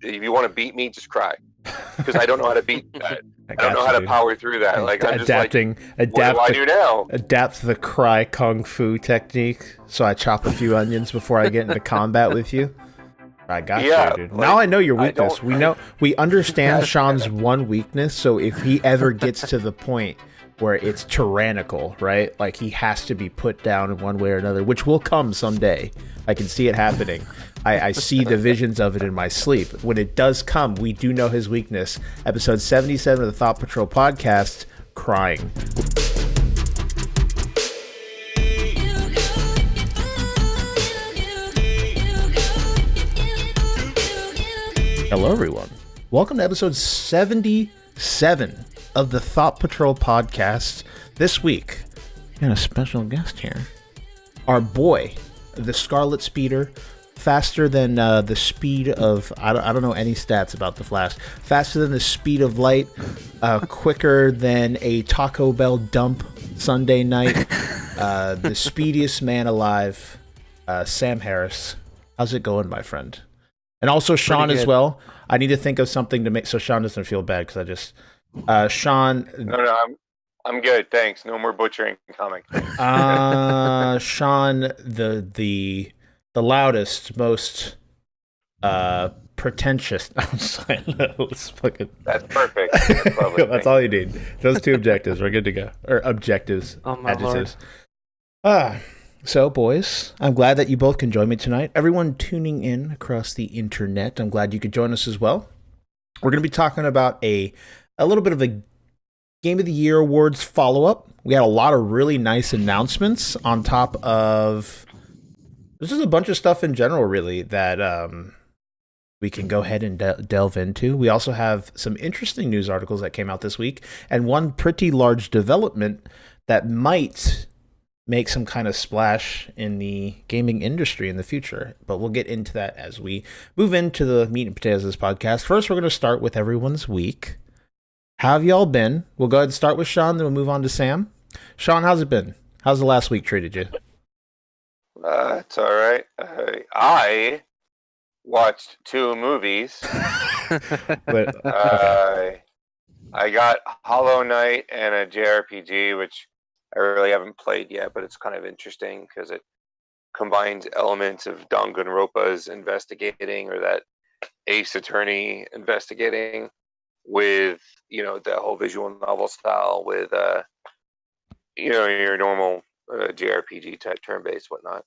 if you want to beat me, just cry, because I don't know how to beat that. I don't know how to dude. power through that. Like I'm just like, what do I do now? Adapt the cry kung fu technique. So I chop a few onions before I get into combat with you. I got you, dude. Like, now I know your weakness. We understand Shawn's one weakness. So if he ever gets to the point where it's tyrannical, right? Like he has to be put down in one way or another, which will come someday. I can see it happening. I see the visions of it in my sleep. When it does come, we do know his weakness. Episode 77 of the Thought Patrol podcast, crying. Hello, everyone. Welcome to episode 77 of the Thought Patrol podcast. This week, we got a special guest here. Our boy, the Scarlet Speeder, faster than the speed of... I don't know any stats about the Flash. Faster than the speed of light, quicker than a Taco Bell dump Sunday night. The speediest man alive, Sam Harris. How's it going, my friend? And also Shawn as well. I need to think of something to make so Shawn doesn't feel bad because I just Shawn. No, I'm good. Thanks. No more butchering coming. Shawn, the loudest, most pretentious. I'm sorry, let's fucking. That's perfect. That's lovely. That's all you need. Those two objectives. We're good to go. Or objectives. Oh my adjectives. So, boys, I'm glad that you both can join me tonight. Everyone tuning in across the internet, I'm glad you could join us as well. We're going to be talking about a little bit of a Game of the Year Awards follow-up. We had a lot of really nice announcements on top of... This is a bunch of stuff in general, really, that we can go ahead and delve into. We also have some interesting news articles that came out this week, and one pretty large development that might make some kind of splash in the gaming industry in the future. But we'll get into that as we move into the meat and potatoes of this podcast. First, we're going to start with everyone's week. How have y'all been? We'll go ahead and start with Shawn, then we'll move on to Sam. Shawn, how's it been? How's the last week treated you? It's all right. I watched 2 movies. But, okay. I got Hollow Knight and a JRPG, which I really haven't played yet, but it's kind of interesting because it combines elements of Danganronpa's investigating, or that Ace Attorney investigating, with, the whole visual novel style with, your normal JRPG type turn-based whatnot.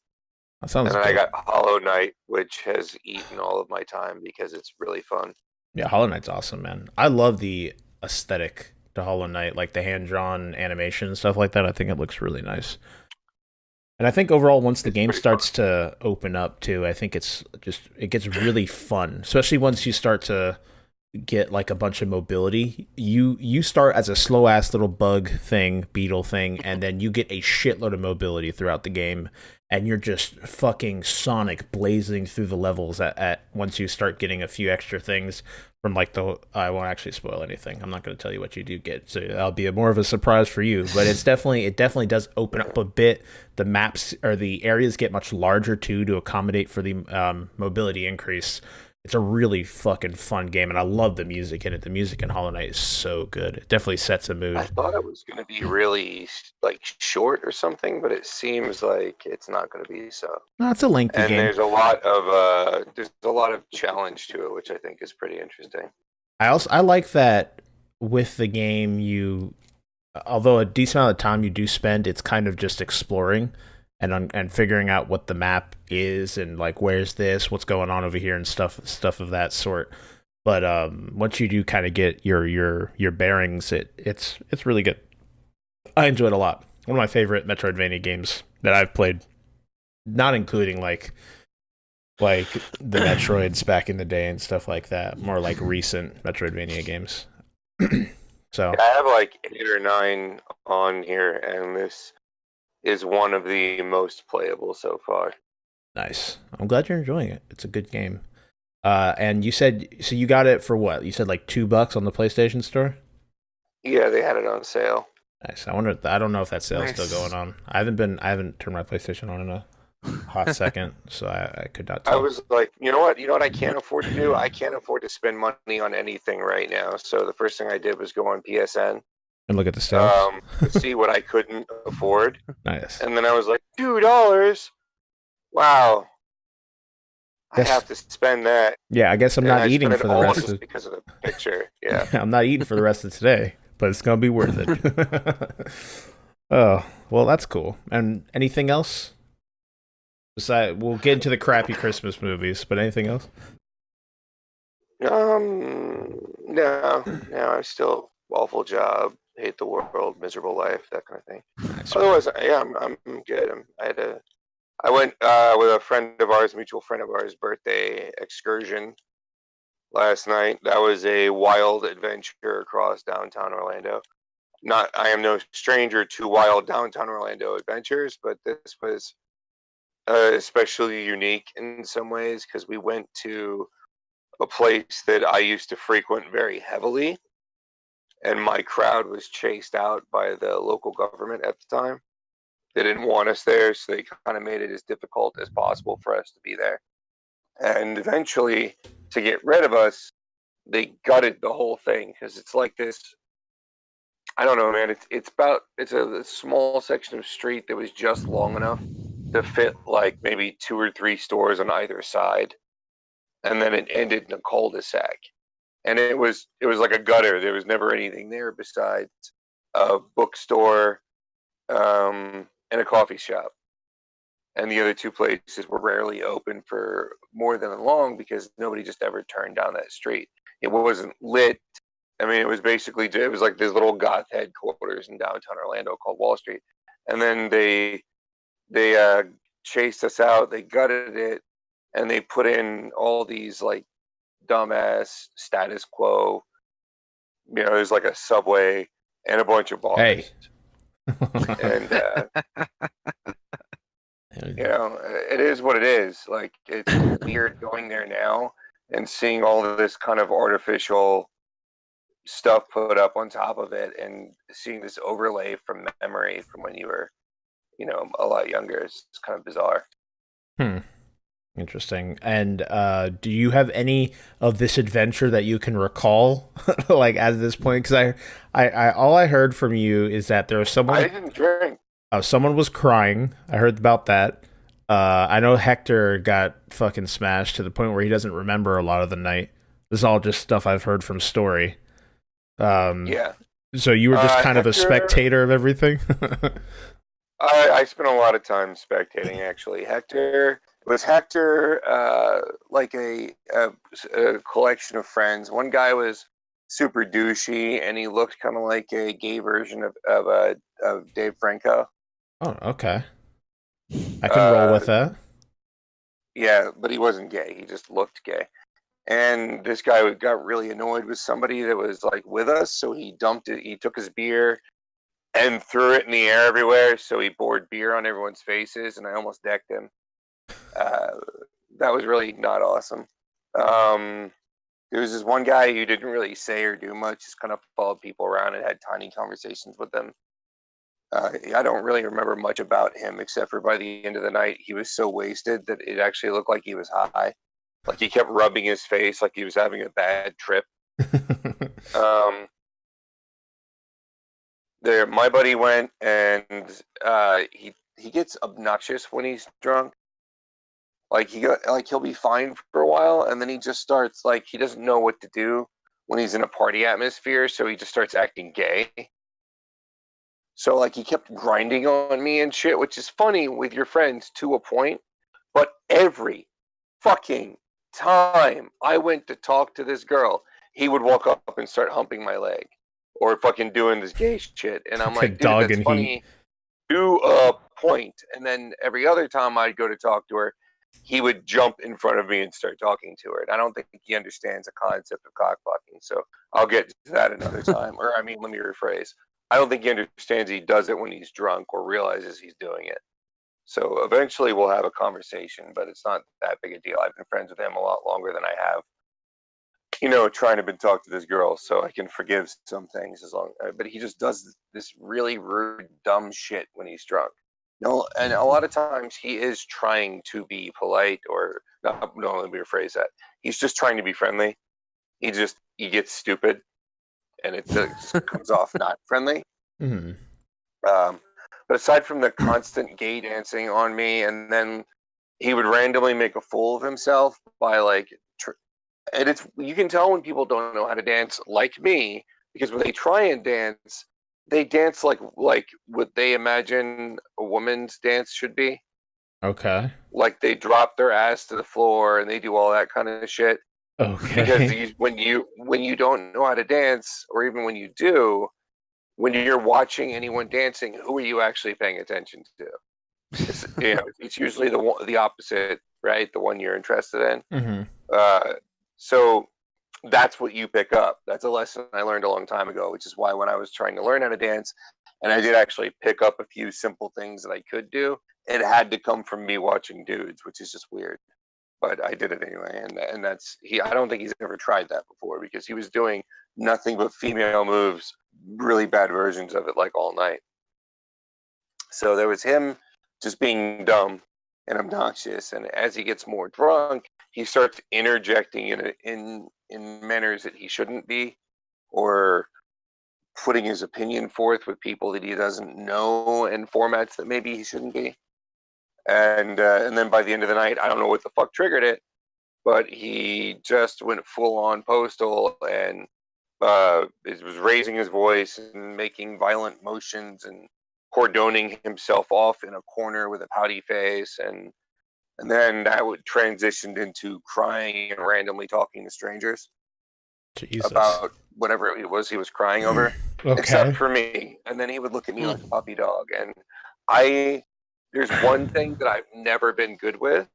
That sounds and then good. I got Hollow Knight, which has eaten all of my time because it's really fun. Yeah, Hollow Knight's awesome, man. I love the aesthetic to Hollow Knight, like the hand-drawn animation and stuff like that. I think it looks really nice. And I think overall, once the game starts to open up too, I think it gets really fun, especially once you start to get like a bunch of mobility. You start as a slow-ass little bug thing, beetle thing, and then you get a shitload of mobility throughout the game, and you're just fucking Sonic blazing through the levels at once you start getting a few extra things from like I won't actually spoil anything. I'm not going to tell you what you do get, so that'll be more of a surprise for you. But it definitely does open up a bit. The maps or the areas get much larger too to accommodate for the mobility increase. It's a really fucking fun game, and I love the music in it. The music in Hollow Knight is so good. It definitely sets a mood. I thought it was going to be really short or something, but it seems like it's not going to be so. No, it's a lengthy game. And there's a lot of challenge to it, which I think is pretty interesting. I like that with the game, although a decent amount of time you do spend, it's kind of just exploring and figuring out what the map is and like where's this, what's going on over here, and stuff of that sort. But once you do kind of get your bearings, it's really good. I enjoy it a lot. One of my favorite Metroidvania games that I've played, not including like the Metroids back in the day and stuff like that. More like recent Metroidvania games. So I have like 8 or 9 on here, and this is one of the most playable so far. Nice. I'm glad you're enjoying it. It's a good game. And you said, so you got it for what? You said like $2 on the PlayStation Store? Yeah, they had it on sale. Nice. I don't know if that sale's still going on. I haven't turned my PlayStation on in hot second, so I could not I tell. was like, you know what? You know what I can't afford to do? I can't afford to spend money on anything right now. So the first thing I did was go on PSN And look at the sales. to see what I couldn't afford. Nice. And then I was like, $2? Wow, I Guess have to spend that. yeah, I guess I'm And not I eating spent it for the all rest just of because of the picture. Yeah. I'm not eating for the rest of today, but it's gonna be worth it. Oh, well, that's cool. And anything else? Besides, we'll get into the crappy Christmas movies, but anything else? No, I'm still awful job, hate the world, miserable life, that kind of thing. Nice, man. Otherwise, yeah, I'm good. I went with a friend of ours, mutual friend of ours, birthday excursion last night. That was a wild adventure across downtown Orlando. I am no stranger to wild downtown Orlando adventures, but this was especially unique in some ways because we went to a place that I used to frequent very heavily, and my crowd was chased out by the local government at the time. They didn't want us there, so they kind of made it as difficult as possible for us to be there. And eventually, to get rid of us, they gutted the whole thing because it's like this. I don't know, man. It's a small section of street that was just long enough to fit like maybe 2 or 3 stores on either side, and then it ended in a cul-de-sac. And it was like a gutter. There was never anything there besides a bookstore and a coffee shop. And the other two places were rarely open for more than long because nobody just ever turned down that street. It wasn't lit. I mean, it was like this little goth headquarters in downtown Orlando called Wall Street, and then they chased us out. They gutted it, and they put in all these like dumbass status quo. There's like a Subway and a bunch of Hey. bars, and it is what it is. Like it's weird going there now and seeing all of this kind of artificial stuff put up on top of it, and seeing this overlay from memory from when you were, a lot younger. It's kind of bizarre. Hmm. Interesting. And do you have any of this adventure that you can recall, like at this point? Because all I heard from you is that there was I someone. didn't drink. Someone was crying. I heard about that. I know Hector got fucking smashed to the point where he doesn't remember a lot of the night. This is all just stuff I've heard from story. Yeah. So you were just kind of a Hector, spectator of everything. I spent a lot of time spectating. Actually, Hector like a collection of friends. One guy was super douchey, and he looked kind of like a gay version of Dave Franco. Oh, okay. I can roll Uh, with that. yeah, but he wasn't gay. He just looked gay. And this guy got really annoyed with somebody that was like with us, so he dumped it. He took his beer and threw it in the air everywhere. So he poured beer on everyone's faces, and I almost decked him. Uh, that was really not awesome. Um, there was this one guy who didn't really say or do much, just kind of followed people around and had tiny conversations with them. I don't really remember much about him except for by the end of the night, he was so wasted that it actually looked like he was high. Like he kept rubbing his face like he was having a bad trip. Um, my buddy went, and he gets obnoxious when he's drunk. Like he'll be fine for a while, and then he just starts like he doesn't know what to do when he's in a party atmosphere, so he just starts acting gay. So like he kept grinding on me and shit, which is funny with your friends to a point, but every fucking time I went to talk to this girl, he would walk up and start humping my leg or fucking doing this gay shit. And I'm Like a like, dude, dog that's in heat. funny to a point. And then every other time I'd go to talk to her, he would jump in front of me and start talking to her. And I don't think he understands the concept of cockblocking. So I'll get to that another time. Or, I mean, let me rephrase. I don't think he understands he does it when he's drunk or realizes he's doing it. So eventually we'll have a conversation, but it's not that big a deal. I've been friends with him a lot longer than I have, trying to talk to this girl, so I can forgive some things but he just does this really rude, dumb shit when he's drunk. No, and a lot of times he is trying to be polite, or no, let me rephrase that. He's just trying to be friendly. He gets stupid, and it just comes off not friendly. Mm-hmm. But aside from the constant gay dancing on me, and then he would randomly make a fool of himself by and it's, you can tell when people don't know how to dance, like me, because when they try and dance, they dance like what they imagine a woman's dance should be. Okay. Like they drop their ass to the floor and they do all that kind of shit. Okay. Because when you don't know how to dance, or even when you do, when you're watching anyone dancing, who are you actually paying attention to? It's, it's usually the opposite, right? The one you're interested in. Mm-hmm. So that's what you pick up. That's a lesson I learned a long time ago, which is why when I was trying to learn how to dance, and I did actually pick up a few simple things that I could do, it had to come from me watching dudes, which is just weird. But I did it anyway, and that's I don't think he's ever tried that before, because he was doing nothing but female moves, really bad versions of it, like all night. So there was him just being dumb and obnoxious, and as he gets more drunk, he starts interjecting in manners that he shouldn't be, or putting his opinion forth with people that he doesn't know in formats that maybe he shouldn't be. And then by the end of the night, I don't know what the fuck triggered it, but he just went full on postal, and it was raising his voice and making violent motions and cordoning himself off in a corner with a pouty face, and then that would transitioned into crying and randomly talking to strangers Jesus. about whatever it was he was crying over, Okay. except for me. And then he would look at me like a puppy dog. And there's one thing that I've never been good with,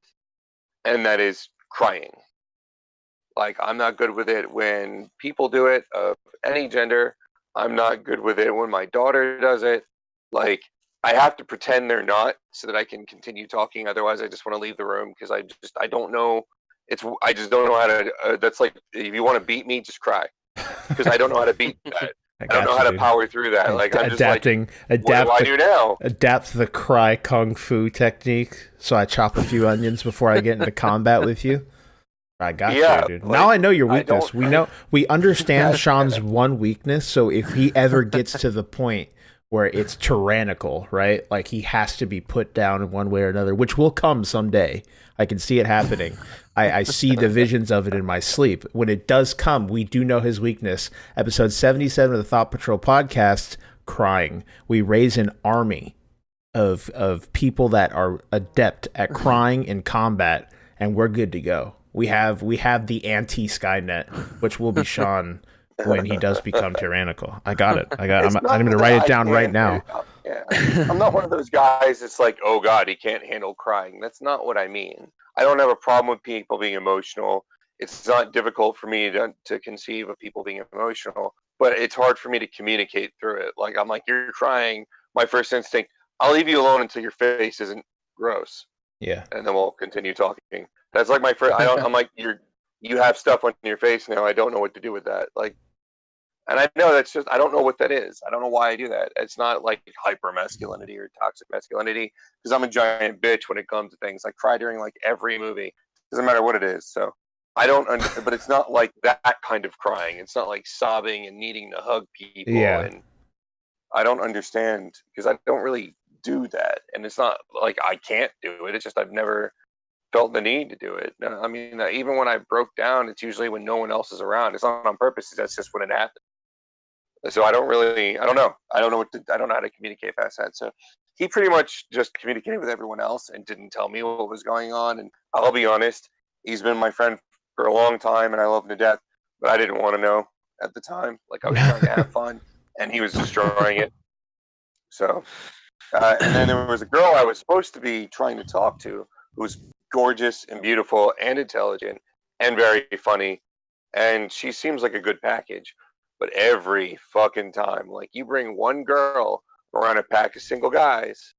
and that is crying. Like, I'm not good with it when people do it of any gender. I'm not good with it when my daughter does it. Like, I have to pretend they're not so that I can continue talking. Otherwise, I just want to leave the room, because I don't know. I just don't know how to. That's like, if you want to beat me, just cry, because I don't know how to beat that. I don't know how to power through that. Like, I'm just adapting. What do I do now? Adapt the cry kung fu technique. So I chop a few onions before I get into combat with you. I got you, dude. Like, now I know your weakness. We understand Shawn's one weakness. So if he ever gets to the point where it's tyrannical, right? Like, he has to be put down in one way or another, which will come someday. I can see it happening. I see the visions of it in my sleep. When it does come, we do know his weakness. Episode 77 of the Thought Patrol podcast, crying. We raise an army of people that are adept at crying in combat, and we're good to go. We have the anti-Skynet, which will be Shawn when he does become tyrannical. I got it. I'm going to write it down right now. Yeah. I'm not one of those guys that's like, oh God, he can't handle crying. That's not what I mean. I don't have a problem with people being emotional. It's not difficult for me to conceive of people being emotional, but it's hard for me to communicate through it. Like, I'm like, you're crying. My first instinct, I'll leave you alone until your face isn't gross. Yeah. And then we'll continue talking. That's like my first. I'm like, you have stuff on your face now. I don't know what to do with that. Like, and I know that's just, I don't know what that is. I don't know why I do that. It's not like hyper masculinity or toxic masculinity, because I'm a giant bitch when it comes to things. I cry during like every movie. Doesn't matter what it is. So I don't understand, but it's not like that kind of crying. It's not like sobbing and needing to hug people. Yeah. And I don't understand, because I don't really do that. And it's not like I can't do it. It's just I've never felt the need to do it. I mean, even when I broke down, it's usually when no one else is around. It's not on purpose. That's just when it happens. So I don't know. I don't know how to communicate past that. So he pretty much just communicated with everyone else and didn't tell me what was going on. And I'll be honest, he's been my friend for a long time, and I love him to death, but I didn't want to know at the time. Like, I was trying to have fun, and he was destroying it. So, and then there was a girl I was supposed to be trying to talk to, who was gorgeous and beautiful and intelligent and very funny, and she seems like a good package. But every fucking time, like, you bring one girl around a pack of single guys,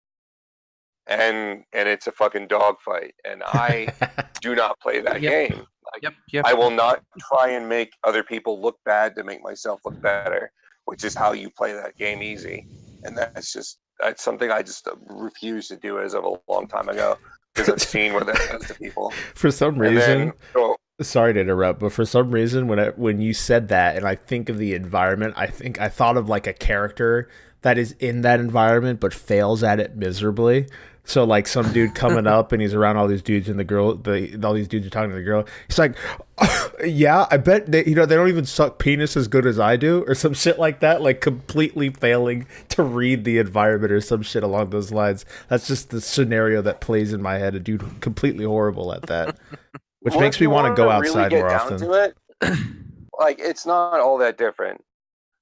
and it's a fucking dogfight, and I do not play that game. Like, Yep. I will not try and make other people look bad to make myself look better, which is how you play that game easy. And that's just, that's something I just refuse to do as of a long time ago because I've seen what that does to people. For some reason, sorry to interrupt, but for some reason, when you said that, and I think of the environment, I thought of like a character that is in that environment but fails at it miserably. So like some dude coming up and he's around all these dudes and all these dudes are talking to the girl. He's like, yeah, I bet they don't even suck penis as good as I do, or some shit like that. Like completely failing to read the environment or some shit along those lines. That's just the scenario that plays in my head. A dude completely horrible at that, which makes me want to go outside more often. To it, like it's not all that different.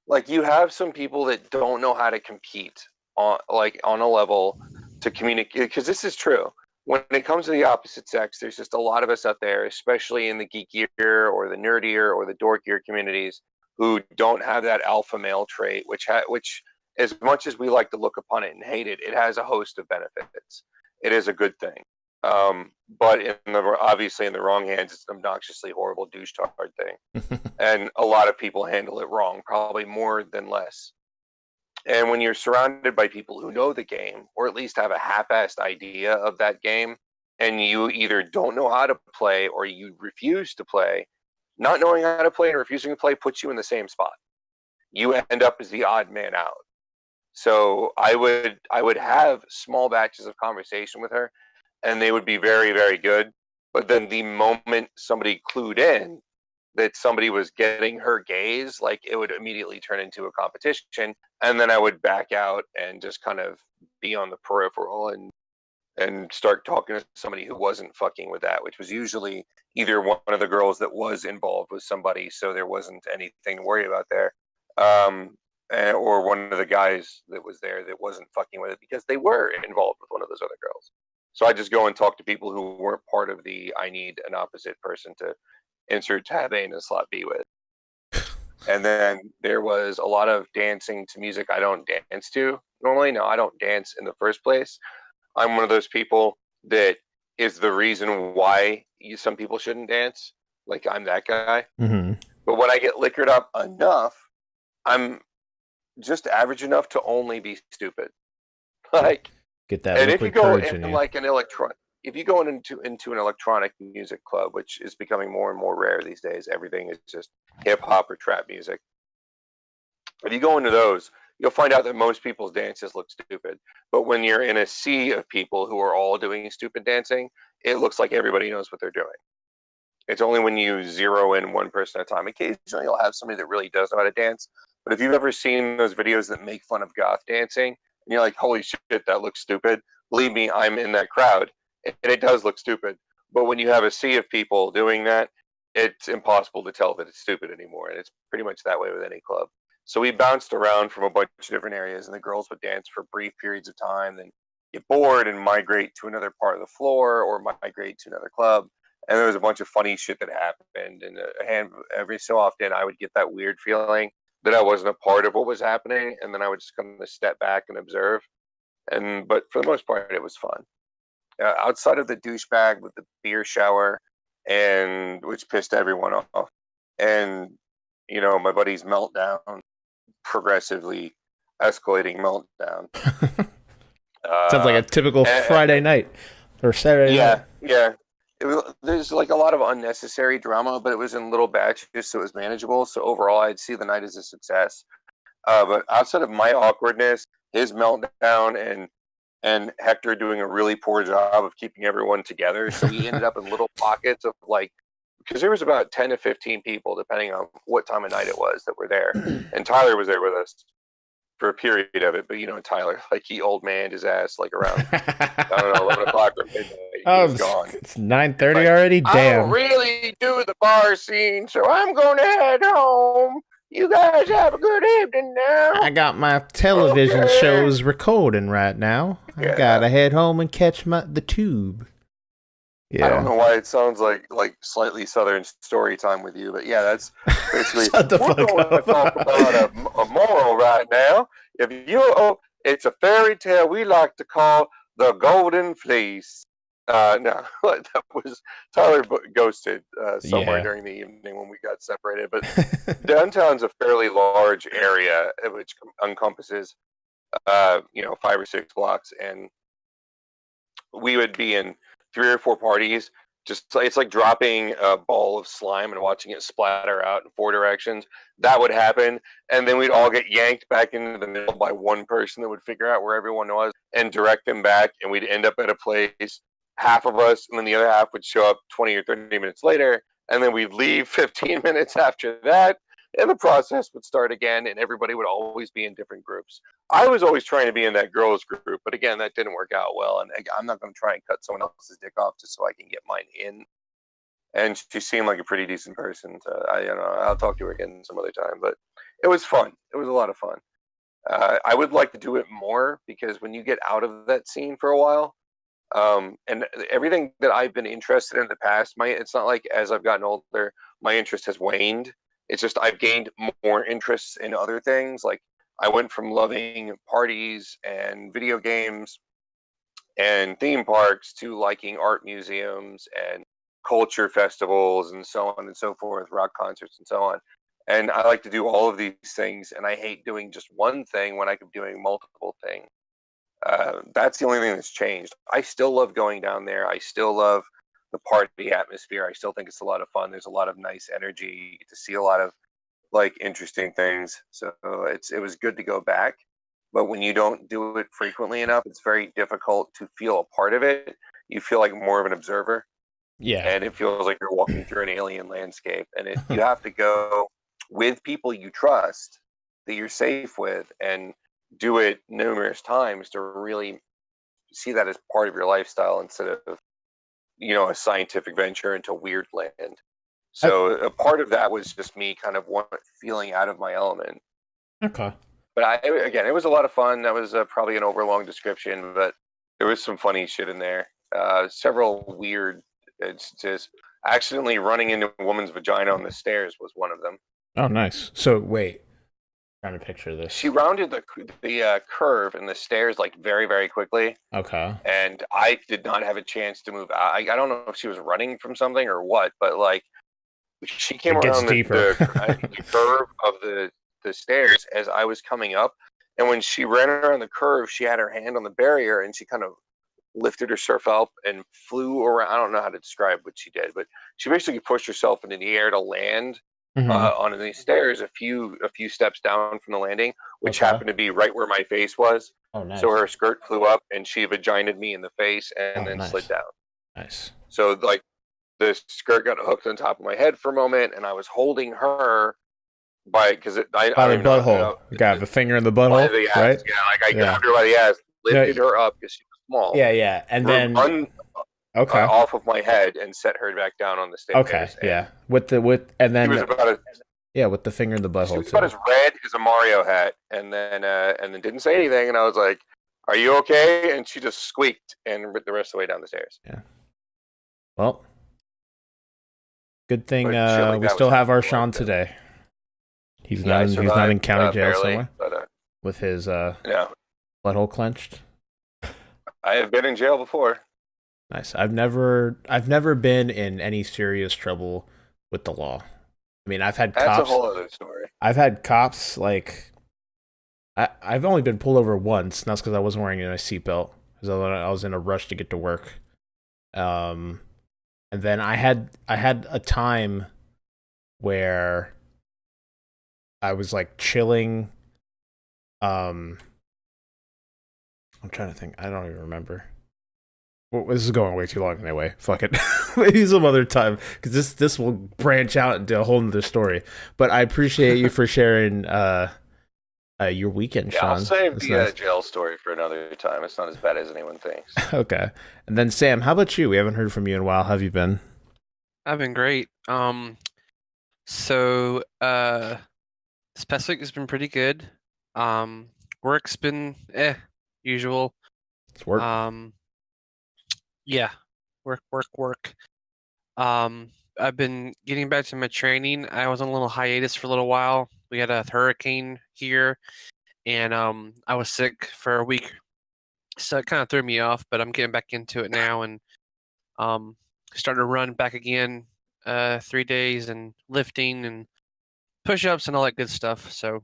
Like you have some people that don't know how to compete on a level to communicate, because this is true. When it comes to the opposite sex, there's just a lot of us out there, especially in the geekier or the nerdier or the dorkier communities, who don't have that alpha male trait, which as much as we like to look upon it and hate it, it has a host of benefits. It is a good thing. But obviously in the wrong hands, it's an obnoxiously horrible douche-tard thing. And a lot of people handle it wrong, probably more than less. And when you're surrounded by people who know the game, or at least have a half-assed idea of that game, and you either don't know how to play or you refuse to play, not knowing how to play and refusing to play puts you in the same spot. You end up as the odd man out. So I would have small batches of conversation with her, and they would be very, very good. But then the moment somebody clued in that somebody was getting her gaze, like it would immediately turn into a competition. And then I would back out and just kind of be on the peripheral and start talking to somebody who wasn't fucking with that, which was usually either one of the girls that was involved with somebody, so there wasn't anything to worry about there, or one of the guys that was there that wasn't fucking with it because they were involved with one of those other girls. So I just go and talk to people who weren't part of the I need an opposite person to insert tab A into slot B with. And then there was a lot of dancing to music I don't dance to normally. No, I don't dance in the first place. I'm one of those people that is the reason why some people shouldn't dance. Like I'm that guy. Mm-hmm. But when I get liquored up enough, I'm just average enough to only be stupid. Like get that. And if you go in like an if you go into an electronic music club, which is becoming more and more rare these days, everything is just hip hop or trap music. If you go into those, you'll find out that most people's dances look stupid. But when you're in a sea of people who are all doing stupid dancing, it looks like everybody knows what they're doing. It's only when you zero in one person at a time. Occasionally you'll have somebody that really does know how to dance. But if you've ever seen those videos that make fun of goth dancing, and you're like, holy shit, that looks stupid. Believe me, I'm in that crowd. And it does look stupid. But when you have a sea of people doing that, it's impossible to tell that it's stupid anymore. And it's pretty much that way with any club. So we bounced around from a bunch of different areas, and the girls would dance for brief periods of time, then get bored and migrate to another part of the floor or migrate to another club. And there was a bunch of funny shit that happened. And every so often I would get that weird feeling that I wasn't a part of what was happening. And then I would just kind of step back and observe. But for the most part, it was fun. Outside of the douchebag with the beer shower, and which pissed everyone off, and my buddy's meltdown, progressively escalating meltdown. Sounds like a typical Friday night or Saturday night. Yeah. There's like a lot of unnecessary drama, but it was in little batches, so it was manageable. So overall, I'd see the night as a success. But outside of my awkwardness, his meltdown, and Hector doing a really poor job of keeping everyone together. So we ended up in little pockets of because there was about 10 to 15 people, depending on what time of night it was, that were there. And Tyler was there with us for a period of it. But, Tyler, he old manned his ass, around, I don't know, 11 o'clock or midnight. He was gone. It's 9:30 already? Damn. I don't really do the bar scene, so I'm going to head home. You guys have a good evening now. I got my television shows recording right now. I gotta head home and catch the tube. Yeah. I don't know why it sounds like slightly southern story time with you, but yeah, that's basically Shut the fuck we're going to talk about a moral right now. It's a fairy tale we like to call The Golden Fleece. No, that was Tyler ghosted somewhere during the evening when we got separated. But downtown's a fairly large area which encompasses 5 or 6 blocks, and we would be in 3 or 4 parties. It's like dropping a ball of slime and watching it splatter out in 4 directions. That would happen, and then we'd all get yanked back into the middle by one person that would figure out where everyone was and direct them back, and we'd end up at a place, half of us, and then the other half would show up 20 or 30 minutes later, and then we'd leave 15 minutes after that, and the process would start again, and everybody would always be in different groups. I was always trying to be in that girls group, but again, that didn't work out well. And I'm not going to try and cut someone else's dick off just so I can get mine in. And she seemed like a pretty decent person. So I'll talk to her again some other time. But it was fun. It was a lot of fun. I would like to do it more because when you get out of that scene for a while, and everything that I've been interested in the past, it's not like as I've gotten older, my interest has waned. It's just I've gained more interests in other things. Like I went from loving parties and video games and theme parks to liking art museums and culture festivals and so on and so forth, rock concerts and so on. And I like to do all of these things, and I hate doing just one thing when I could be doing multiple things. That's the only thing that's changed. I still love going down there. I still love the party atmosphere. I still think it's a lot of fun. There's a lot of nice energy. You get to see a lot of interesting things. So it was good to go back. But when you don't do it frequently enough, it's very difficult to feel a part of it. You feel like more of an observer. Yeah. And it feels like you're walking through an alien landscape. And you have to go with people you trust, that you're safe with, and do it numerous times to really see that as part of your lifestyle instead of a scientific venture into weird land. So a part of that was just me kind of feeling out of my element. Okay. But it was a lot of fun. That was probably an overlong description, but there was some funny shit in there. Several weird. It's just accidentally running into a woman's vagina on the stairs was one of them. Oh, nice. So wait, I'm trying to picture this. She rounded the curve in the stairs very, very quickly. Okay. And I did not have a chance to move out. I don't know if she was running from something or what, but she came around the curve of the stairs as I was coming up, and when she ran around the curve, she had her hand on the barrier and she kind of lifted herself up and flew around. I don't know how to describe what she did, but she basically pushed herself into the air to land on these stairs a few steps down from the landing, which happened to be right where my face was. Oh, nice. So her skirt flew up and she vaginaed me in the face and then slid down. Nice. So the skirt got hooked on top of my head for a moment, and I was holding her by the butthole. You got the finger in the butthole, right? Yeah, I grabbed her by the ass, lifted her up because she was small. Yeah, and then off of my head and set her back down on the stairs. Okay, yeah, with then she was about with the finger in the butthole. She was about as red as a Mario hat, and then didn't say anything, and I was like, "Are you okay?" And she just squeaked and ripped the rest of the way down the stairs. Yeah. Well, good thing we still have our Shawn today. He's not in county jail barely, somewhere but, with his butthole clenched. I have been in jail before. Nice. I've never been in any serious trouble with the law. I mean, I've had cops. That's a whole other story. I've had cops I've only been pulled over once, and that's because I wasn't wearing a seatbelt because I was in a rush to get to work. And then I had a time where I was chilling. I'm trying to think. I don't even remember. Well, this is going way too long anyway. Fuck it. Maybe some other time, because this will branch out into a whole other story. But I appreciate you for sharing your weekend, Shawn. I'll save the jail story for another time. It's not as bad as anyone thinks. Okay. And then Sam, how about you? We haven't heard from you in a while. How have you been? I've been great. So this past week has been pretty good. Work's been usual. It's work. Yeah, work. I've been getting back to my training. I was on a little hiatus for a little while. We had a hurricane here, and I was sick for a week, so it kind of threw me off. But I'm getting back into it now, and starting to run back again. 3 days and lifting and push-ups and all that good stuff. So,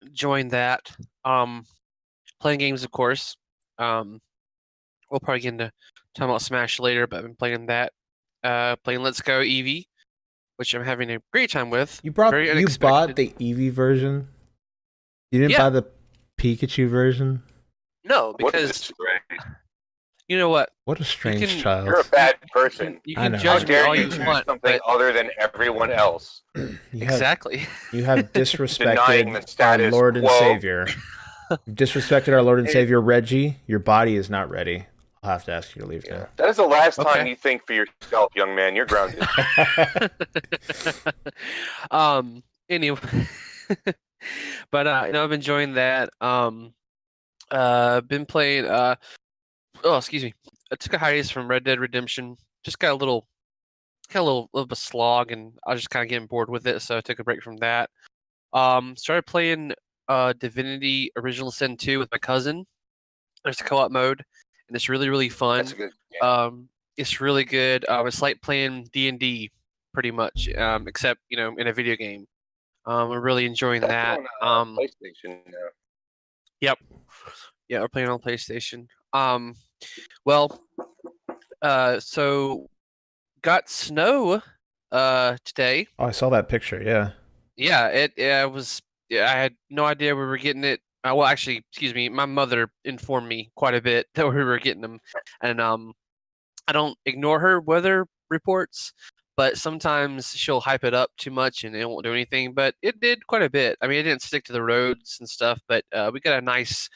enjoying that. Playing games, of course. We'll probably get into talking about Smash later, but I've been playing that. Playing Let's Go Eevee, which I'm having a great time with. You Very bought unexpected. the Eevee version? You didn't buy the Pikachu version? No, because you know what? What a strange child. You're a bad person. You can judge me all you want, something other than everyone else. Exactly. You have disrespected our Lord and Savior. You've disrespected our Lord and Savior, Reggie. Your body is not ready. I'll have to ask you to leave now. That is the last time you think for yourself, young man. You're grounded. Anyway. But I've been enjoying that. Been playing excuse me. I took a hiatus from Red Dead Redemption. Just got a little bit of a slog, and I was just kind of getting bored with it, so I took a break from that. Started playing Divinity Original Sin 2 with my cousin. There's a co-op mode, and it's really, really fun. That's a good game. It's really good. It's like playing D&D, pretty much, except in a video game. We're really enjoying that. On PlayStation now. Yep. Yeah, we're playing on PlayStation. So got snow today. Oh, I saw that picture. Yeah. Yeah, it was. Yeah, I had no idea we were getting it. Well, actually, excuse me, my mother informed me quite a bit that we were getting them, and I don't ignore her weather reports, but sometimes she'll hype it up too much and it won't do anything. But it did quite a bit. I mean, it didn't stick to the roads and stuff, but we got a nice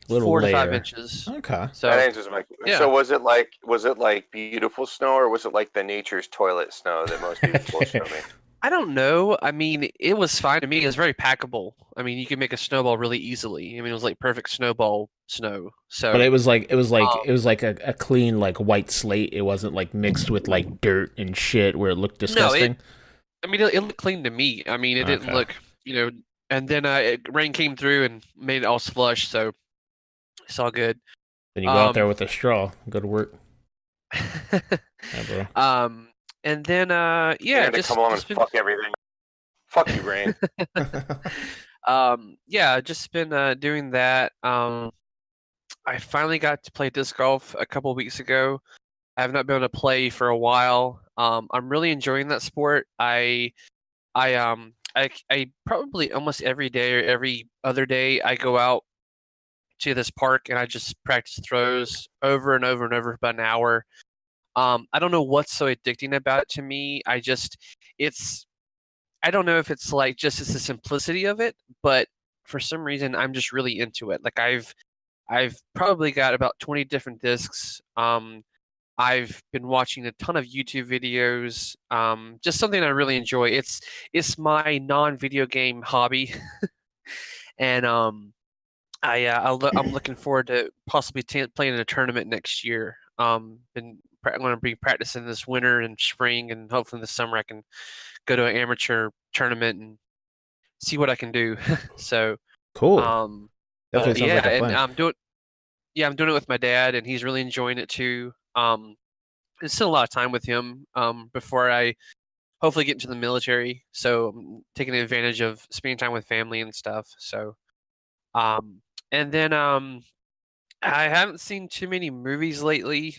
little 4 to layer. 5 inches. Okay. So that answers my question. Yeah. So was it like beautiful snow, or was it like the nature's toilet snow that most people show me? I don't know. I mean, it was fine to me. It was very packable. I mean, you could make a snowball really easily. I mean, it was like perfect snowball snow. So, but it was like a clean like white slate. It wasn't like mixed with like dirt and shit where it looked disgusting. No, it looked clean to me. I mean, it didn't look, And then rain came through and made it all slush. So it's all good. Then you go out there with a straw, go to work. Yeah, bro. And then, just come along and fuck everything. Fuck you, Rain. Just been doing that. I finally got to play disc golf a couple of weeks ago. I have not been able to play for a while. I'm really enjoying that sport. I probably almost every day or every other day I go out to this park and I just practice throws over and over and over for about an hour. I don't know what's so addicting about it to me. I don't know if it's like just it's the simplicity of it, but for some reason I'm just really into it. Like I've probably got about 20 different discs. I've been watching a ton of YouTube videos. Just something I really enjoy. It's my non-video game hobby, and I'm looking forward to possibly playing in a tournament next year. I'm going to be practicing this winter and spring, and hopefully this summer I can go to an amateur tournament and see what I can do. So cool. Definitely sounds like a plan. And I'm doing it with my dad, and he's really enjoying it too. There's still a lot of time with him before I hopefully get into the military. So I'm taking advantage of spending time with family and stuff. So, and then I haven't seen too many movies lately.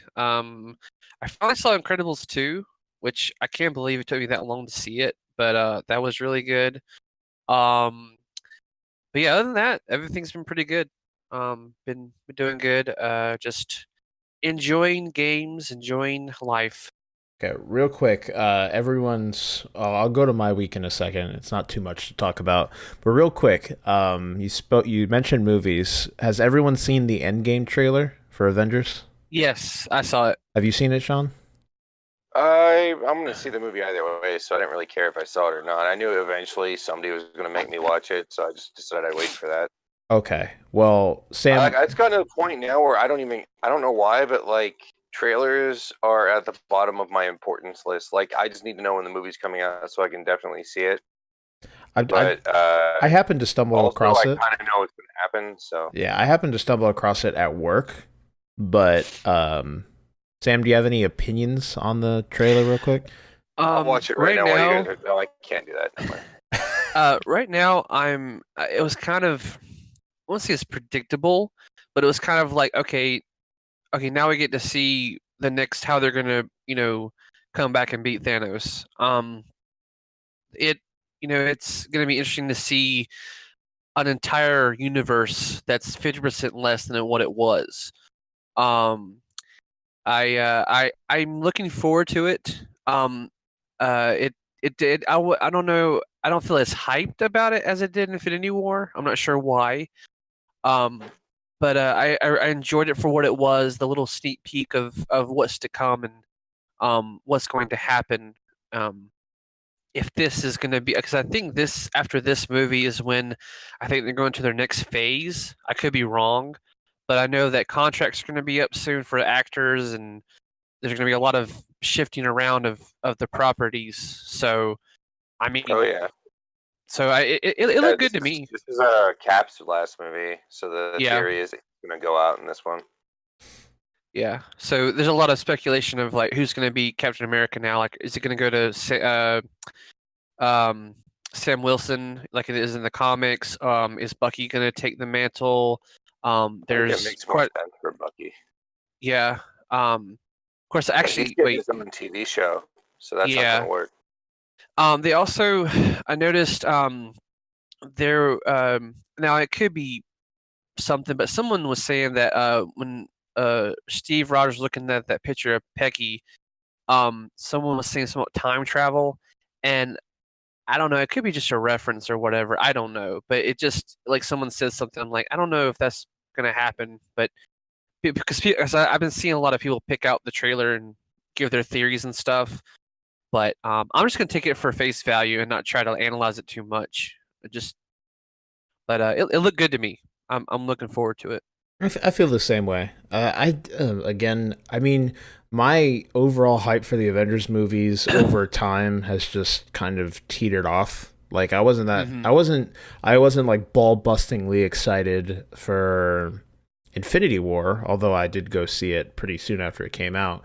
I finally saw Incredibles 2, which I can't believe it took me that long to see it, but that was really good. But yeah, other than that, everything's been pretty good. Been doing good. Just enjoying games, enjoying life. Okay, real quick, I'll go to my week in a second. It's not too much to talk about, but real quick, you mentioned movies. Has everyone seen the Endgame trailer for Avengers? Yes, I saw it. Have you seen it, Shawn? I'm going to see the movie either way, so I didn't really care if I saw it or not. I knew eventually somebody was going to make me watch it, so I just decided I'd wait for that. Okay, well, Sam, it's gotten to the point now where I don't know why, but like trailers are at the bottom of my importance list. Like I just need to know when the movie's coming out so I can definitely see it. I happened to stumble across it. I kind of know what's going to happen, so yeah, I happened to stumble across it at work. But Sam, do you have any opinions on the trailer, real quick? I'll watch it right now. now no, I can't do that. Right now, I'm. It was kind of. I won't say it's predictable, but it was kind of like, okay, now we get to see the next how they're gonna, come back and beat Thanos. It, it's gonna be interesting to see an entire universe that's 50% less than what it was. Um, I'm looking forward to it. It did. I don't know. I don't feel as hyped about it as it did in Infinity War. I'm not sure why. Um, but I enjoyed it for what it was, the little sneak peek of what's to come and what's going to happen. If this is going to be, because I think this after this movie is when I think they're going to their next phase. I could be wrong, but I know that contracts are going to be up soon for actors, and there's going to be a lot of shifting around of the properties. So, I mean, Oh yeah. so it looked good to me. This is Cap's last movie, so the theory is it's going to go out in this one. Yeah. So there's a lot of speculation of like who's going to be Captain America now. Like, is it going to go to Sam Wilson like it is in the comics? Is Bucky going to take the mantle? There's it makes more sense for Bucky. Yeah. Of course, actually, he's getting his own TV show, so that's not going to work. They also, I noticed, there. Now it could be something, but someone was saying that when Steve Rogers looking at that picture of Peggy, someone was saying something about time travel, and I don't know. It could be just a reference or whatever. I don't know, but it just like someone says something. I'm like, I don't know if that's gonna happen, but because I've been seeing a lot of people pick out the trailer and give their theories and stuff. But I'm just gonna take it for face value and not try to analyze it too much. But it looked good to me. I'm looking forward to it. I feel the same way. Again, I mean, my overall hype for the Avengers movies over time has just kind of teetered off. Like I wasn't that I wasn't like ball bustingly excited for Infinity War, although I did go see it pretty soon after it came out.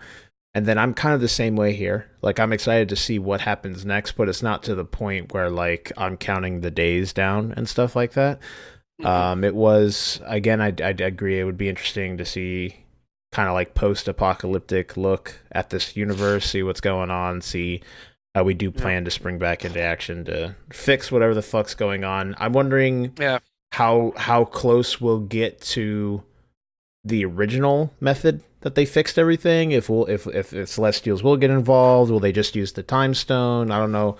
And then I'm kind of the same way here. Like I'm excited to see what happens next, but it's not to the point where like I'm counting the days down and stuff like that. It was, again, I'd agree, it would be interesting to see kind of like post-apocalyptic look at this universe, see what's going on, see how we do plan to spring back into action to fix whatever the fuck's going on. I'm wondering how close we'll get to the original method that they fixed everything. If Celestials will get involved, will they just use the Time Stone? I don't know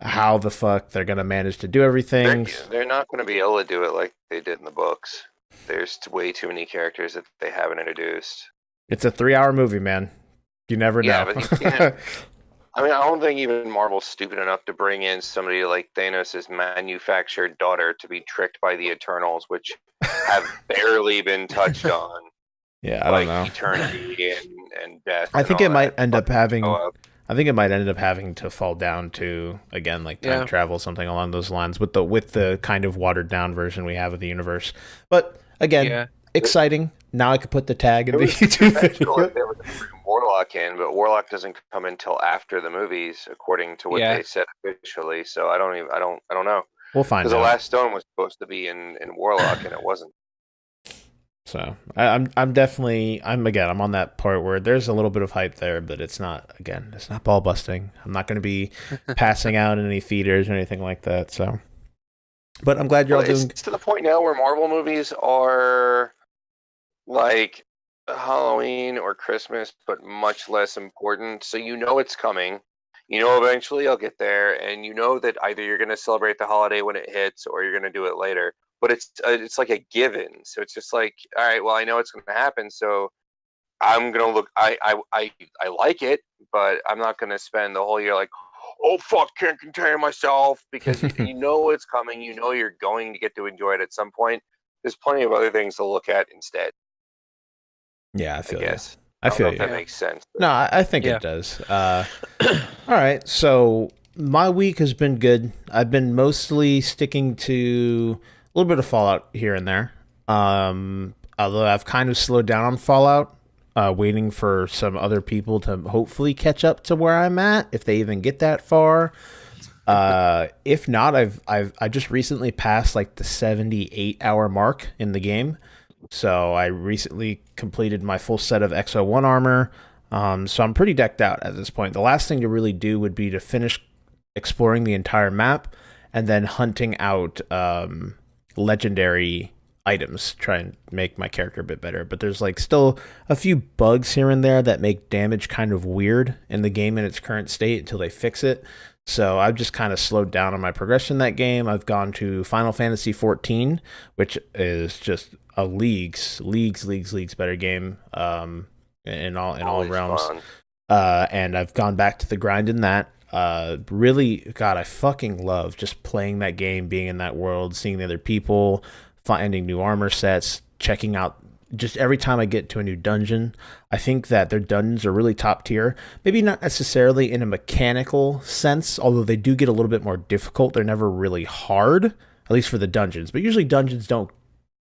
how the fuck they're gonna manage to do everything. They're not going to be able to do it like they did in the books. There's way too many characters that they haven't introduced. It's a 3-hour movie, man. You never know. Yeah, but you can't. I mean, I don't think even Marvel's stupid enough to bring in somebody like Thanos' manufactured daughter to be tricked by the Eternals, which have barely been touched on. Yeah, I don't know. Eternity and death. I think it might end up having. I think it might end up having to fall down to, again, like time travel, something along those lines, with the kind of watered down version we have of the universe. But again, exciting. Now I could put the tag in the YouTube video. They were going to bring Warlock in, but Warlock doesn't come until after the movies, according to what they said officially. So I don't know. We'll find out. Because the Last Stone was supposed to be in Warlock, and it wasn't. So I'm on that part where there's a little bit of hype there, but it's not ball busting. I'm not going to be passing out in any theaters or anything like that. So, but I'm glad you're all doing. It's to the point now where Marvel movies are like Halloween or Christmas, but much less important. So you know it's coming. You know eventually I'll get there, and you know that either you're going to celebrate the holiday when it hits, or you're going to do it later. But it's like a given. So it's just like, all right, well, I know it's going to happen, so I'm going to look. I like it, but I'm not going to spend the whole year like, oh fuck, can't contain myself, because you know it's coming. You know you're going to get to enjoy it at some point. There's plenty of other things to look at instead. Yeah, I feel you. I feel you. That makes sense. No, I think it does. All right, so my week has been good. I've been mostly sticking to a little bit of Fallout here and there. Although I've kind of slowed down on Fallout, waiting for some other people to hopefully catch up to where I'm at, if they even get that far. If not, I just recently passed like the 78-hour mark in the game. So I recently completed my full set of XO1 armor. So I'm pretty decked out at this point. The last thing to really do would be to finish exploring the entire map and then hunting out legendary items, try and make my character a bit better. But there's like still a few bugs here and there that make damage kind of weird in the game in its current state until they fix it. So I've just kind of slowed down on my progression in that game. I've gone to Final Fantasy 14, which is just a leagues better game in all realms. And I've gone back to the grind in that. Really, God, I fucking love just playing that game, being in that world, seeing the other people, finding new armor sets, checking out. Just every time I get to a new dungeon, I think that their dungeons are really top tier. Maybe not necessarily in a mechanical sense, although they do get a little bit more difficult. They're never really hard, at least for the dungeons. But usually dungeons don't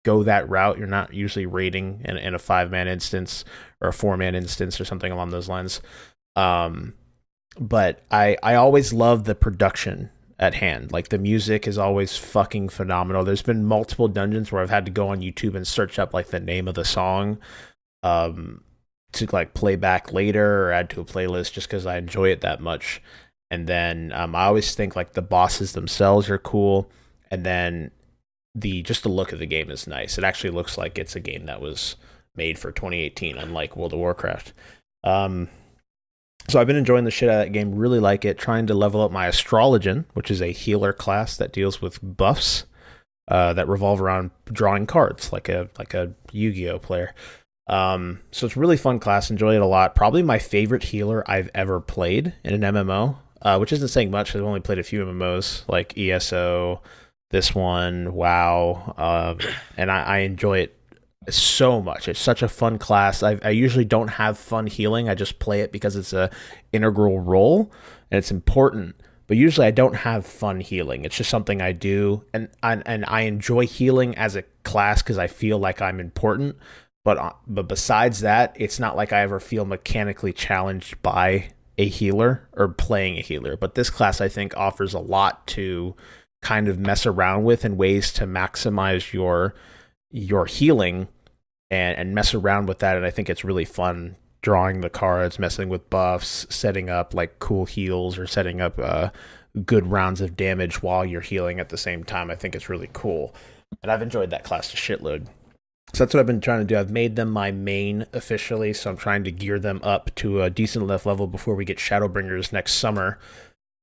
go that route. You're not usually raiding in a 5-man instance or a 4-man instance or something along those lines. But I always love the production at hand. Like, the music is always fucking phenomenal. There's been multiple dungeons where I've had to go on YouTube and search up like the name of the song to like play back later or add to a playlist just because I enjoy it that much. And then I always think like the bosses themselves are cool, and then the look of the game is nice. It actually looks like it's a game that was made for 2018, unlike World of Warcraft. So I've been enjoying the shit out of that game, really like it, trying to level up my Astrologian, which is a healer class that deals with buffs that revolve around drawing cards, like a Yu-Gi-Oh player. So it's a really fun class, enjoy it a lot. Probably my favorite healer I've ever played in an MMO, which isn't saying much. I've only played a few MMOs, like ESO, this one, WoW, and I enjoy it so much. It's such a fun class. I usually don't have fun healing. I just play it because it's a integral role and it's important. But usually I don't have fun healing. It's just something I do, and I enjoy healing as a class because I feel like I'm important. But besides that, it's not like I ever feel mechanically challenged by a healer or playing a healer. But this class, I think, offers a lot to kind of mess around with and ways to maximize your healing and mess around with that. And I think it's really fun drawing the cards, messing with buffs, setting up like cool heals or setting up good rounds of damage while you're healing at the same time. I think it's really cool. And I've enjoyed that class a shitload. So that's what I've been trying to do. I've made them my main officially, so I'm trying to gear them up to a decent enough level before we get Shadowbringers next summer.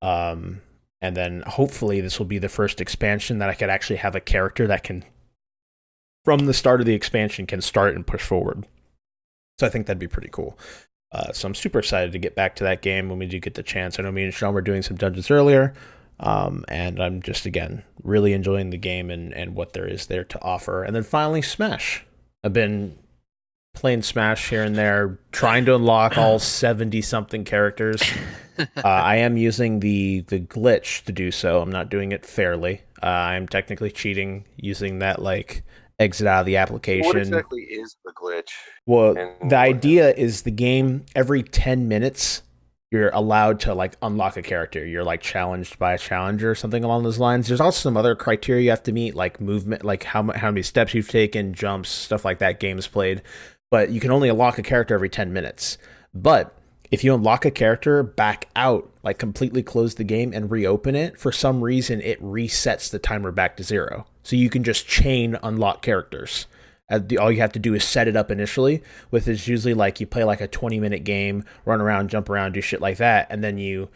And then hopefully this will be the first expansion that I could actually have a character that can, from the start of the expansion, can start and push forward. So I think that'd be pretty cool. So I'm super excited to get back to that game when we do get the chance. I know me and Shawn were doing some dungeons earlier, and I'm just, again, really enjoying the game and what there is there to offer. And then finally, Smash. I've been playing Smash here and there, trying to unlock all 70-something characters. I am using the glitch to do so. I'm not doing it fairly. I'm technically cheating using that, like, exit out of the application. What exactly is the glitch? Well, the idea is the game, every 10 minutes, you're allowed to, like, unlock a character. You're, like, challenged by a challenger or something along those lines. There's also some other criteria you have to meet, like movement, like how many steps you've taken, jumps, stuff like that, games played. But you can only unlock a character every 10 minutes. But if you unlock a character, back out, like completely close the game and reopen it, for some reason it resets the timer back to 0. So you can just chain unlock characters. All you have to do is set it up initially, with is usually like you play like a 20-minute game, run around, jump around, do shit like that, and then you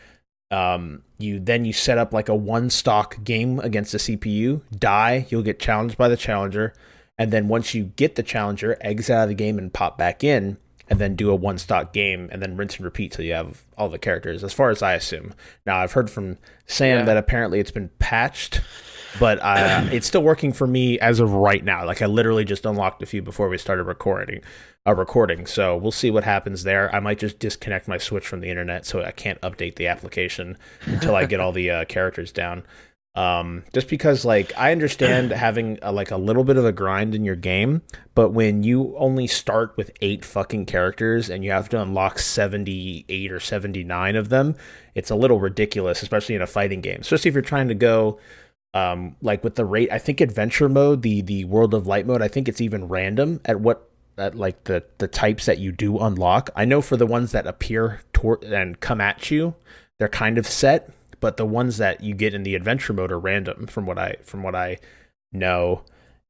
set up like a one-stock game against the CPU, die, you'll get challenged by the challenger, and then once you get the challenger, exit out of the game and pop back in, and then do a one-stock game, and then rinse and repeat till you have all the characters, as far as I assume. Now, I've heard from Sam that apparently it's been patched, but it's still working for me as of right now. Like, I literally just unlocked a few before we started recording. So we'll see what happens there. I might just disconnect my Switch from the internet so I can't update the application until I get all the characters down. Just because like I understand having like a little bit of a grind in your game, but when you only start with 8 fucking characters and you have to unlock 78 or 79 of them, it's a little ridiculous, especially in a fighting game. Especially if you're trying to go like with the rate, I think adventure mode, the World of Light mode, I think it's even random at like the types that you do unlock. I know for the ones that appear and come at you, they're kind of set, but the ones that you get in the adventure mode are random from what I know,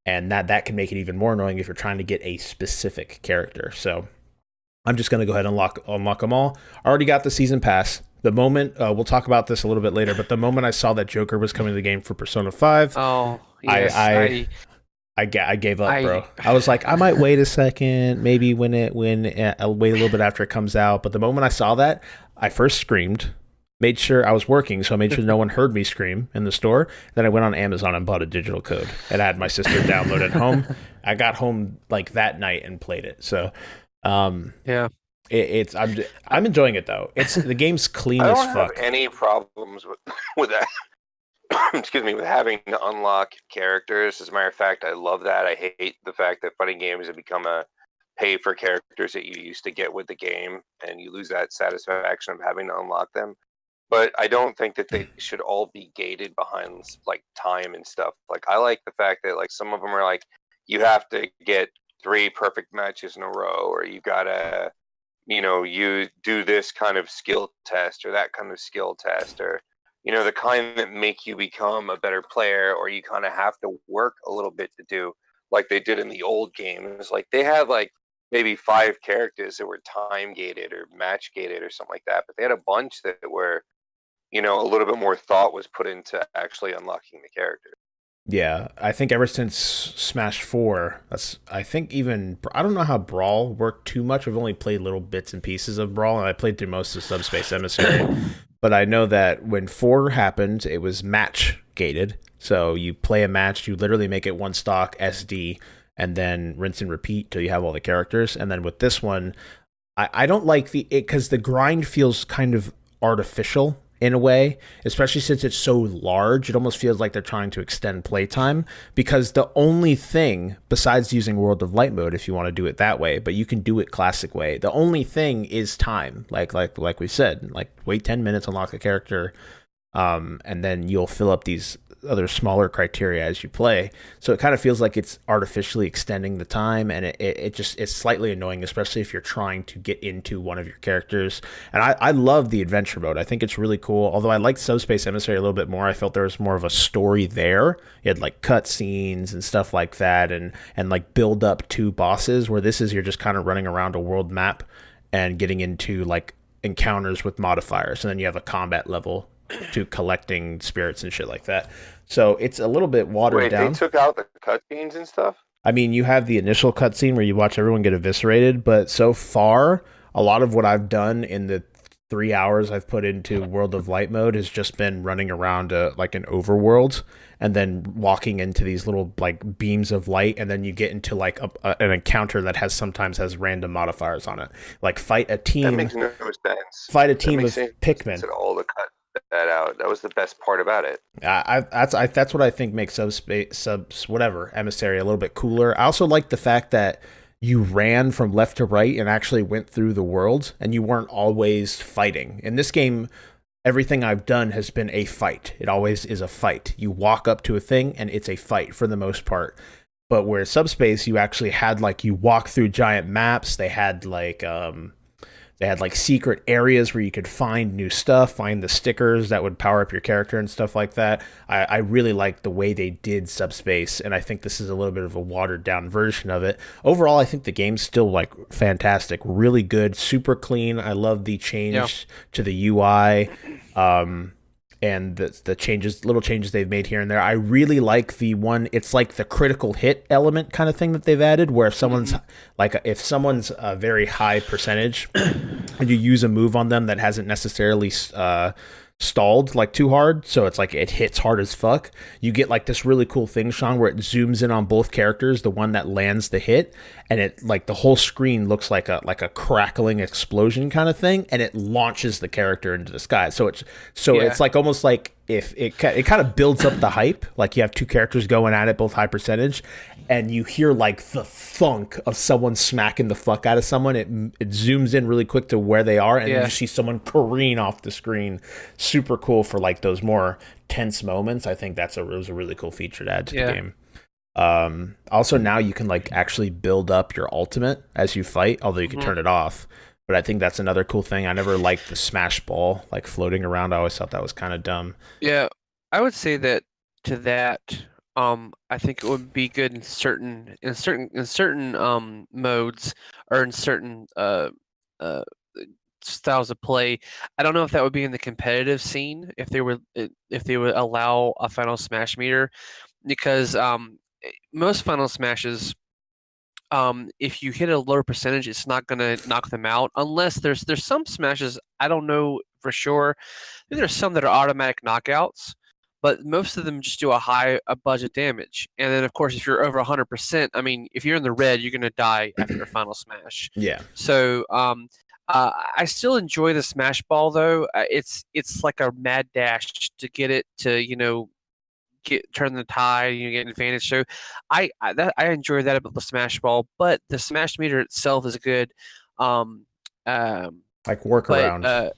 and that can make it even more annoying if you're trying to get a specific character. So I'm just going to go ahead and unlock them all. I already got the season pass. The moment we'll talk about this a little bit later, but the moment I saw that Joker was coming to the game for Persona 5, oh yes, I gave up, bro. I was like, I might wait a second, maybe I'll wait a little bit after it comes out. But the moment I saw that, I first screamed. Made sure I was working, so I made sure no one heard me scream in the store. Then I went on Amazon and bought a digital code, and I had my sister download it home. I got home like that night and played it. So, yeah, I'm enjoying it though. The game's clean as fuck. I don't have any problems with that. Excuse me, with having to unlock characters. As a matter of fact, I love that. I hate the fact that fighting games have become a pay for characters that you used to get with the game, and you lose that satisfaction of having to unlock them. But I don't think that they should all be gated behind like time and stuff. Like I like the fact that like some of them are like you have to get 3 perfect matches in a row, or you gotta, you do this kind of skill test or that kind of skill test, or the kind that make you become a better player, or you kind of have to work a little bit to do, like they did in the old games. Like they had like maybe 5 characters that were time gated or match gated or something like that, but they had a bunch that were a little bit more thought was put into actually unlocking the character. Yeah, I think ever since Smash 4, I don't know how Brawl worked too much. I've only played little bits and pieces of Brawl, and I played through most of Subspace Emissary. But I know that when 4 happened, it was match gated. So you play a match, you literally make it one stock SD, and then rinse and repeat till you have all the characters. And then with this one, I don't like because the grind feels kind of artificial in a way, especially since it's so large. It almost feels like they're trying to extend playtime, because the only thing besides using World of Light mode, if you want to do it that way, but you can do it classic way, the only thing is time. Like we said, like wait 10 minutes, unlock a character, and then you'll fill up these other smaller criteria as you play. So it kind of feels like it's artificially extending the time, and it's slightly annoying, especially if you're trying to get into one of your characters. And I love the adventure mode. I think it's really cool. Although I liked Subspace Emissary a little bit more. I felt there was more of a story there. You had like cutscenes and stuff like that, and like build up to bosses, where this is you're just kind of running around a world map and getting into like encounters with modifiers, and then you have a combat level to collecting spirits and shit like that. So it's a little bit watered down. They took out the cutscenes and stuff? I mean, you have the initial cutscene where you watch everyone get eviscerated, but so far, a lot of what I've done in the 3 hours I've put into World of Light mode has just been running around like an overworld, and then walking into these little like beams of light, and then you get into like an encounter that sometimes has random modifiers on it. Like fight a team. That makes no sense. Fight a team of Pikmin. All the cut that out. That was the best part about it. That's what I think makes Emissary a little bit cooler. I also like the fact that you ran from left to right and actually went through the world, and you weren't always fighting. In this game, everything I've done has been a fight. It always is a fight. You walk up to a thing and it's a fight for the most part. But where Subspace, you actually had like, you walk through giant maps. They had like secret areas where you could find new stuff, find the stickers that would power up your character and stuff like that. I really like the way they did Subspace, and I think this is a little bit of a watered down version of it. Overall, I think the game's still like fantastic, really good, super clean. I love the change to the UI. And the little changes they've made here and there. I really like the one, it's like the critical hit element kind of thing that they've added, where if someone's a very high percentage and you use a move on them that hasn't necessarily stalled like too hard, so it's like it hits hard as fuck, you get like this really cool thing, Shawn, where it zooms in on both characters, the one that lands the hit, and it like the whole screen looks like a crackling explosion kind of thing, and it launches the character into the sky. So it's like almost like if it kind of builds up the hype, like you have two characters going at it, both high percentage, and you hear like the thunk of someone smacking the fuck out of someone. It zooms in really quick to where they are, and you just see someone careen off the screen. Super cool for like those more tense moments. I think it was a really cool feature to add to the game. Also now you can like actually build up your ultimate as you fight, although you can turn it off. But I think that's another cool thing. I never liked the smash ball like floating around. I always thought that was kind of dumb. Yeah, I would say that to that, I think it would be good in certain modes or in certain styles of play. I don't know if that would be in the competitive scene if they would allow a final smash meter, because most final smashes, if you hit a lower percentage, it's not gonna knock them out unless there's some smashes, I don't know for sure. I think there's some that are automatic knockouts, but most of them just do a budget damage. And then of course, if you're over 100%, I mean, if you're in the red, you're gonna die after a final smash. Yeah. So I still enjoy the smash ball though. It's like a mad dash to get it to turn the tide, get an advantage. So I enjoy that about the smash ball, but the smash meter itself is good. Like workaround. But,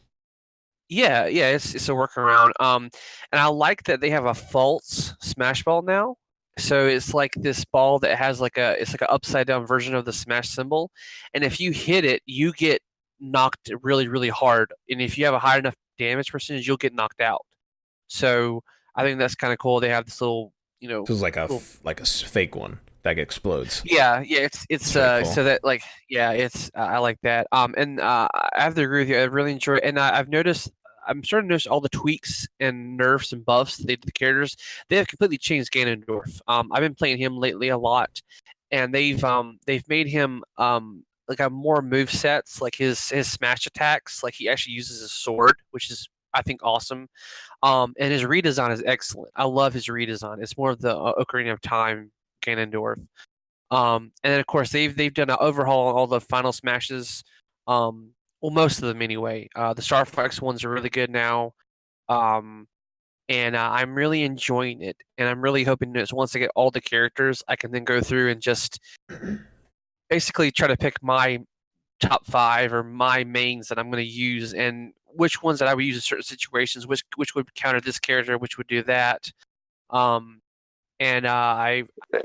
yeah, it's a workaround. And I like that they have a false smash ball now. So it's like this ball that has it's like an upside down version of the smash symbol, and if you hit it, you get knocked really, really hard. And if you have a high enough damage percentage, you'll get knocked out. So I think that's kind of cool. They have this little, This is like a fake one that explodes. Yeah, it's cool. so that it's I like that. And I have to agree with you. I really enjoy it, and I'm starting to notice all the tweaks and nerfs and buffs they did to the characters. They have completely changed Ganondorf. I've been playing him lately a lot, and they've made him like a more move sets, like his smash attacks. Like he actually uses his sword, which is, I think, awesome. And his redesign is excellent. I love his redesign. It's more of the Ocarina of Time Ganondorf. And then of course they've done an overhaul on all the final smashes. Well, most of them anyway. The Star Fox ones are really good now. And I'm really enjoying it. And I'm really hoping that once I get all the characters, I can then go through and just basically try to pick my top 5 or my mains that I'm going to use, and which ones that I would use in certain situations, which would counter this character, which would do that. And Wait a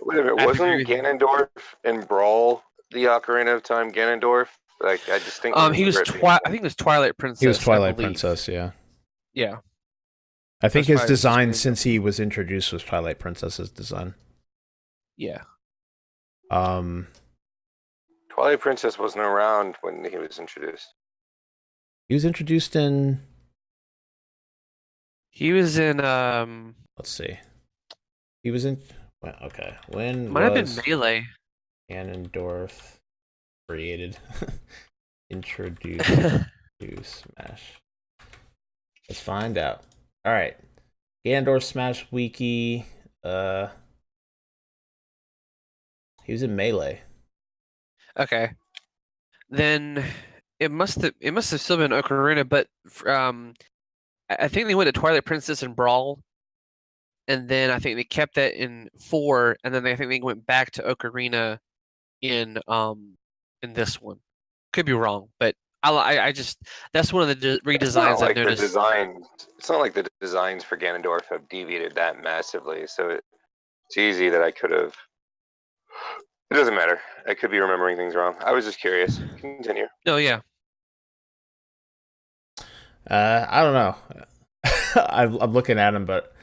minute, wasn't Ganondorf in Brawl the Ocarina of Time Ganondorf? Like I just think he was I think it was Twilight Princess. He was Twilight Princess, yeah. Yeah. I think his design since he was introduced was Twilight Princess's design. Yeah. Twilight Princess wasn't around when he was introduced. He was introduced in. He was in. Let's see. He was in. Well, okay. When might have been Melee. Ganondorf created, introduced to Smash. Let's find out. All right, Ganondorf Smash Wiki. He was in Melee. Okay, then it must have still been Ocarina, but I think they went to Twilight Princess and Brawl, and then I think they kept that in 4, and then I think they went back to Ocarina in this one. Could be wrong, but I just that's one of the redesigns I've noticed. It's not like the designs for Ganondorf have deviated that massively, so it's easy that I could have. It doesn't matter. I could be remembering things wrong. I was just curious. Continue. Oh yeah. I don't know. I'm looking at him, but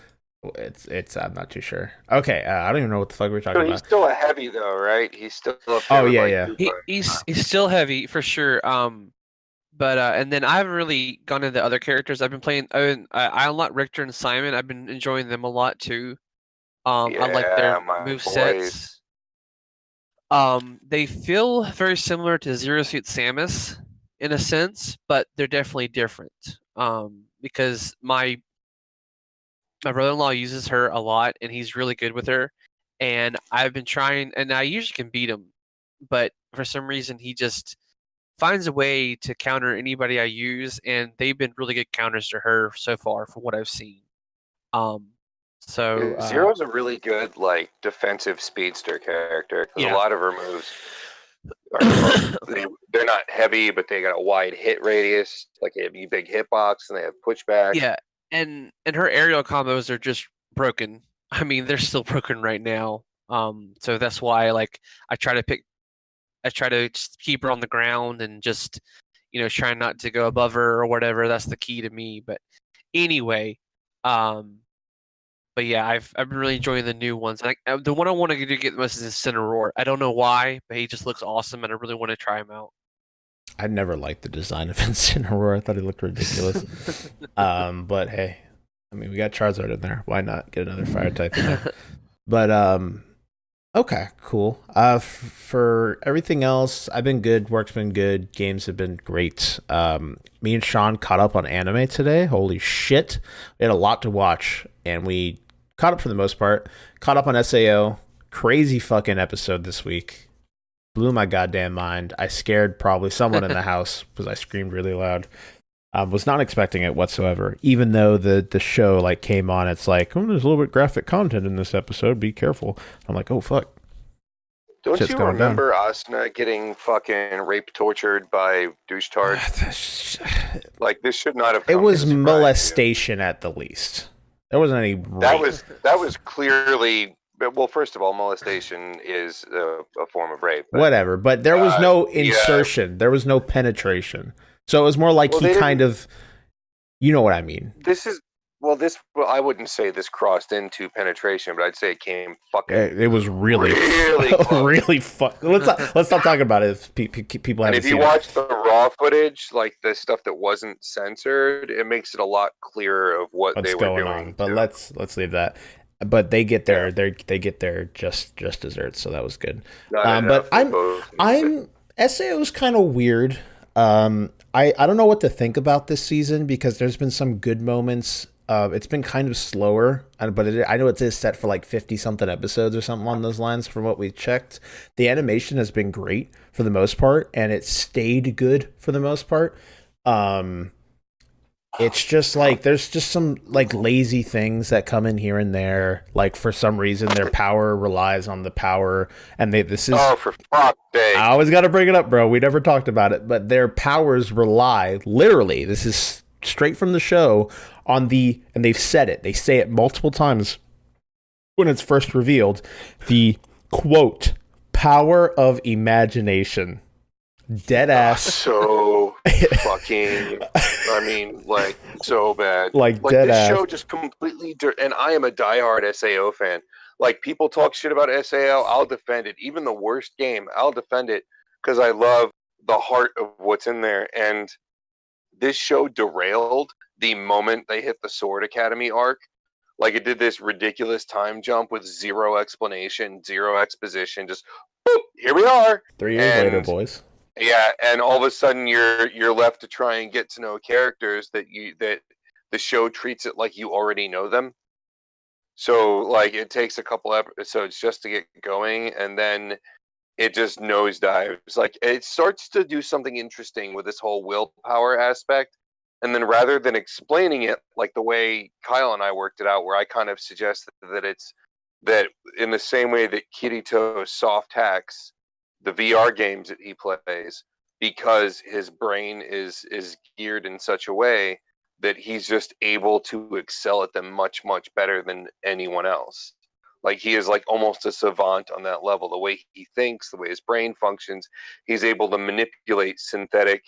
it's I'm not too sure. Okay, I don't even know what the fuck we're talking about. He's still a heavy though, right? He's still up Oh there yeah. He's still heavy for sure. But and then I haven't really gone into other characters. I've been playing. I unlocked Richter and Simon. I've been enjoying them a lot too. I like their movesets. They feel very similar to Zero Suit Samus in a sense, but they're definitely different. Because my brother-in-law uses her a lot, and he's really good with her. And I've been trying, and I usually can beat him, but for some reason he just finds a way to counter anybody I use, and they've been really good counters to her so far, from what I've seen. So Zero's a really good like defensive speedster character because a yeah. lot of her moves are they're not heavy, but they got a wide hit radius, like a big hitbox, and they have pushback. Yeah, and her aerial combos are just broken. I mean, they're still broken right now. So that's why like I try to pick I try to just keep her on the ground and just try not to go above her or whatever. That's the key to me. But anyway, um, but yeah, I've been really enjoying the new ones. Like the one I want to get the most is Incineroar. I don't know why, but he just looks awesome, and I really want to try him out. I never liked the design of Incineroar. I thought he looked ridiculous. But hey, I mean, we got Charizard in there. Why not get another fire type in there? But okay, cool. For everything else, I've been good. Work's been good. Games have been great. Me and Shawn caught up on anime today. Holy shit, we had a lot to watch, and we caught up for the most part. Caught up on SAO. Crazy fucking episode this week. Blew my goddamn mind. I scared probably someone in the house because I screamed really loud. Was not expecting it whatsoever. Even though the show like came on, it's like, oh, there's a little bit graphic content in this episode. Be careful. I'm like, oh fuck. Don't Shit's you going down. remember Asuna getting fucking raped, tortured by douchetards? Like this should not have. It Come was as a surprise, molestation at the least. There wasn't any rape. That was clearly. Well, first of all, molestation is a form of rape. But, whatever, but there was no insertion. There was no penetration. So it was more like he kind of, you know what I mean. This I wouldn't say this crossed into penetration, but I'd say it came fucking. It was really really fun. Let's not talk about it if people haven't seen it. And if you watch the raw footage, like the stuff that wasn't censored, it makes it a lot clearer of what's they were going doing. On. But let's leave that. But they get their they get their just desserts, so that was good. But I'm SAO's kind of weird. I don't know what to think about this season because there's been some good moments. It's been kind of slower, but I know it is set for like 50-something episodes or something along those lines from what we checked. The animation has been great for the most part, and it stayed good for the most part. It's just like there's just some like lazy things that come in here and there. Like for some reason, their power relies on the power, and this is for fuck's sake. I always got to bring it up, bro. We never talked about it, but their powers rely literally. This is straight from the show on and they've said it. They say it multiple times when it's first revealed. The quote power of imagination. Dead ass. So fucking. I mean, like so bad. Like dead this ass. Show just completely. And I am a diehard SAO fan. Like people talk shit about SAO, I'll defend it. Even the worst game, I'll defend it because I love the heart of what's in there. And this show derailed the moment they hit the Sword Academy arc. Like it did this ridiculous time jump with zero explanation, zero exposition. Just boop, here we are. 3 years later, boys. Yeah, and all of a sudden you're left to try and get to know characters that the show treats it like you already know them. So like it takes a couple episodes just to get going, and then it just nosedives. Like it starts to do something interesting with this whole willpower aspect, and then rather than explaining it like the way Kyle and I worked it out, where I kind of suggested that it's that in the same way that Kirito soft hacks the VR games that he plays because his brain is geared in such a way that he's just able to excel at them much, much better than anyone else. Like he is like almost a savant on that level. The way he thinks, the way his brain functions, he's able to manipulate synthetic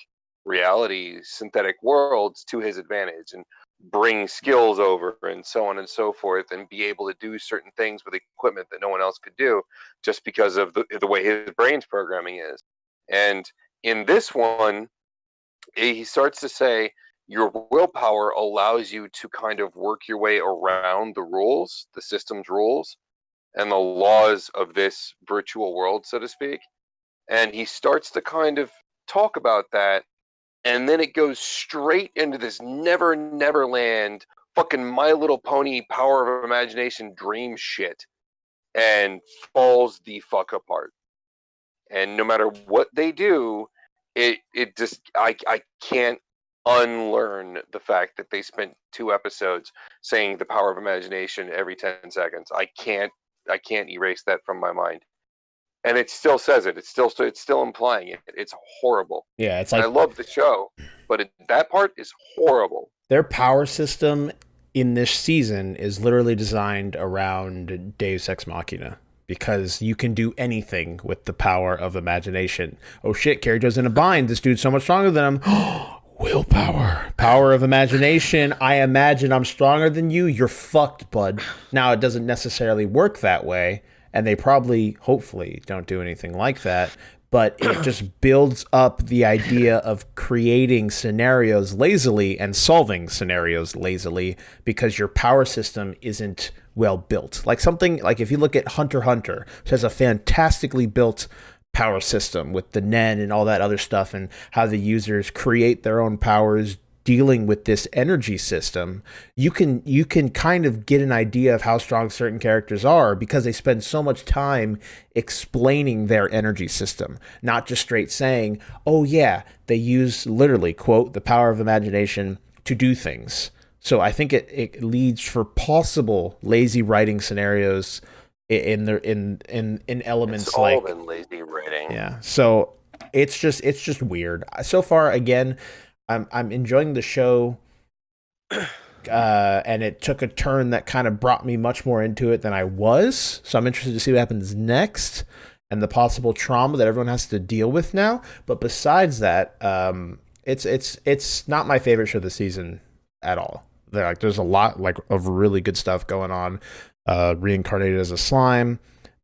reality, synthetic worlds to his advantage and bring skills over and so on and so forth and be able to do certain things with equipment that no one else could do just because of the way his brain's programming is. And in this one, he starts to say your willpower allows you to kind of work your way around the rules, the system's rules, and the laws of this virtual world, so to speak. And he starts to kind of talk about that. And then it goes straight into this never land, fucking My Little Pony power of imagination dream shit and falls the fuck apart. And no matter what they do, it just, I can't unlearn the fact that they spent 2 episodes saying the power of imagination every 10 seconds. I can't erase that from my mind. And it still says it. It's still implying it. It's horrible. Yeah, it's And I like love the show, but that part is horrible. their power system in this season is literally designed around Deus Ex Machina, because you can do anything with the power of imagination. Oh shit, Kirito's in a bind. This dude's so much stronger than him. Willpower. Power of imagination. I imagine I'm stronger than you. You're fucked, bud. Now, it doesn't necessarily work that way, and they probably, hopefully, don't do anything like that, but it just builds up the idea of creating scenarios lazily and solving scenarios lazily because your power system isn't well built. Like something like if you look at Hunter x Hunter, which has a fantastically built power system with the Nen and all that other stuff, and how the users create their own powers dealing with this energy system, you can kind of get an idea of how strong certain characters are because they spend so much time explaining their energy system, not just straight saying, oh yeah, they use literally, quote, the power of imagination to do things. So I think it leads for possible lazy writing scenarios in elements it's all like been lazy writing. Yeah. So it's just weird. So far, again, I'm enjoying the show, and it took a turn that kind of brought me much more into it than I was. So I'm interested to see what happens next and the possible trauma that everyone has to deal with now. But besides that, it's not my favorite show this season at all. There's a lot of really good stuff going on. Reincarnated as a slime.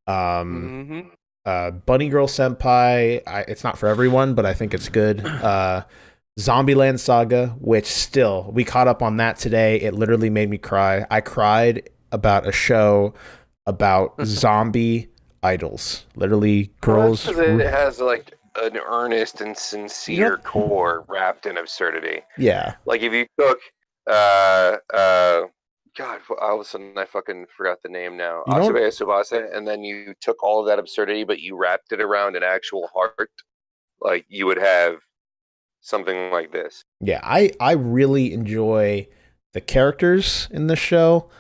Bunny Girl Senpai. It's not for everyone, but I think it's good. Zombieland Saga, which still, we caught up on that today. It literally made me cry. I cried about a show about zombie idols. Literally, girls. It has like an earnest and sincere core wrapped in absurdity. Yeah. Like if you took, God, all of a sudden I fucking forgot the name now. Asabe Tsubasa, and then you took all of that absurdity, but you wrapped it around an actual heart. Like you would have something like this. Yeah, I really enjoy the characters in the show,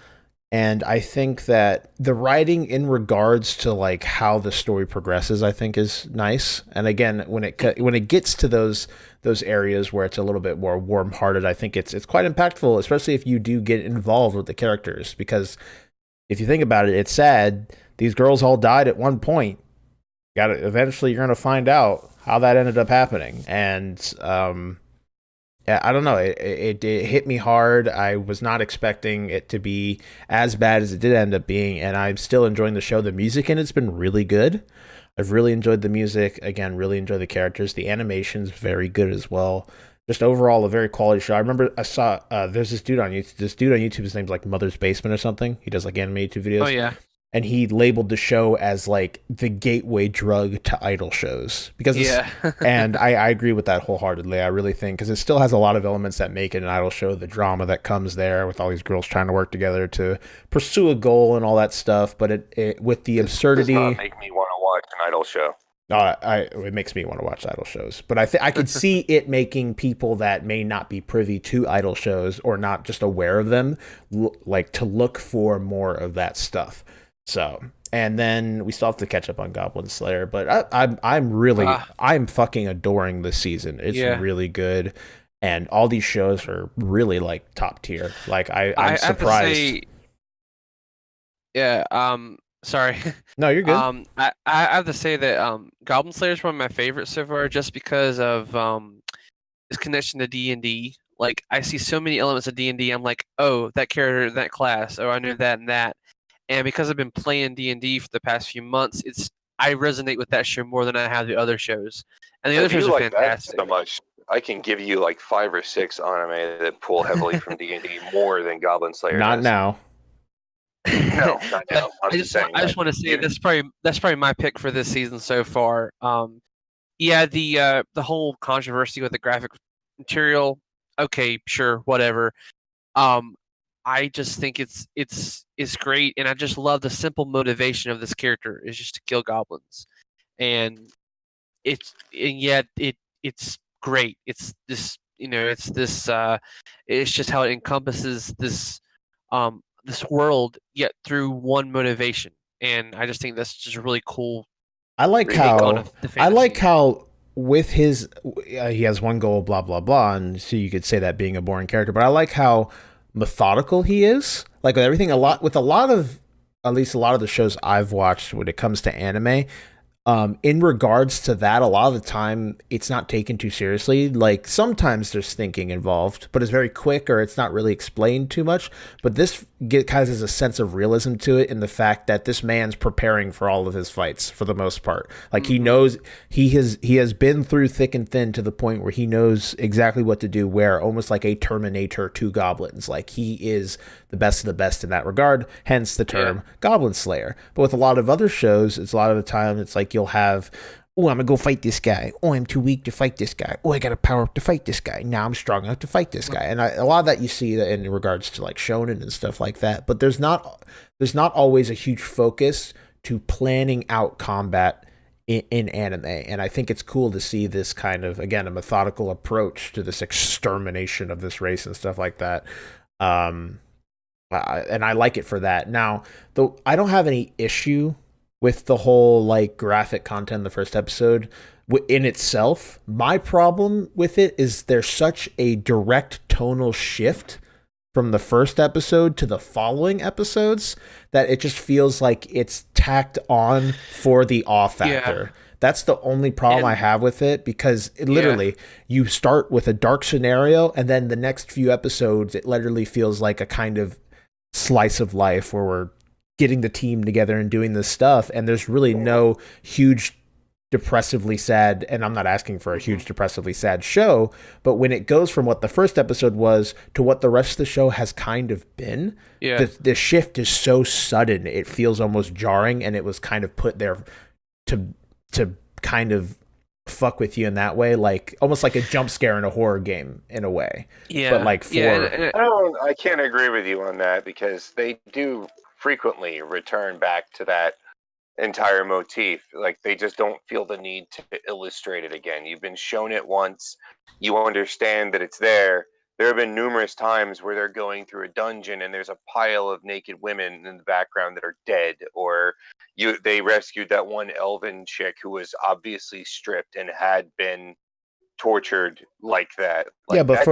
and I think that the writing in regards to like how the story progresses, I think is nice. And again, when it gets to those areas where it's a little bit more warm-hearted, I think it's quite impactful, especially if you do get involved with the characters. Because if you think about it, it's sad. These girls all died at one point. Eventually, you're gonna find out how that ended up happening, and yeah, I don't know. It hit me hard. I was not expecting it to be as bad as it did end up being, and I'm still enjoying the show. The music in it's been really good. I've really enjoyed the music. Again, really enjoy the characters. The animation's very good as well. Just overall, a very quality show. I remember I saw there's this dude on YouTube. His name's like Mother's Basement or something. He does like anime YouTube videos. Oh yeah. And he labeled the show as like the gateway drug to idol shows because and I agree with that wholeheartedly. I really think because it still has a lot of elements that make it an idol show, the drama that comes there with all these girls trying to work together to pursue a goal and all that stuff. But it with the absurdity, does not make me want to watch an idol show. It makes me want to watch idol shows, but I could see it making people that may not be privy to idol shows or not just aware of them, like to look for more of that stuff. So, and then we still have to catch up on Goblin Slayer, but I'm fucking adoring this season. It's really good, and all these shows are really like top tier. Like I'm surprised. Sorry. No, you're good. I have to say that Goblin Slayer is one of my favorites so far, just because of its connection to D&D. Like I see so many elements of D&D. I'm like, oh, that character, that class. Oh, I knew that and that. And because I've been playing D&D for the past few months, I resonate with that show more than I have the other shows. And the other shows are fantastic. That so much, I can give you like 5 or 6 anime that pull heavily from D&D more than Goblin Slayer. Not now. No, not now. I just want to say that's probably my pick for this season so far. The whole controversy with the graphic material. Okay, sure, whatever. I just think it's great, and I just love the simple motivation of this character is just to kill goblins, and it's great. It's it's this it's just how it encompasses this world yet through one motivation, and I just think that's just a really cool I like take on how the I like fantasy. how with his he has one goal, blah blah blah, and so you could say that being a boring character, but I like how methodical he is. Like with everything, a lot of at least a lot of the shows I've watched when it comes to anime, in regards to that, a lot of the time it's not taken too seriously. Like sometimes there's thinking involved, but it's very quick or it's not really explained too much. But this kind of has a sense of realism to it in the fact that this man's preparing for all of his fights for the most part. Like he knows he has been through thick and thin to the point where he knows exactly what to do where, almost like a Terminator to goblins. Like he is the best of the best in that regard, hence the term Goblin Slayer. But with a lot of other shows, it's a lot of the time it's like you'll have, oh, I'm gonna go fight this guy. Oh, I'm too weak to fight this guy. Oh, I gotta power up to fight this guy. Now I'm strong enough to fight this guy. And a lot of that you see in regards to like shonen and stuff like that. But there's not always a huge focus to planning out combat in anime, and I think it's cool to see this kind of, again, a methodical approach to this extermination of this race and stuff like that. And I like it for that. Now, though, I don't have any issue with the whole like graphic content in the first episode in itself. My problem with it is there's such a direct tonal shift from the first episode to the following episodes that it just feels like it's tacked on for the awe factor. That's the only problem I have with it, because it literally, you start with a dark scenario and then the next few episodes, it literally feels like a kind of slice of life where we're getting the team together and doing this stuff, and there's really no huge depressively sad, and I'm not asking for a huge depressively sad show, but when it goes from what the first episode was to what the rest of the show has kind of been, the shift is so sudden, it feels almost jarring, and it was kind of put there to kind of fuck with you in that way, like almost like a jump scare in a horror game in a way. But like I can't agree with you on that, because they do frequently return back to that entire motif. Like they just don't feel the need to illustrate it again. You've been shown it once, you understand that it's there. There have been numerous times where they're going through a dungeon and there's a pile of naked women in the background that are dead, or they rescued that one elven chick who was obviously stripped and had been tortured like that. Like, yeah, but that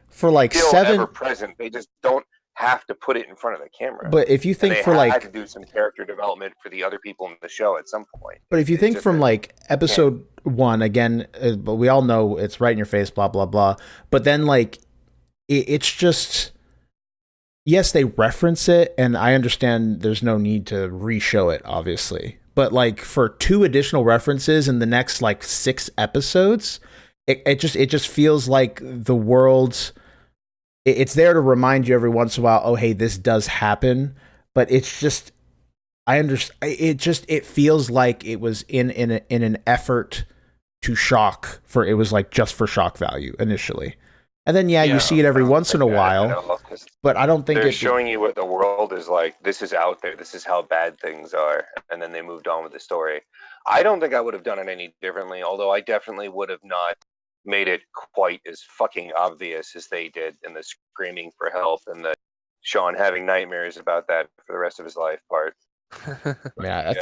for like still 7 ever present. They just don't have to put it in front of the camera. But if you think they had to do some character development for the other people in the show at some point. But if you think from like episode 1, again, but we all know it's right in your face, blah blah blah. But then like it's just, yes, they reference it, and I understand there's no need to re-show it, obviously. But like for 2 additional references in the next like 6 episodes, it just feels like the world's, it's there to remind you every once in a while, oh hey, this does happen, but it's just, I understand, it feels like it was in an effort to shock, for it was like just for shock value initially. And then you see it every once in a while, but I don't think they're showing you what the world is like. This is out there. This is how bad things are. And then they moved on with the story. I don't think I would have done it any differently, although I definitely would have not made it quite as fucking obvious as they did in the screaming for help and the Shawn having nightmares about that for the rest of his life part. I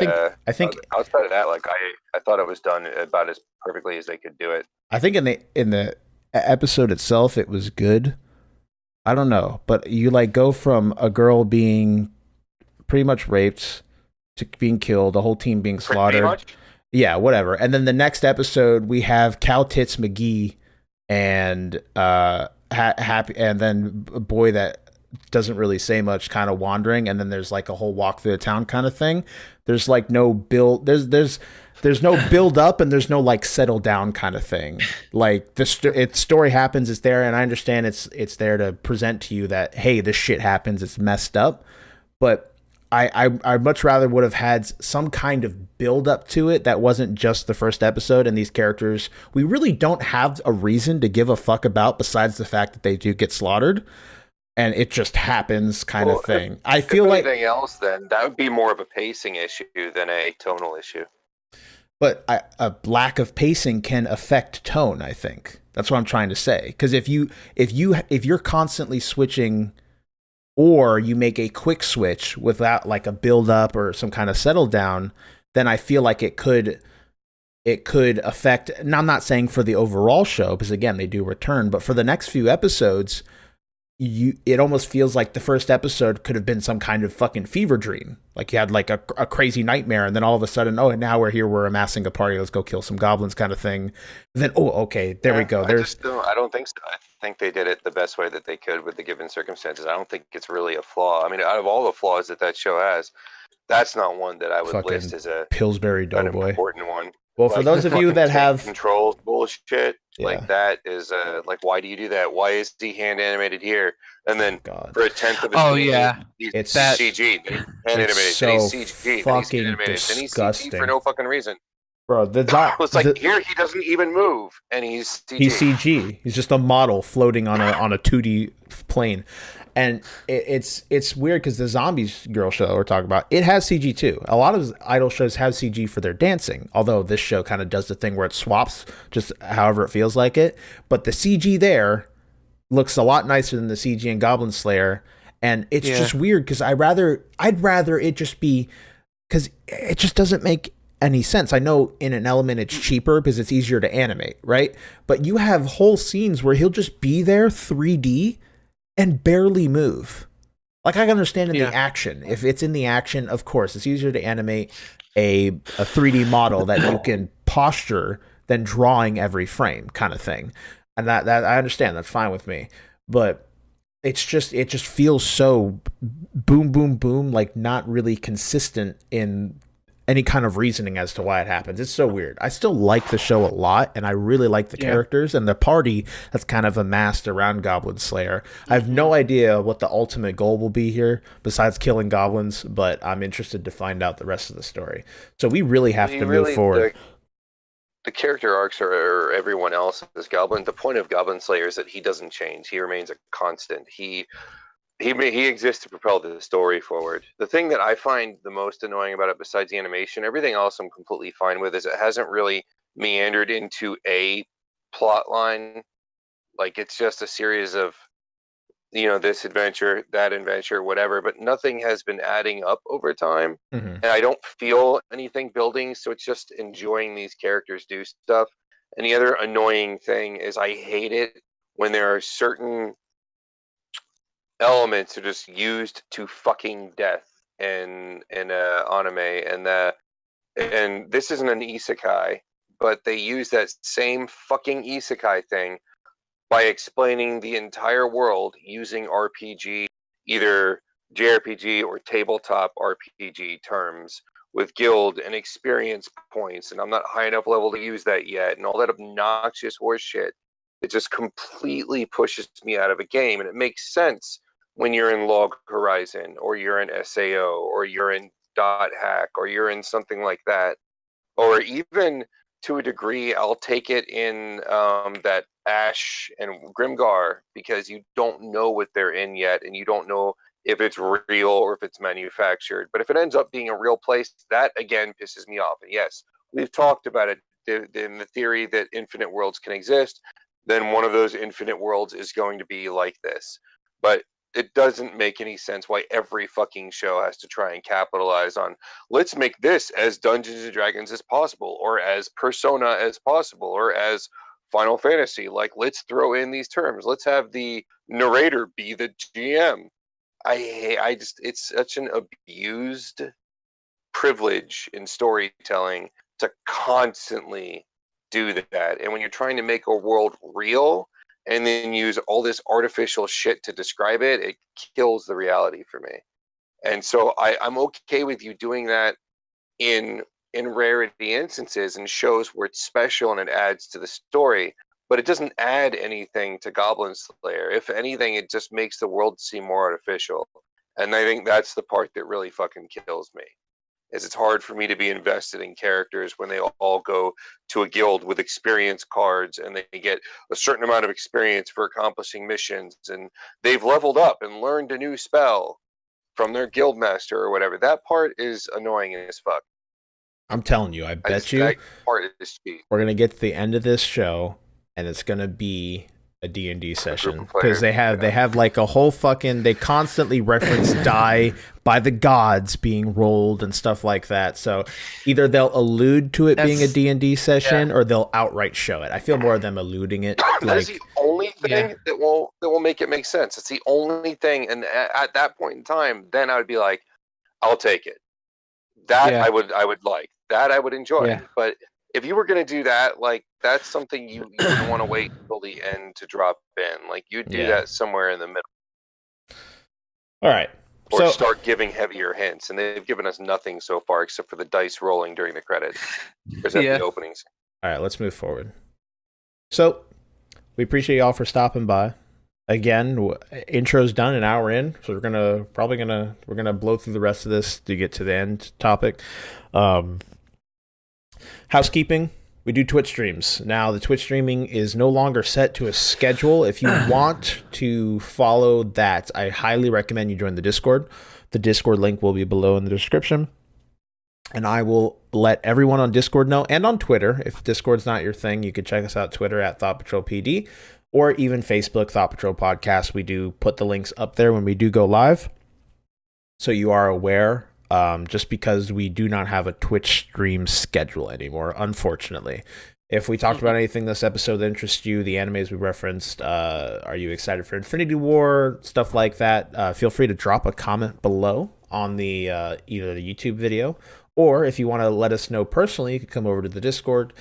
think outside of that, like I thought it was done about as perfectly as they could do it. I think in the episode itself, it was good. I don't know, but you like go from a girl being pretty much raped to being killed, the whole team being slaughtered. Yeah, whatever. And then the next episode, we have Cow Tits McGee and happy, and then a boy that doesn't really say much, kind of wandering, and then there's like a whole walk through the town kind of thing. There's like no build. There's no build up, and there's no like settle down kind of thing. Like the story happens, it's there, and I understand it's there to present to you that hey, this shit happens, it's messed up. But I much rather would have had some kind of build up to it that wasn't just the first episode, and these characters we really don't have a reason to give a fuck about besides the fact that they do get slaughtered, and it just happens kind of thing. I feel like anything else, then that would be more of a pacing issue than a tonal issue. But a lack of pacing can affect tone, I think. That's what I'm trying to say. Because if you're constantly switching, or you make a quick switch without like a build up or some kind of settle down, then I feel like it could affect. And I'm not saying for the overall show, because again they do return, but for the next few episodes, it almost feels like the first episode could have been some kind of fucking fever dream. Like you had like a crazy nightmare, and then all of a sudden, oh, and now we're here, we're amassing a party, let's go kill some goblins kind of thing. And then, oh, okay, there we go. I don't think so. I think they did it the best way that they could with the given circumstances. I don't think it's really a flaw. I mean, out of all the flaws that show has, that's not one that I would fucking list as Pillsbury an Doughboy. important one. Well, for those of you that have controls bullshit, Yeah. like that is like, why do you do that? Why is he hand animated here? And then for a tenth of a scene, it's CG, hand animated, so then he's CG, then he's fucking animated, then he's disgusting. CG for no fucking reason. Bro, It's like here he doesn't even move, and he's CG. He's CG. He's just a model floating on a 2D plane. And it's weird because the Zombies Girl show we're talking about, it has CG too. A lot of idol shows have CG for their dancing, although this show kind of does the thing where it swaps just however it feels like it. But the CG there looks a lot nicer than the CG in Goblin Slayer, and it's just weird because I'd rather it just be, because it just doesn't make any sense. I know in an element it's cheaper because it's easier to animate, right? But you have whole scenes where he'll just be there 3D and barely move. Like, I can understand in the action. If it's in the action, of course, it's easier to animate a 3D model that you can posture than drawing every frame kind of thing. And that I understand. That's fine with me. But it just feels so boom, boom, boom, like not really consistent in any kind of reasoning as to why it happens. It's so weird. I still like the show a lot, and I really like the characters and the party that's kind of amassed around Goblin Slayer. I have no idea what the ultimate goal will be here besides killing goblins, but I'm interested to find out the rest of the story. So we really have to move forward. The character arcs are everyone else's Goblin. The point of Goblin Slayer is that he doesn't change. He remains a constant. He exists to propel the story forward. The thing that I find the most annoying about it, besides the animation, everything else I'm completely fine with, is it hasn't really meandered into a plot line. Like, it's just a series of, this adventure, that adventure, whatever, but nothing has been adding up over time. And I don't feel anything building, so it's just enjoying these characters do stuff. And the other annoying thing is I hate it when there are certain elements are just used to fucking death in anime, and this isn't an isekai, but they use that same fucking isekai thing by explaining the entire world using RPG, either JRPG or tabletop RPG terms, with guild and experience points, and I'm not high enough level to use that yet, and all that obnoxious horse shit. It just completely pushes me out of a game, and it makes sense when you're in Log Horizon, or you're in SAO, or you're in Dot Hack, or you're in something like that, or even to a degree, I'll take it in that Ash and Grimgar, because you don't know what they're in yet, and you don't know if it's real or if it's manufactured. But if it ends up being a real place, that again pisses me off. And yes, we've talked about it in the theory that infinite worlds can exist. Then one of those infinite worlds is going to be like this. But it doesn't make any sense why every fucking show has to try and capitalize on, let's make this as Dungeons and Dragons as possible, or as Persona as possible, or as Final Fantasy. Like, let's throw in these terms. Let's have the narrator be the GM. It's such an abused privilege in storytelling to constantly do that. And when you're trying to make a world real, and then use all this artificial shit to describe it, it kills the reality for me. And so I'm okay with you doing that in rarity instances and shows where it's special and it adds to the story, but it doesn't add anything to Goblin Slayer. If anything, it just makes the world seem more artificial. And I think that's the part that really fucking kills me. Is it's hard for me to be invested in characters when they all go to a guild with experience cards and they get a certain amount of experience for accomplishing missions, and they've leveled up and learned a new spell from their guild master or whatever. That part is annoying as fuck. I'm telling you, I bet you that part is cheap. we're gonna get to the end of this show, and it's gonna be a D&D session because they have like a whole fucking, they constantly reference die by the gods being rolled and stuff like that. So either they'll allude to it being a D&D session or they'll outright show it. I feel more of them alluding it. That's the only thing that will make it make sense. It's the only thing, and at that point in time, then I would be like, I'll take it. That I would like. That I would enjoy. Yeah. But if you were going to do that, like, that's something you wouldn't want to wait until the end to drop in. Like, you'd do that somewhere in the middle. All right. Or start giving heavier hints. And they've given us nothing so far except for the dice rolling during the credits. The openings. All right, let's move forward. So, we appreciate y'all for stopping by. Again, intro's done, an hour in, so we're gonna blow through the rest of this to get to the end topic. Housekeeping. We do Twitch streams. Now, the Twitch streaming is no longer set to a schedule. If you want to follow that, I highly recommend you join the Discord. The Discord link will be below in the description. And I will let everyone on Discord know, and on Twitter. If Discord's not your thing, you can check us out Twitter at ThoughtPatrolPD, or even Facebook, Thought Patrol Podcast. We do put the links up there when we do go live, so you are aware. Just because we do not have a Twitch stream schedule anymore, unfortunately. If we talked about anything this episode that interests you, the animes we referenced, are you excited for Infinity War, stuff like that, feel free to drop a comment below on the either the YouTube video, or if you want to let us know personally, you can come over to the Discord,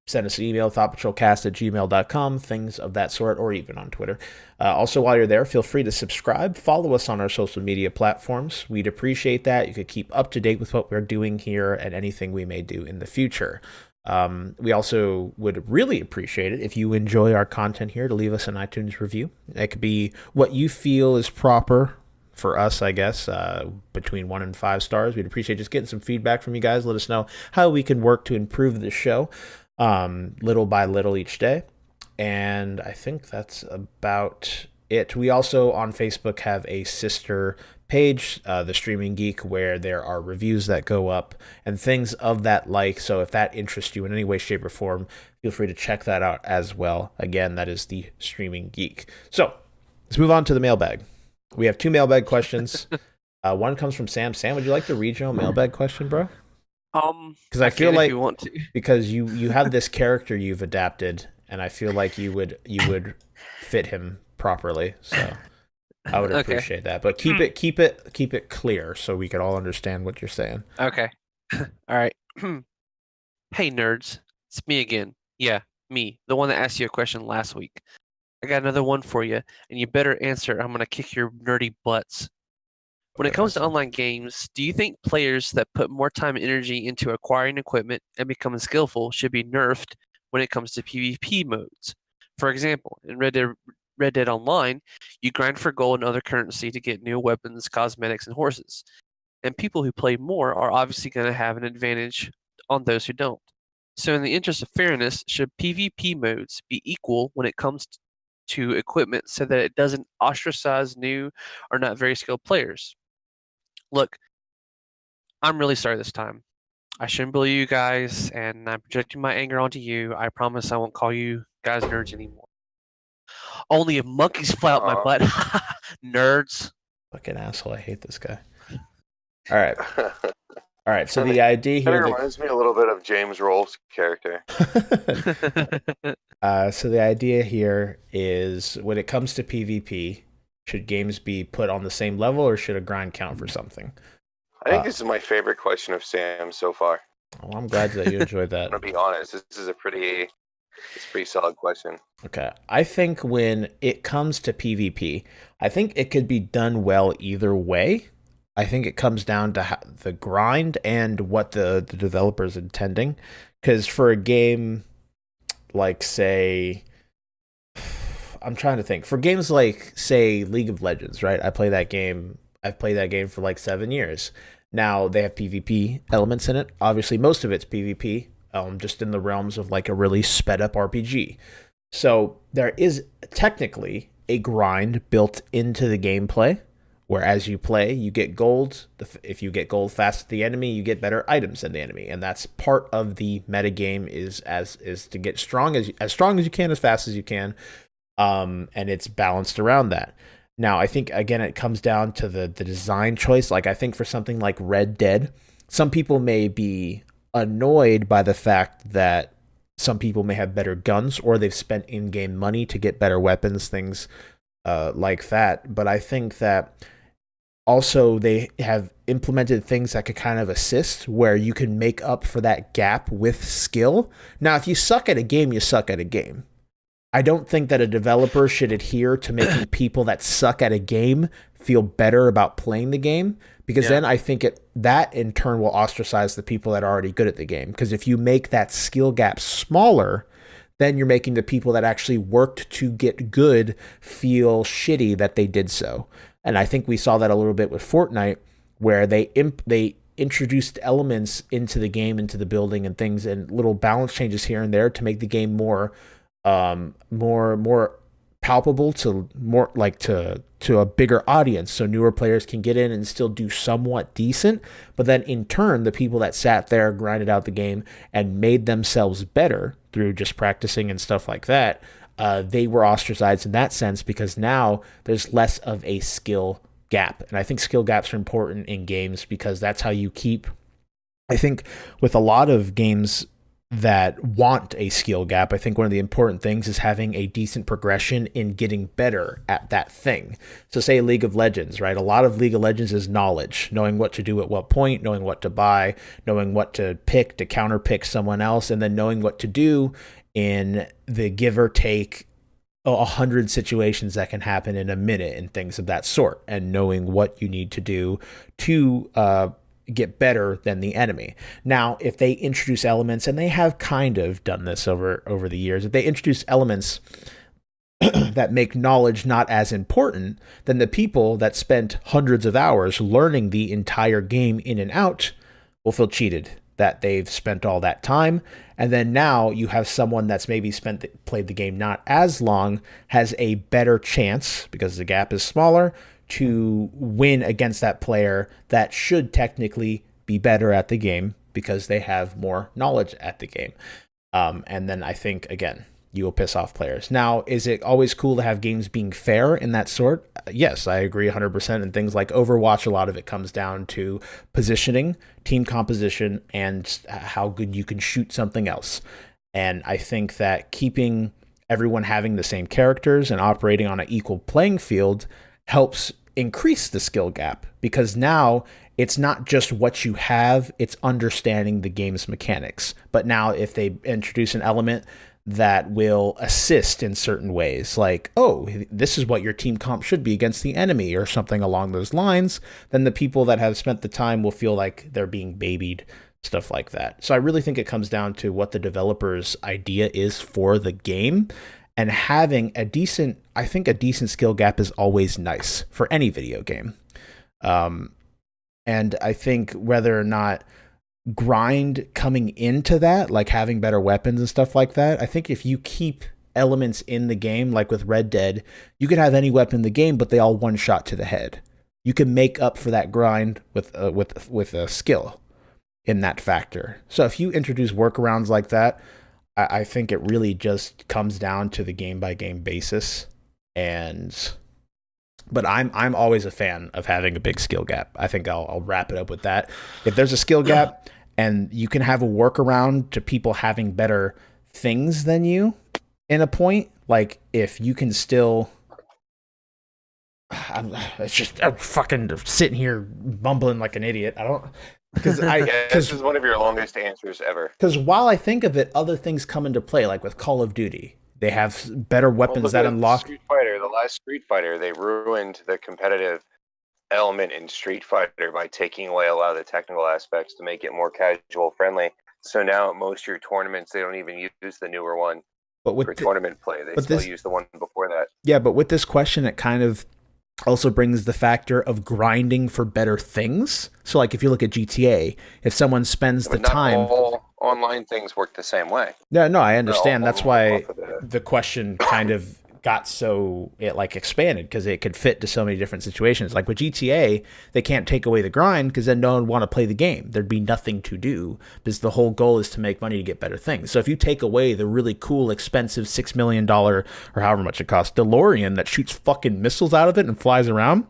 send us an email, thoughtpatrolcast@gmail.com, things of that sort, or even on Twitter. Also, while you're there, feel free to subscribe. Follow us on our social media platforms. We'd appreciate that. You could keep up to date with what we're doing here and anything we may do in the future. We also would really appreciate it if you enjoy our content here to leave us an iTunes review. It could be what you feel is proper for us, I guess, between 1 and 5 stars. We'd appreciate just getting some feedback from you guys. Let us know how we can work to improve the show. Little by little each day. And I think that's about it. We also on Facebook have a sister page, The Streaming Geek, where there are reviews that go up and things of that like. So if that interests you in any way, shape, or form, feel free to check that out as well. Again, that is The Streaming Geek. So let's move on to the mailbag. We have 2 mailbag questions. One comes from Sam. Sam, would you like to read your own mailbag question, bro? Because I feel like, you want to. Because you have this character you've adapted, and I feel like you would fit him properly. So I would appreciate that. But keep it clear so we can all understand what you're saying. Okay. All right. Hey nerds, it's me again. Yeah, me, the one that asked you a question last week. I got another one for you, and you better answer. I'm gonna kick your nerdy butts. When it comes to online games, do you think players that put more time and energy into acquiring equipment and becoming skillful should be nerfed when it comes to PvP modes? For example, in Red Dead Online, you grind for gold and other currency to get new weapons, cosmetics, and horses. And people who play more are obviously going to have an advantage on those who don't. So in the interest of fairness, should PvP modes be equal when it comes to equipment so that it doesn't ostracize new or not very skilled players? Look, I'm really sorry this time. I shouldn't bully you guys, and I'm projecting my anger onto you. I promise I won't call you guys nerds anymore. Only if monkeys fly out my butt. Nerds. Fucking asshole. I hate this guy. All right. All right. So the idea here... It reminds me a little bit of James Rolfe's character. So the idea here is when it comes to PvP, should games be put on the same level, or should a grind count for something? I think this is my favorite question of Sam so far. Well, I'm glad that you enjoyed that. I'm going to be honest. This is a pretty solid question. Okay. I think when it comes to PvP, I think it could be done well either way. I think it comes down to the grind and what the developer's intending. Because for a game like, say... I'm trying to think. For games like, say, League of Legends, right? I've played that game for like 7 years. Now, they have PvP elements in it. Obviously, most of it's PvP, just in the realms of like a really sped up RPG. So there is technically a grind built into the gameplay where as you play, you get gold. If you get gold fast at the enemy, you get better items than the enemy, and that's part of the meta game is to get strong as you can, as fast as you can, and it's balanced around that. Now, I think again it comes down to the design choice. Like I think for something like Red Dead, some people may be annoyed by the fact that some people may have better guns or they've spent in-game money to get better weapons, things like that. But I think that also they have implemented things that could kind of assist where you can make up for that gap with skill. Now, if you suck at a game, you suck at a game. I don't think that a developer should adhere to making people that suck at a game feel better about playing the game, because then I think that in turn will ostracize the people that are already good at the game. Because if you make that skill gap smaller, then you're making the people that actually worked to get good feel shitty that they did so. And I think we saw that a little bit with Fortnite, where they introduced elements into the game, into the building and things, and little balance changes here and there to make the game more palpable to a bigger audience, so newer players can get in and still do somewhat decent. But then in turn, the people that sat there, grinded out the game, and made themselves better through just practicing and stuff like that, they were ostracized in that sense, because now there's less of a skill gap. And I think skill gaps are important in games because that's how you keep, I think with a lot of games that want a skill gap, I think one of the important things is having a decent progression in getting better at that thing. So say League of Legends, right? A lot of League of Legends is knowledge, knowing what to do at what point, knowing what to buy, knowing what to pick to counter pick someone else, and then knowing what to do in the give or take 100 situations that can happen in a minute and things of that sort, and knowing what you need to do to get better than the enemy. Now, if they introduce elements, and they have kind of done this over the years, if they introduce elements that make knowledge not as important, then the people that spent hundreds of hours learning the entire game in and out will feel cheated that they've spent all that time. And then now you have someone that's maybe played the game not as long, has a better chance, because the gap is smaller, to win against that player that should technically be better at the game because they have more knowledge at the game. And then I think, again, you will piss off players. Now, is it always cool to have games being fair in that sort? Yes, I agree 100%. And things like Overwatch, a lot of it comes down to positioning, team composition, and how good you can shoot something else. And I think that keeping everyone having the same characters and operating on an equal playing field helps increase the skill gap, because now it's not just what you have, it's understanding the game's mechanics. But now if they introduce an element that will assist in certain ways, like, oh, this is what your team comp should be against the enemy or something along those lines, then the people that have spent the time will feel like they're being babied, stuff like that. So I really think it comes down to what the developer's idea is for the game. And having a decent skill gap is always nice for any video game. And I think whether or not grind coming into that, like having better weapons and stuff like that, I think if you keep elements in the game, like with Red Dead, you could have any weapon in the game, but they all one shot to the head. You can make up for that grind with a skill in that factor. So if you introduce workarounds like that, I think it really just comes down to the game by game basis. But I'm always a fan of having a big skill gap. I think I'll wrap it up with that. If there's a skill gap and you can have a workaround to people having better things than you in a point, like if you can still, I'm fucking sitting here mumbling like an idiot. I don't. Because this is one of your longest answers ever. Because while I think of it, other things come into play, like with Call of Duty. They have better weapons that unlock. Street Fighter, the last Street Fighter, they ruined the competitive element in Street Fighter by taking away a lot of the technical aspects to make it more casual friendly. So now at most of your tournaments, they don't even use the newer one for tournament play. They still use the one before that. Yeah, but with this question, it kind of also brings the factor of grinding for better things. So like if you look at GTA, if someone spends the time, all online things work the same way. No, I understand. That's why the question kind of got so it like expanded because it could fit to so many different situations. Like with GTA, they can't take away the grind because then no one would want to play the game. There'd be nothing to do because the whole goal is to make money to get better things. So if you take away the really cool, expensive $6 million or however much it costs DeLorean that shoots fucking missiles out of it and flies around,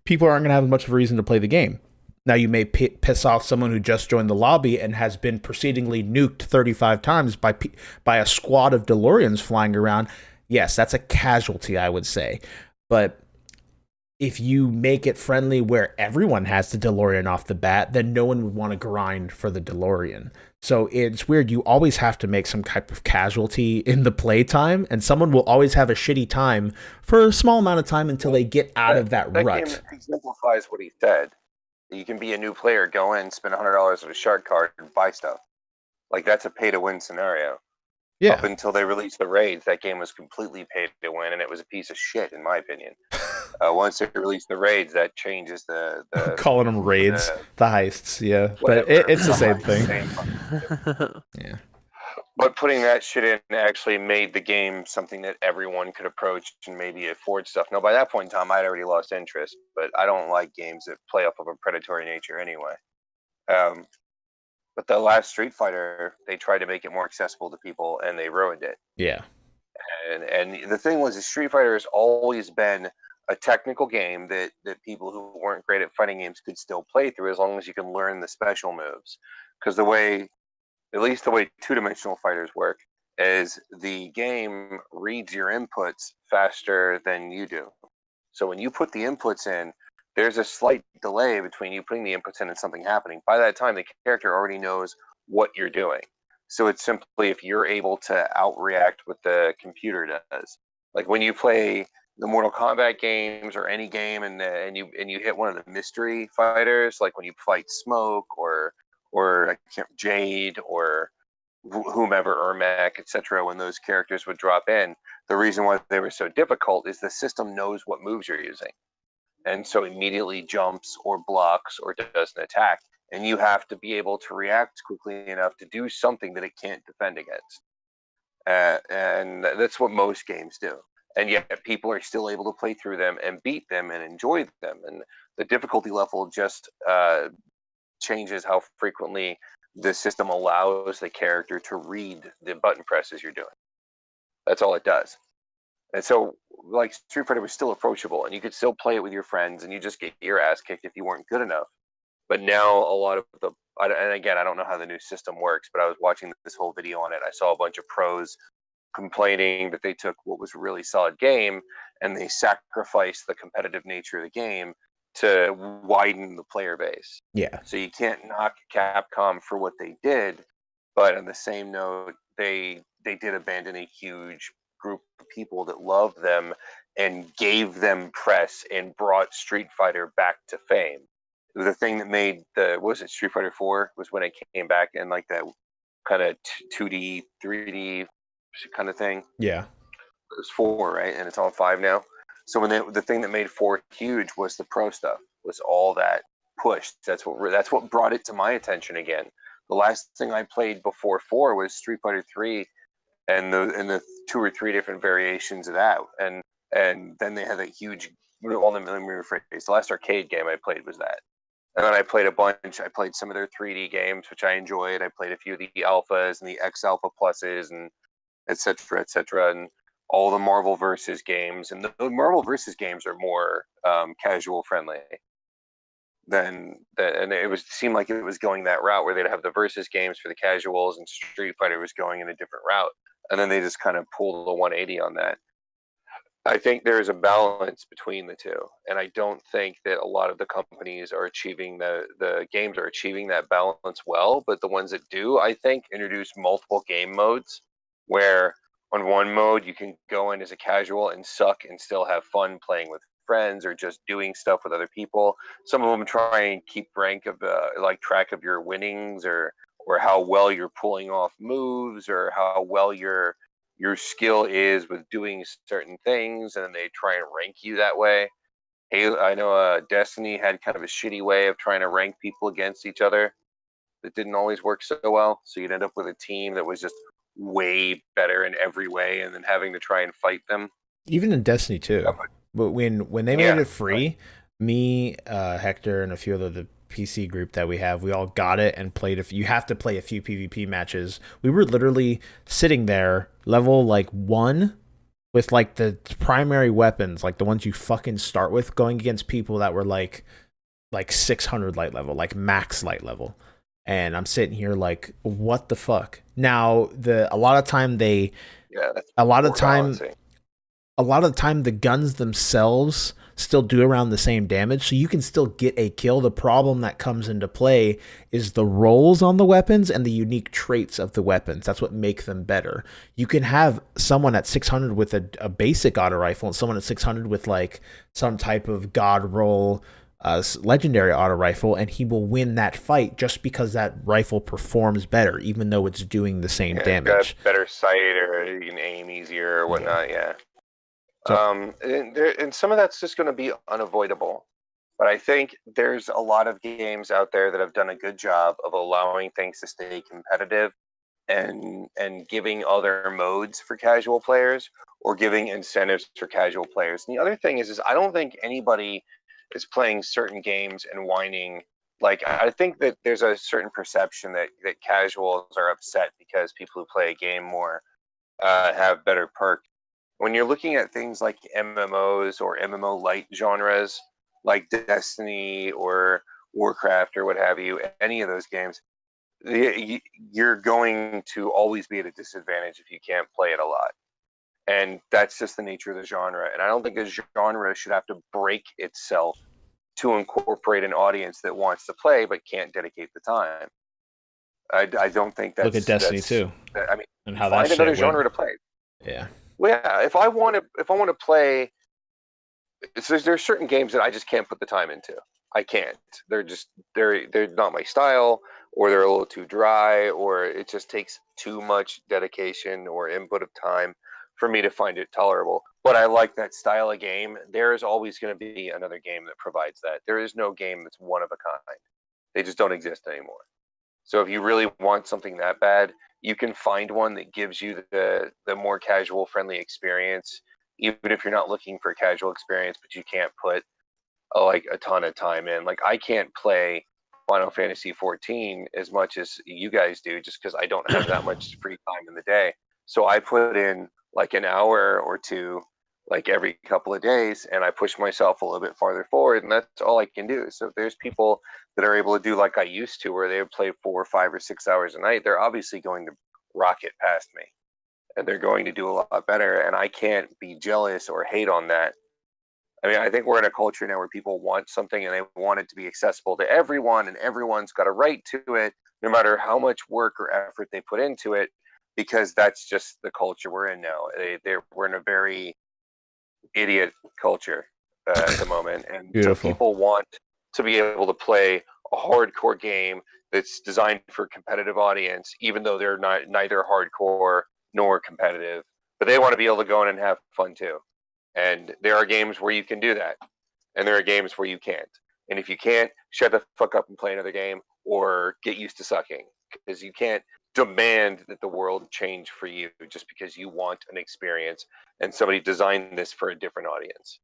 people aren't going to have much of a reason to play the game. Now, you may piss off someone who just joined the lobby and has been precedingly nuked 35 times by a squad of DeLoreans flying around. Yes, that's a casualty, I would say. But if you make it friendly where everyone has the DeLorean off the bat, then no one would want to grind for the DeLorean. So it's weird. You always have to make some type of casualty in the playtime, and someone will always have a shitty time for a small amount of time until they get out of that rut. That game exemplifies what he said. You can be a new player, go in, spend $100 on a shark card, and buy stuff. Like, that's a pay-to-win scenario. Yeah. Up until they released the raids, that game was completely pay-to-win, and it was a piece of shit, in my opinion. Once they released the raids, that changes the calling them raids, the heists, yeah. But it's the same thing. Yeah. But putting that shit in actually made the game something that everyone could approach and maybe afford stuff. Now, by that point in time, I'd already lost interest, but I don't like games that play off of a predatory nature anyway. But the last Street Fighter, they tried to make it more accessible to people, and they ruined it. Yeah. And the thing was, Street Fighter has always been a technical game that people who weren't great at fighting games could still play through as long as you can learn the special moves. Because at least the way two-dimensional fighters work, is the game reads your inputs faster than you do. So when you put the inputs in, there's a slight delay between you putting the inputs in and something happening. By that time, the character already knows what you're doing. So it's simply if you're able to outreact what the computer does. Like when you play the Mortal Kombat games or any game and you hit one of the mystery fighters, like when you fight Smoke or Jade or whomever, Ermac, etc., when those characters would drop in, the reason why they were so difficult is the system knows what moves you're using. And so immediately jumps or blocks or does an attack. And you have to be able to react quickly enough to do something that it can't defend against. And that's what most games do. And yet people are still able to play through them and beat them and enjoy them. And the difficulty level just changes how frequently the system allows the character to read the button presses you're doing. That's all it does. And so, like, Street Fighter was still approachable, and you could still play it with your friends, and you just get your ass kicked if you weren't good enough. But now a lot of and again, I don't know how the new system works, but I was watching this whole video on it. I saw a bunch of pros complaining that they took what was a really solid game, and they sacrificed the competitive nature of the game to widen the player base. Yeah. So you can't knock Capcom for what they did, but on the same note, they did abandon a huge group of people that loved them and gave them press and brought Street Fighter back to fame. The thing that made Street Fighter 4 was when it came back in like that kind of 2D, 3D kind of thing. Yeah. It was 4, right? And it's on 5 now. So when the thing that made 4 huge was the pro stuff, was all that pushed. That's what brought it to my attention again. The last thing I played before 4 was Street Fighter 3 and the 2 or 3 different variations of that. And then they had that huge, well, let me rephrase. The last arcade game I played was that. And then I played a bunch. I played some of their 3D games, which I enjoyed. I played a few of the alphas and the X Alpha Pluses and et cetera, and all the Marvel Versus games. And the Marvel Versus games are more casual friendly and it seemed like it was going that route where they'd have the Versus games for the casuals, and Street Fighter was going in a different route. And then they just kind of pulled a 180 on that. I think there's a balance between the two, and I don't think that a lot of the companies are achieving the games are achieving that balance well. But the ones that do, I think, introduce multiple game modes where on one mode you can go in as a casual and suck and still have fun playing with friends or just doing stuff with other people. Some of them try and keep track of your winnings or how well you're pulling off moves or how well your skill is with doing certain things, and they try and rank you that way. Hey, I know Destiny had kind of a shitty way of trying to rank people against each other that didn't always work so well. So you'd end up with a team that was just way better in every way, and then having to try and fight them. Even in Destiny 2. But when they made it free, me, Hector, and a few of the PC group that we have, we all got it and played. You have to play a few PvP matches. We were literally sitting there, level like 1, with like the primary weapons, like the ones you fucking start with, going against people that were like 600 light level, like max light level. And I'm sitting here like, what the fuck? Now a lot of time the guns themselves still do around the same damage, so you can still get a kill. The problem that comes into play is the rolls on the weapons and the unique traits of the weapons. That's what make them better. You can have someone at 600 with a basic auto rifle and someone at 600 with like some type of god roll legendary auto rifle, and he will win that fight just because that rifle performs better, even though it's doing the same damage. Better sight, or you can aim easier or whatnot. So, and some of that's just going to be unavoidable. But I think there's a lot of games out there that have done a good job of allowing things to stay competitive and giving other modes for casual players or giving incentives for casual players. And the other thing is I don't think anybody is playing certain games and whining. Like, I think that there's a certain perception that casuals are upset because people who play a game more have better perks. When you're looking at things like MMOs or MMO light genres like Destiny or Warcraft or what have you, any of those games, you're going to always be at a disadvantage if you can't play it a lot. And that's just the nature of the genre. And I don't think a genre should have to break itself to incorporate an audience that wants to play but can't dedicate the time. I don't think that's... Look at Destiny 2. I mean, and how find another genre to play. Yeah. Well, yeah, if I want to play, there's certain games that I just can't put the time into. I can't. They're not my style, or they're a little too dry, or it just takes too much dedication or input of time for me to find it tolerable. But I like that style of game. There is always going to be another game that provides that. There is no game that's one of a kind. They just don't exist anymore. So if you really want something that bad, you can find one that gives you the more casual friendly experience, even if you're not looking for a casual experience, but you can't put a ton of time in. Like, I can't play Final Fantasy 14 as much as you guys do just because I don't have that much free time in the day. So I put in like an hour or two like every couple of days, and I push myself a little bit farther forward, and that's all I can do. So if there's people that are able to do like I used to, where they would play 4 or 5 or 6 hours a night, they're obviously going to rocket past me, and they're going to do a lot better, and I can't be jealous or hate on that. I mean, I think we're in a culture now where people want something and they want it to be accessible to everyone, and everyone's got a right to it, no matter how much work or effort they put into it, because that's just the culture we're in now. We're in a very idiot culture at the moment, and so people want to be able to play a hardcore game that's designed for a competitive audience, even though they're neither hardcore nor competitive, but they want to be able to go in and have fun too. And there are games where you can do that, and there are games where you can't. And if you can't, shut the fuck up and play another game, or get used to sucking, because you can't demand that the world change for you just because you want an experience and somebody designed this for a different audience.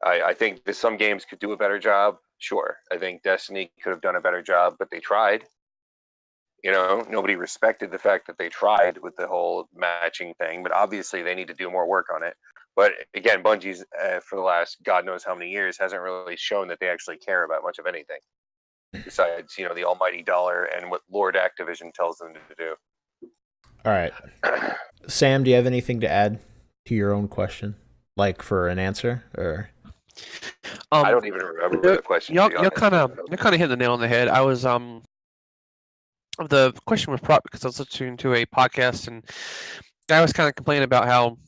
I think that some games could do a better job. Sure. I think Destiny could have done a better job, but they tried. You know, nobody respected the fact that they tried with the whole matching thing, but obviously they need to do more work on it. But again, Bungie's for the last God knows how many years hasn't really shown that they actually care about much of anything, besides, you know, the almighty dollar and what Lord Activision tells them to do. All right. Sam, do you have anything to add to your own question? Like for an answer, or? I don't even remember the question. You're kind of hitting the nail on the head. I was the question was brought because I was listening to a podcast, and the guy was kind of complaining about how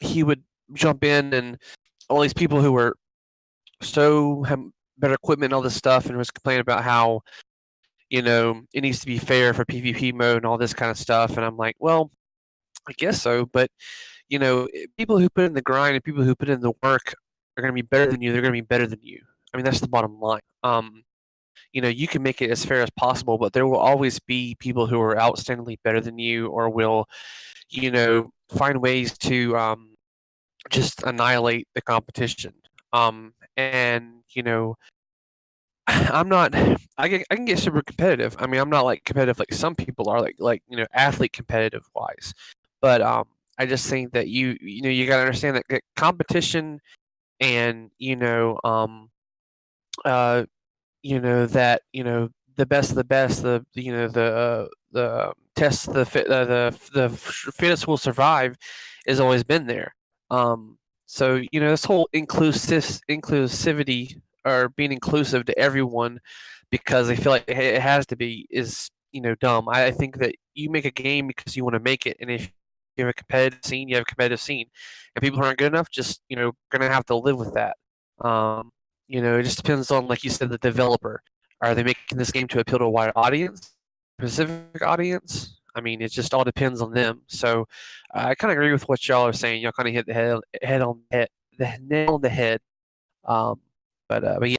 he would jump in and all these people who were have better equipment and all this stuff, and was complaining about how, you know, it needs to be fair for PvP mode and all this kind of stuff. And I'm like, well, I guess so, but you know, people who put in the grind and people who put in the work are going to be better than you. They're going to be better than you. I mean, that's the bottom line. You know, you can make it as fair as possible, but there will always be people who are outstandingly better than you, or will, you know, find ways to just annihilate the competition. And I'm not. I can get super competitive. I mean, I'm not like competitive like some people are, like athlete competitive wise. But I just think that you got to understand that competition and uh that the best of the best, the test the fit the fittest will survive, has always been there. So this whole inclusivity, or being inclusive to everyone because they feel like it has to be, is dumb. I think that you make a game because you want to make it, and if you have a competitive scene, you have a competitive scene, and people who aren't good enough just gonna have to live with that. It just depends on, like you said, the developer. Are they making this game to appeal to a wider audience, specific audience? I mean, it just all depends on them. So I kind of agree with what y'all are saying. Y'all kind of hit the nail on the head. Um, but yeah.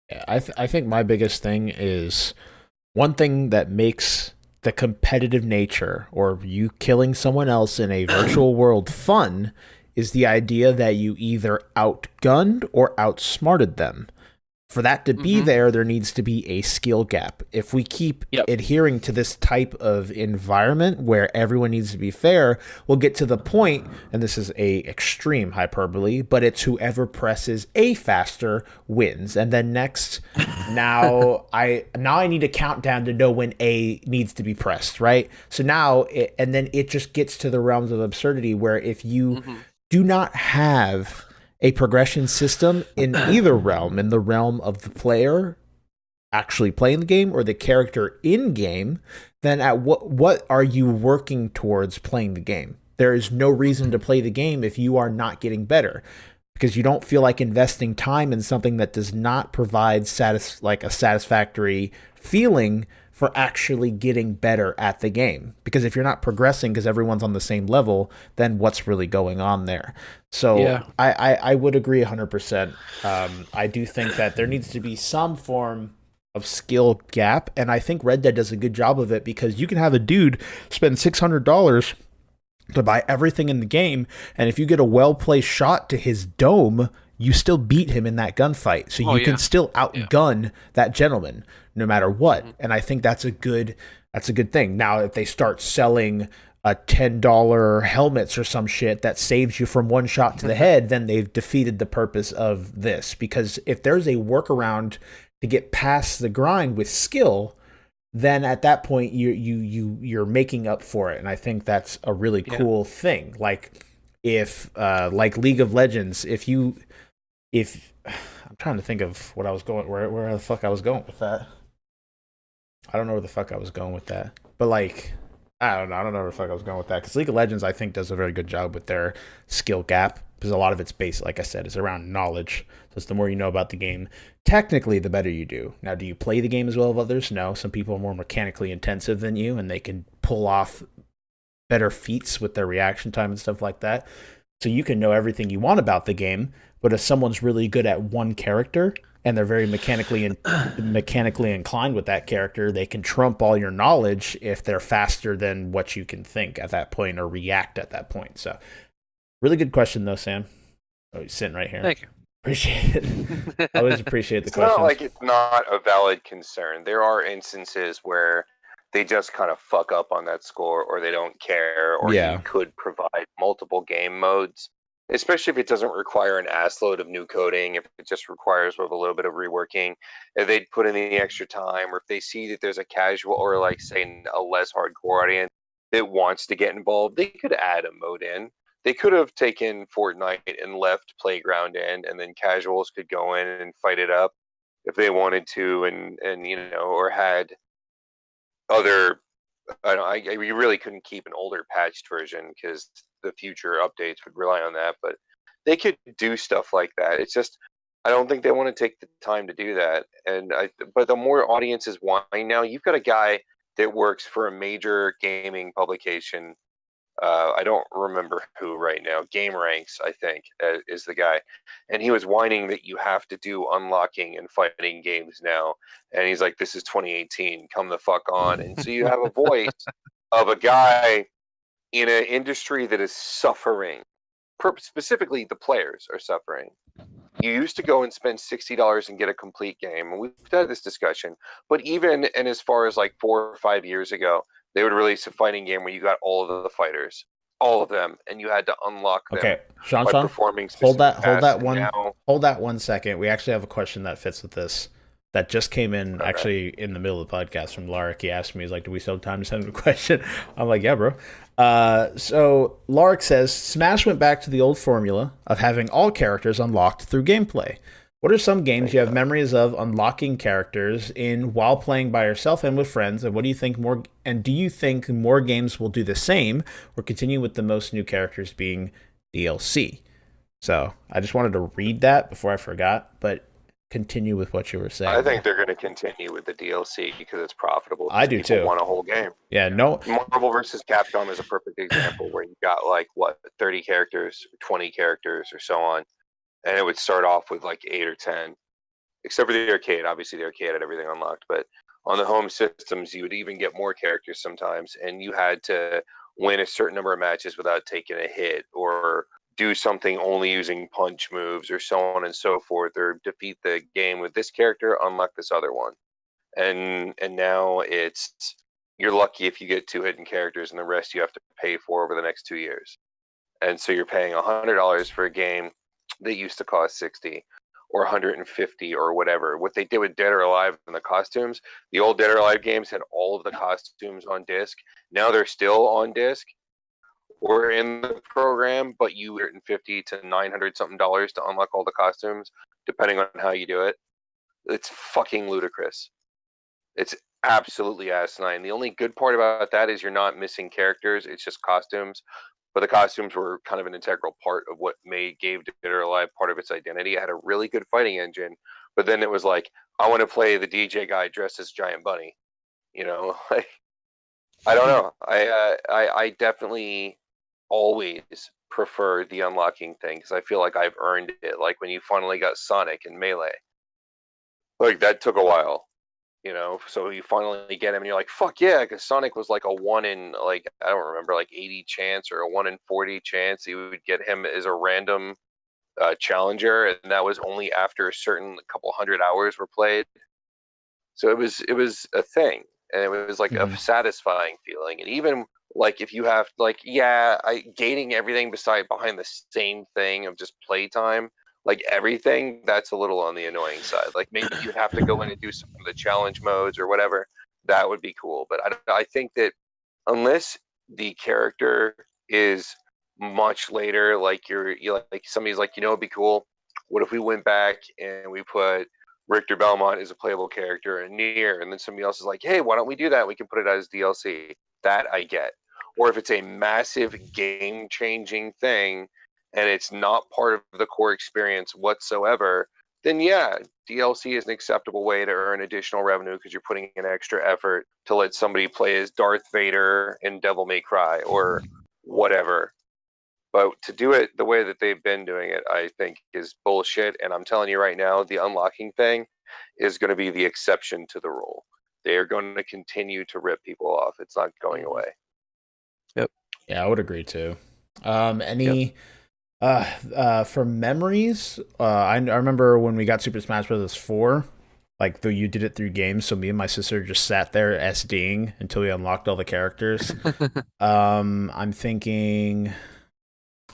Yeah, I think my biggest thing is one thing that makes the competitive nature or you killing someone else in a virtual world fun is the idea that you either outgunned or outsmarted them. For that to be there needs to be a skill gap. If we keep adhering to this type of environment where everyone needs to be fair, we'll get to the point, and this is a extreme hyperbole, but it's whoever presses A faster wins. And then next, now I need a countdown to know when A needs to be pressed, right? So now, and then it just gets to the realms of absurdity where if you do not have a progression system in either realm, in the realm of the player actually playing the game or the character in game, then at what are you working towards playing the game? There is no reason to play the game if you are not getting better, because you don't feel like investing time in something that does not provide like a satisfactory feeling for actually getting better at the game. Because if you're not progressing because everyone's on the same level, then what's really going on there? So Yeah. I would agree 100%. I do think that there needs to be some form of skill gap, and I think Red Dead does a good job of it, because you can have a dude spend $600 to buy everything in the game, and if you get a well-placed shot to his dome, you still beat him in that gunfight. So you can still outgun that gentleman no matter what. And I think that's a good thing. Now, if they start selling a $10 helmets or some shit that saves you from one shot to the head, then they've defeated the purpose of this. Because if there's a workaround to get past the grind with skill, then at that point you're making up for it. And I think that's a really cool thing. Like if like League of Legends, if I'm trying to think of what I was going where the fuck I was going with that. I don't know where the fuck I was going with that. But like I don't know where the fuck I was going with that, because League of Legends, I think, does a very good job with their skill gap, because a lot of it's based, like I said, is around knowledge. So it's the more you know about the game, technically, the better you do. Now, do you play the game as well as others? No. Some people are more mechanically intensive than you, and they can pull off better feats with their reaction time and stuff like that. So you can know everything you want about the game, but if someone's really good at one character and they're very mechanically inclined with that character, they can trump all your knowledge if they're faster than what you can think at that point or react at that point. So, really good question, though, Sam. Oh, he's sitting right here. Thank you. Appreciate it. I always appreciate the question. It's questions. not like it's not a valid concern. There are instances where they just kind of fuck up on that score, or they don't care, or you could provide multiple game modes. Especially if it doesn't require an ass load of new coding, if it just requires a little bit of reworking, if they'd put in the extra time, or if they see that there's a casual or, like, say, a less hardcore audience that wants to get involved, they could add a mode in. They could have taken Fortnite and left Playground in, and then casuals could go in and fight it up if they wanted to, and or had other. We really couldn't keep an older patched version because the future updates would rely on that, but they could do stuff like that. It's just, I don't think they want to take the time to do that. But the more audiences want now, you've got a guy that works for a major gaming publication. I don't remember who right now. Game Ranks, I think, is the guy. And he was whining that you have to do unlocking and fighting games now. And he's like, this is 2018. Come the fuck on. And so you have a voice of a guy in an industry that is suffering specifically the players are suffering. You used to go and spend $60 and get a complete game, and we've had this discussion. But even and as far as like 4 or 5 years ago, they would release a fighting game where you got all of the fighters, all of them, and you had to unlock them Okay, Shawn, by performing hold specific tasks. hold that 1 second. We actually have a question that fits with this that just came in actually in the middle of the podcast from Lark. He asked me, he's like, do we still have time to send him a question? I'm like, yeah, bro. So Lark says, Smash went back to the old formula of having all characters unlocked through gameplay. What are some games you have memories of unlocking characters in while playing by yourself and with friends? And what do you think more? And do you think more games will do the same or continue with the most new characters being DLC? So I just wanted to read that before I forgot, but continue with what you were saying. I think they're going to continue with the DLC because it's profitable. I do too. Want a whole game. Yeah, no. Marvel vs. Capcom is a perfect example where you got like 30 characters, 20 characters, or so on, and it would start off with like 8 or 10, except for the arcade. Obviously, the arcade had everything unlocked, but on the home systems, you would even get more characters sometimes, and you had to win a certain number of matches without taking a hit or do something only using punch moves or so on and so forth, or defeat the game with this character, unlock this other one. And now it's you're lucky if you get 2 hidden characters and the rest you have to pay for over the next 2 years. And so you're paying $100 for a game that used to cost $60 or $150 or whatever. What they did with Dead or Alive and the costumes, the old Dead or Alive games had all of the costumes on disc. Now they're still on disc or in the program, but you $150 to $900 something to unlock all the costumes, depending on how you do it. It's fucking ludicrous. It's absolutely asinine. The only good part about that is you're not missing characters. It's just costumes. But the costumes were kind of an integral part of what gave Dead or Alive part of its identity. It had a really good fighting engine, but then it was like, I want to play the DJ guy dressed as Giant Bunny. You know, like, I don't know. I definitely always prefer the unlocking thing because I feel like I've earned it. Like when you finally got Sonic in Melee, like that took a while, you know. So you finally get him, and you're like, "Fuck yeah!" Because Sonic was like a 1 in like I don't remember like 80 chance or a 1 in 40 chance you would get him as a random challenger, and that was only after a certain couple hundred hours were played. So it was a thing, and it was like a satisfying feeling, and even like if you have like gating everything behind the same thing of just playtime, like everything, that's a little on the annoying side. Like maybe you'd have to go in and do some of the challenge modes or whatever. That would be cool, but I think that unless the character is much later, like you're like somebody's like, it'd be cool. What if we went back and we put Richter Belmont as a playable character and Nier, and then somebody else is like, hey, why don't we do that? We can put it as DLC. That I get. Or if it's a massive game-changing thing and it's not part of the core experience whatsoever, then yeah, DLC is an acceptable way to earn additional revenue because you're putting in extra effort to let somebody play as Darth Vader in Devil May Cry or whatever. But to do it the way that they've been doing it, I think is bullshit. And I'm telling you right now, the unlocking thing is going to be the exception to the rule. They are going to continue to rip people off. It's not going away. Yep. Yeah, I would agree too. For memories, I remember when we got Super Smash Bros. 4, like you did it through games, so me and my sister just sat there SDing until we unlocked all the characters. I'm thinking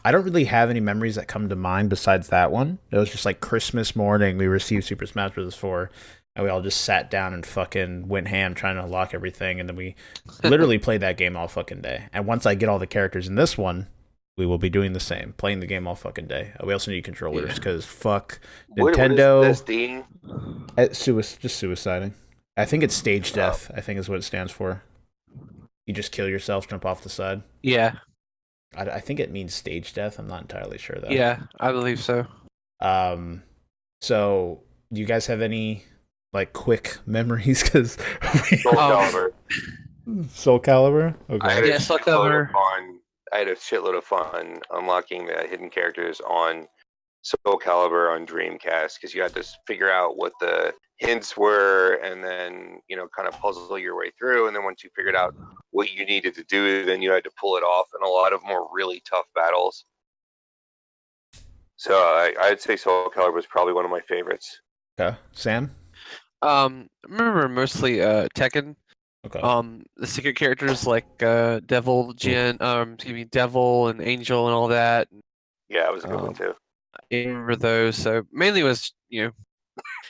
I don't really have any memories that come to mind besides that one. It was just like Christmas morning, we received Super Smash Bros. 4, and we all just sat down and fucking went ham trying to unlock everything, and then we literally played that game all fucking day. And once I get all the characters in this one, we will be doing the same, playing the game all fucking day. We also need controllers because fuck Nintendo. What is this, Dean? Just suiciding. I think it's stage death. I think is what it stands for. You just kill yourself, jump off the side. Yeah. I think it means stage death. I'm not entirely sure though. Yeah, I believe so. So do you guys have any like quick memories? Because Soul Calibur. Okay. Soul Calibur. I had a shitload of fun unlocking the hidden characters on Soul Calibur on Dreamcast because you had to figure out what the hints were and then, kind of puzzle your way through. And then once you figured out what you needed to do, then you had to pull it off. And a lot of them were really tough battles. So I'd say Soul Calibur was probably one of my favorites. Okay, Sam. I remember mostly Tekken. Okay. The secret characters like Devil, Devil and Angel and all that. Yeah, it was a good one too. I remember those. So mainly was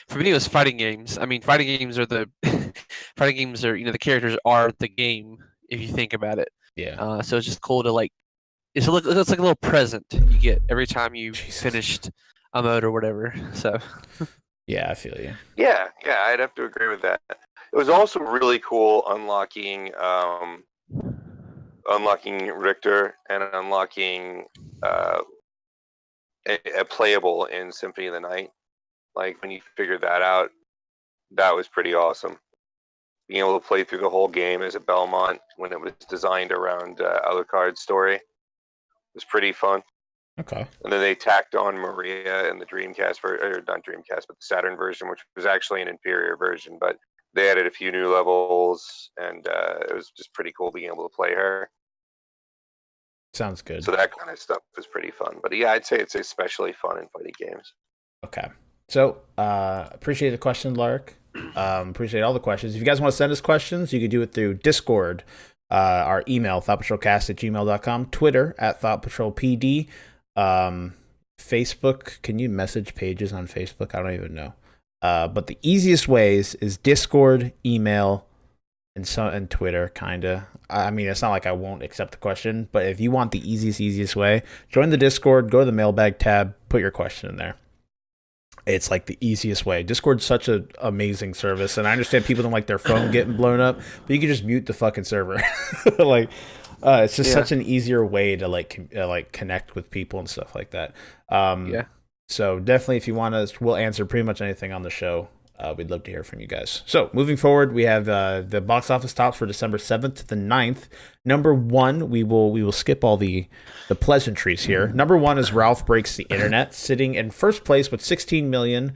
for me it was fighting games. I mean, fighting games are the the characters are the game if you think about it. Yeah. So it's just cool to like it's like a little present you get every time you finished a mode or whatever. So Yeah, I feel you. Yeah, I'd have to agree with that. It was also really cool unlocking Richter and unlocking a playable in Symphony of the Night. Like when you figured that out, that was pretty awesome. Being able to play through the whole game as a Belmont when it was designed around Alucard's story was pretty fun. Okay. And then they tacked on Maria in the Dreamcast or not Dreamcast, but the Saturn version, which was actually an inferior version, but they added a few new levels, and it was just pretty cool being able to play her. Sounds good. So that kind of stuff was pretty fun. But yeah, I'd say it's especially fun in fighting games. Okay. So appreciate the question, Lark. Appreciate all the questions. If you guys want to send us questions, you can do it through Discord, our email, thoughtpatrolcast@gmail.com, Twitter @thoughtpatrolpd, Facebook. Can you message pages on Facebook? I don't even know. But the easiest ways is Discord, email, and Twitter, kinda. I mean, it's not like I won't accept the question, but if you want the easiest way, join the Discord, go to the mailbag tab, put your question in there. It's like the easiest way. Discord's such an amazing service, and I understand people don't like their phone getting blown up, but you can just mute the fucking server. It's just such an easier way to like connect with people and stuff like that. So definitely, if you want us, we'll answer pretty much anything on the show. We'd love to hear from you guys. So moving forward, we have the box office tops for December 7th to the 9th. Number one, we will skip all the pleasantries here. Number one is Ralph Breaks the Internet, sitting in first place with 16 million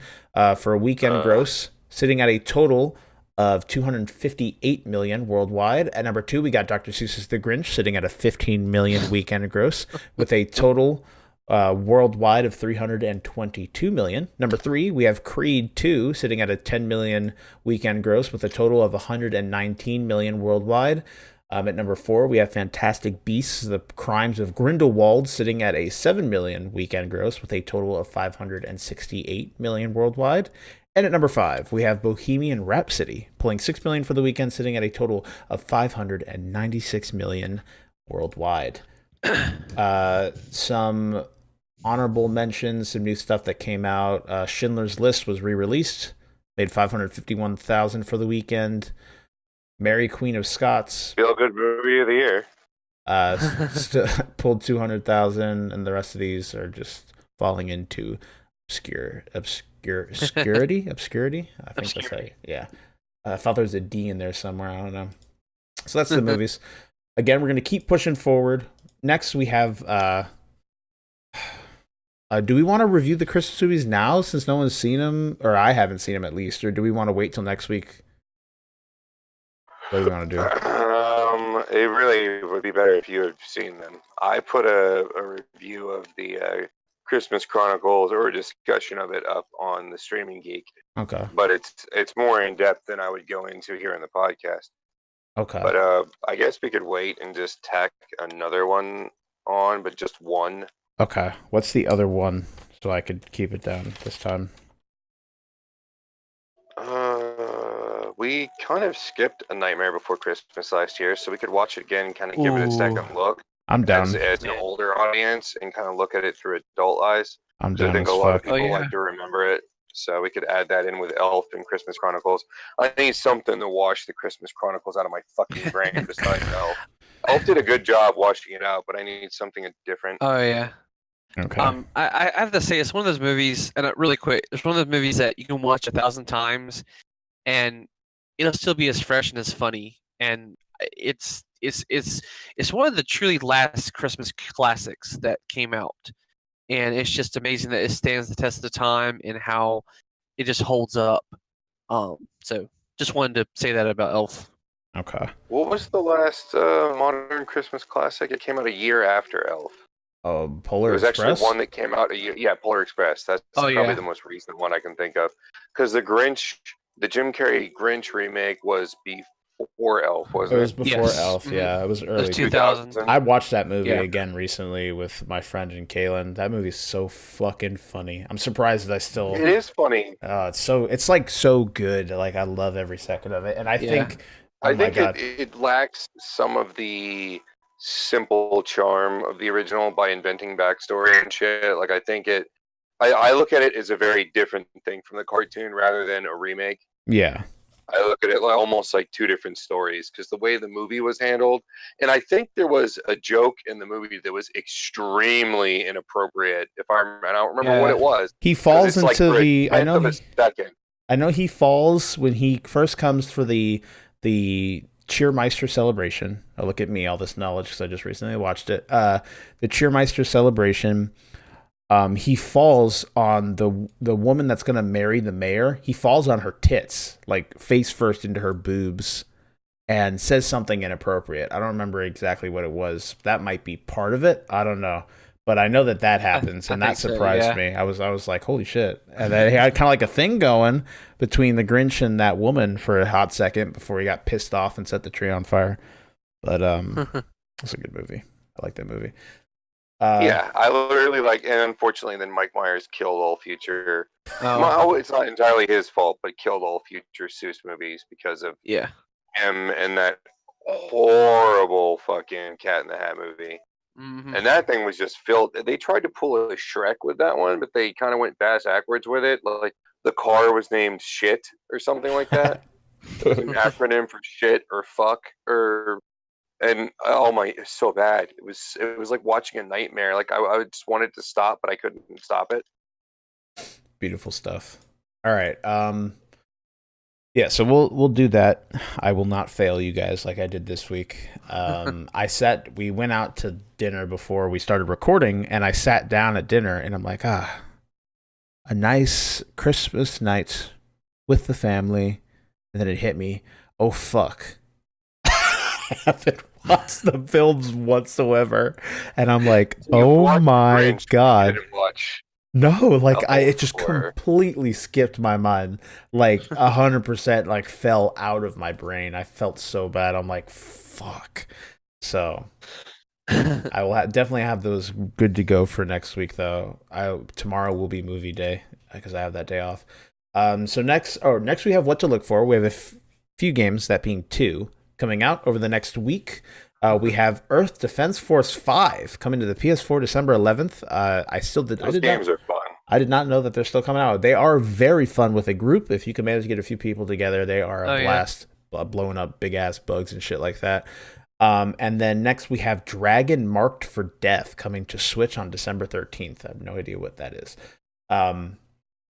for a weekend gross, sitting at a total of 258 million worldwide. At number two, we got Dr. Seuss's The Grinch, sitting at a 15 million weekend gross with a total worldwide of 322 million. Number three, we have Creed 2 sitting at a 10 million weekend gross with a total of 119 million worldwide. At number four, we have Fantastic Beasts: The Crimes of Grindelwald sitting at a 7 million weekend gross with a total of 568 million worldwide. And at number five, we have Bohemian Rhapsody pulling 6 million for the weekend, sitting at a total of 596 million worldwide. Some honorable mentions, some new stuff that came out. Schindler's List was re-released, made 551,000 for the weekend. Mary Queen of Scots, feel good movie of the year, pulled 200,000, and the rest of these are just falling into obscurity. I think that's right. Yeah, I thought there was a D in there somewhere. I don't know. So that's the movies. Again, we're gonna keep pushing forward. Next, we have. Do we want to review the Christmas movies now, since no one's seen them, or I haven't seen them at least, or do we want to wait till next week? What do we want to do? It really would be better if you had seen them. I put a review of the Christmas Chronicles, or a discussion of it, up on the Streaming Geek. Okay. But it's more in depth than I would go into here in the podcast. Okay. But I guess we could wait and just tack another one on, but just one. Okay. What's the other one, so I could keep it down this time? We kind of skipped A Nightmare Before Christmas last year, so we could watch it again and kind of give it a second look. I'm down. As an older audience, and kind of look at it through adult eyes. I'm down. I think a lot of people like to remember it, so we could add that in with Elf and Christmas Chronicles. I need something to wash the Christmas Chronicles out of my fucking brain besides Elf. Elf did a good job washing it out, but I need something different. Oh yeah. Okay. I have to say, it's one of those movies, and really quick, it's one of those movies that you can watch 1,000 times, and it'll still be as fresh and as funny. And it's one of the truly last Christmas classics that came out, and it's just amazing that it stands the test of time and how it just holds up. So just wanted to say that about Elf. Okay. What was the last modern Christmas classic? It came out a year after Elf. Polar was Express. actually one that came out a year. Yeah, Polar Express. That's probably the most recent one I can think of. Because the Grinch, the Jim Carrey Grinch remake was before Elf, It wasn't was it? before Elf. Mm-hmm. Yeah, it was It was early. 2000. I watched that movie Yeah. again recently with my friend and Caitlyn. That movie's so fucking funny. I'm surprised that I still. It is funny. It's like so good. Like I love every second of it, and I think. Oh I my think god. it lacks some of the simple charm of the original by inventing backstory and shit. Like I think I look at it as a very different thing from the cartoon rather than a remake. Yeah. I look at it like almost like two different stories because the way the movie was handled, and I think there was a joke in the movie that was extremely inappropriate. I don't remember what it was. He falls into like the. I know a second. I know he falls when he first comes for the Cheermeister celebration. Oh, look at me, all this knowledge because I just recently watched it. The Cheermeister celebration. He falls on the woman that's gonna marry the mayor. He falls on her tits, like face first into her boobs, and says something inappropriate. I don't remember exactly what it was. That might be part of it. I don't know, but I know that happens, and that surprised me. I was like, holy shit! And then he had kind of like a thing going between the Grinch and that woman for a hot second before he got pissed off and set the tree on fire. But it's a good movie. I like that movie. Yeah, I literally like, and unfortunately, then Mike Myers killed all future. It's not entirely his fault, but killed all future Seuss movies because of him and that horrible fucking Cat in the Hat movie. Mm-hmm. And that thing was just filled. They tried to pull a Shrek with that one, but they kind of went backwards with it. Like the car was named Shit or something like that. An acronym for shit or fuck or. And oh my, it's so bad. It was like watching a nightmare. Like I just wanted to stop, but I couldn't stop it. Beautiful stuff. All right. Yeah, so we'll do that. I will not fail you guys like I did this week. We went out to dinner before we started recording, and I sat down at dinner, and I'm like, a nice Christmas night with the family. And then it hit me. Oh, fuck. I haven't watched the films whatsoever. And I'm like, oh my God. No, like it just completely skipped my mind. Like 100% like fell out of my brain. I felt so bad. I'm like, fuck. So I will definitely have those good to go for next week though. Tomorrow will be movie day because I have that day off. So next we have what to look for. We have a few games, that being 2, coming out over the next week. We have Earth Defense Force 5 coming to the PS4 December 11th. Those games are fun. I did not know that they're still coming out. They are very fun with a group. If you can manage to get a few people together, they are a blast, blowing up big ass bugs and shit like that. And then next we have Dragon Marked for Death coming to Switch on December 13th. I have no idea what that is.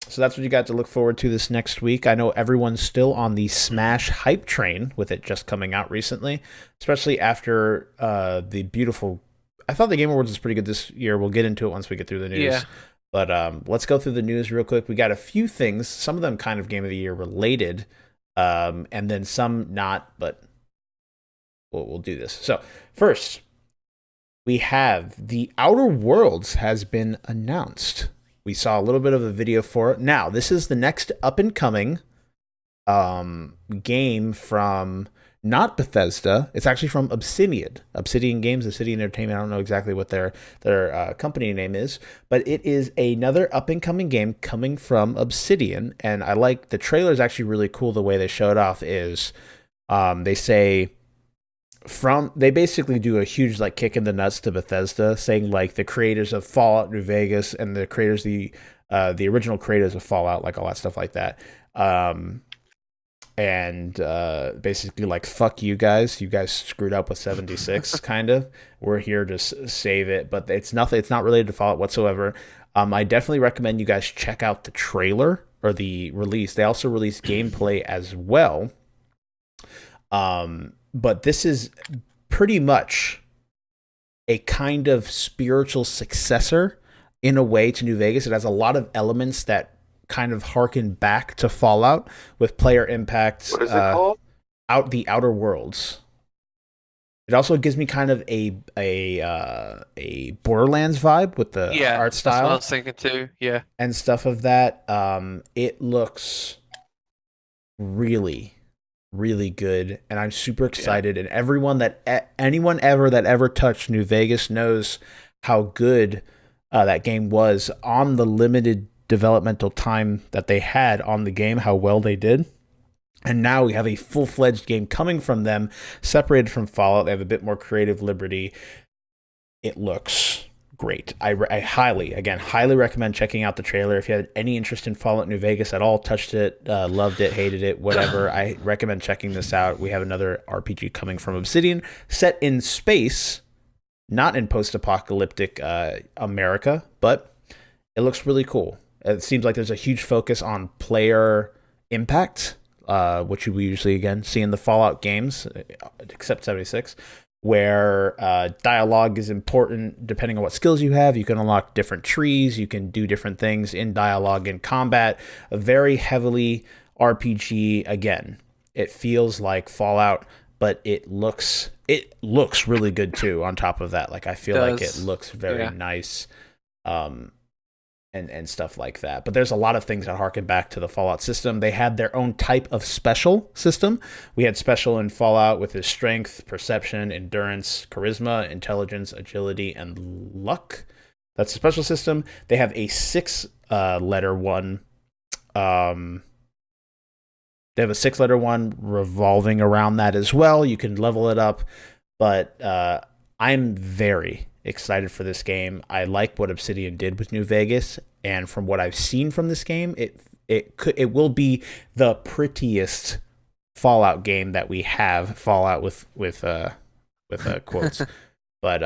So that's what you got to look forward to this next week. I know everyone's still on the Smash hype train with it just coming out recently, especially after the beautiful... I thought the Game Awards was pretty good this year. We'll get into it once we get through the news. Yeah. But let's go through the news real quick. We got a few things, some of them kind of Game of the Year related, and then some not, but we'll do this. So first, we have The Outer Worlds has been announced. We saw a little bit of a video for it. Now, this is the next up-and-coming game from not Bethesda. It's actually from Obsidian Games, Obsidian Entertainment. I don't know exactly what their company name is, but it is another up-and-coming game coming from Obsidian. And I like the trailer is actually really cool. The way they show it off is they say... they basically do a huge like kick in the nuts to Bethesda, saying like the creators of Fallout New Vegas and the creators the original creators of Fallout, like all that stuff like that, and basically like fuck you guys screwed up with 76. Kind of, we're here to save it, but it's not related to Fallout whatsoever. I definitely recommend you guys check out the trailer or the release. They also released gameplay as well. But this is pretty much a kind of spiritual successor in a way to New Vegas. It has a lot of elements that kind of harken back to Fallout with player impacts. What is it called? The Outer Worlds. It also gives me kind of a Borderlands vibe with the art That's what I style was thinking too. Yeah. and stuff of that. It looks really, really good, and I'm super excited. And anyone ever that ever touched New Vegas knows how good that game was on the limited developmental time that they had on the game, how well they did. And now we have a full-fledged game coming from them, separated from Fallout. They have a bit more creative liberty. It looks great. I highly recommend checking out the trailer. If you had any interest in Fallout New Vegas at all, touched it, loved it, hated it, whatever, I recommend checking this out. We have another RPG coming from Obsidian, set in space, not in post-apocalyptic America, but it looks really cool. It seems like there's a huge focus on player impact, which we usually, again, see in the Fallout games, except 76, where dialogue is important depending on what skills you have. You can unlock different trees. You can do different things in dialogue and combat. A very heavily RPG. Again, it feels like Fallout, but it looks really good too. On top of that, like I feel like it looks very nice. And stuff like that. But there's a lot of things that harken back to the Fallout system. They had their own type of special system. We had special in Fallout with his strength, perception, endurance, charisma, intelligence, agility, and luck. That's a special system. They have a 6-letter one. They have a 6-letter one revolving around that as well. You can level it up. But I'm very excited for this game. I like what Obsidian did with New Vegas, and from what I've seen from this game, it will be the prettiest Fallout game that we have. Fallout with quotes, but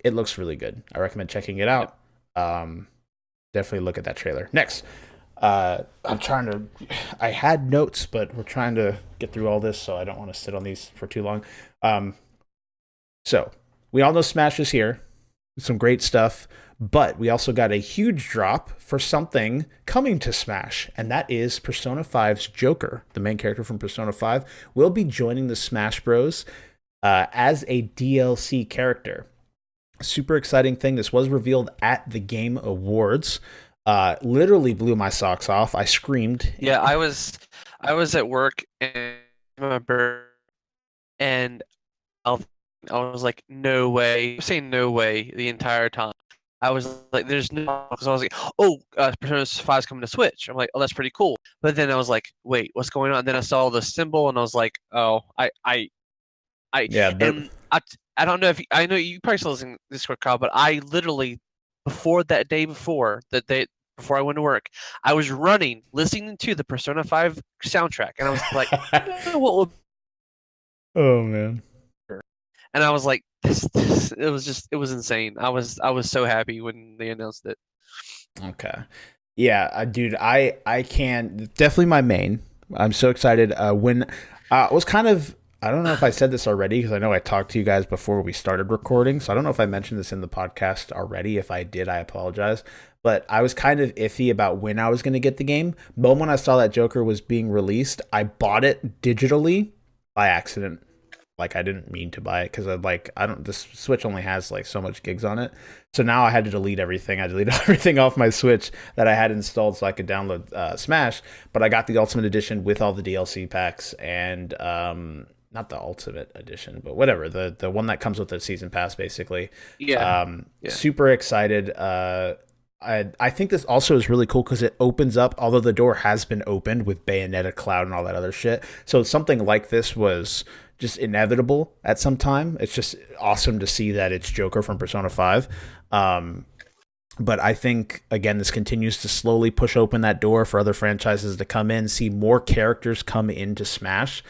it looks really good. I recommend checking it out. Definitely look at that trailer. Next, I had notes, but we're trying to get through all this, so I don't want to sit on these for too long. So we all know Smash is here. Some great stuff, but we also got a huge drop for something coming to Smash, and that is Persona 5's Joker, the main character from Persona 5, will be joining the Smash Bros. As a DLC character. Super exciting thing. This was revealed at the Game Awards. Literally blew my socks off. I screamed. Yeah, I was at work and I was like, no way. I was saying no way the entire time. I was like, there's no, because I was like, oh, Persona 5 is coming to Switch. I'm like, oh, that's pretty cool. But then I was like, wait, what's going on? And then I saw the symbol and I was like, oh, Yeah, and I don't know if I know you probably still listen to Discord, Kyle, but I literally before that day before I went to work, I was running listening to the Persona 5 soundtrack, and I was like, what will? Oh man. And I was like, it was insane. I was so happy when they announced it. Okay. Yeah, dude, I can definitely my main. I'm so excited. When I was kind of, I don't know if I said this already because I know I talked to you guys before we started recording, so I don't know if I mentioned this in the podcast already. If I did, I apologize. But I was kind of iffy about when I was going to get the game. But when I saw that Joker was being released, I bought it digitally by accident. Like I didn't mean to buy it because the Switch only has like so much gigs on it. So now I had to delete everything. I deleted everything off my Switch that I had installed so I could download Smash. But I got the Ultimate Edition with all the DLC packs and not the Ultimate Edition, but whatever, the one that comes with the Season Pass basically. Yeah. Super excited. I think this also is really cool because it opens up, although the door has been opened with Bayonetta, Cloud, and all that other shit. So something like this was just inevitable at some time. It's just awesome to see that it's Joker from Persona 5. But I think, again, this continues to slowly push open that door for other franchises to come in, see more characters come into Smash.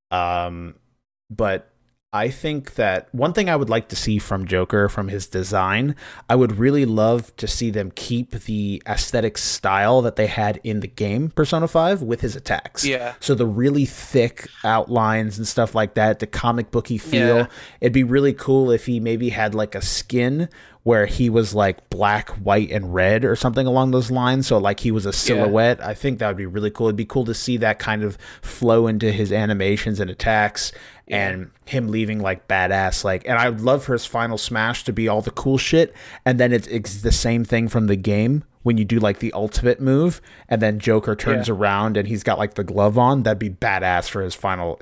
But I think that one thing I would like to see from Joker, from his design, I would really love to see them keep the aesthetic style that they had in the game Persona 5 with his attacks. Yeah. So the really thick outlines and stuff like that, the comic booky feel. Yeah. It'd be really cool if he maybe had like a skin where he was like black, white, and red or something along those lines. So like he was a silhouette. I think that would be really cool. It'd be cool to see that kind of flow into his animations and attacks and him leaving like badass. Like, and I would love for his final smash to be all the cool shit. And then it's the same thing from the game when you do like the ultimate move and then Joker turns around and he's got like the glove on. That'd be badass for his final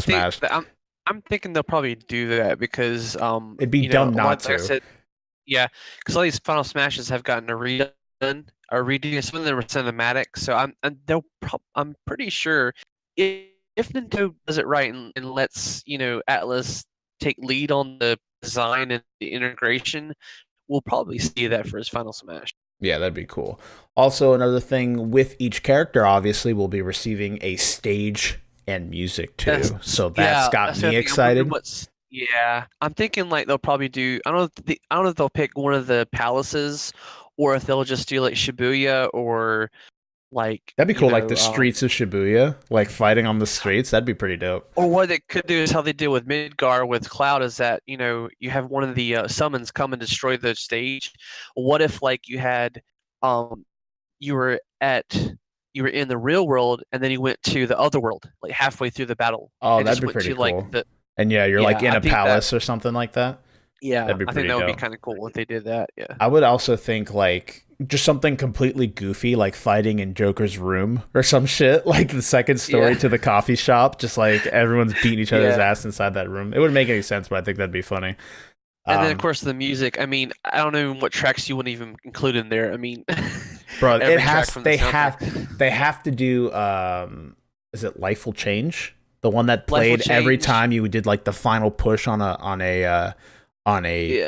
smash. I'm thinking they'll probably do that because it'd be dumb not to. Like I said, because all these final smashes have gotten a redo. Some of them are cinematic, so I'm pretty sure if Nintendo does it right and lets Atlas take lead on the design and the integration, we'll probably see that for his final smash. Yeah, that'd be cool. Also, another thing with each character, obviously, we'll be receiving a stage and music too. So that's got me excited. I'm thinking like they'll probably do. I don't know if they'll pick one of the palaces or if they'll just do like Shibuya or like. That'd be cool, like the streets of Shibuya, like fighting on the streets. That'd be pretty dope. Or what they could do is how they did with Midgar with Cloud is that you have one of the summons come and destroy the stage. What if like you had you were in the real world and then you went to the other world like halfway through the battle. Oh, that'd be pretty cool. And you're like in a palace or something like that. Yeah, that'd be pretty I think that would dope. be kind of cool if they did that. Yeah, I would also think like just something completely goofy, like fighting in Joker's room or some shit, like the second story to the coffee shop, just like everyone's beating each other's ass inside that room. It wouldn't make any sense, but I think that'd be funny. And then of course the music. I mean, I don't know what tracks you wouldn't even include in there. I mean, bro, they have to do. Is it Life Will Change? The one that played every time you did like the final push on a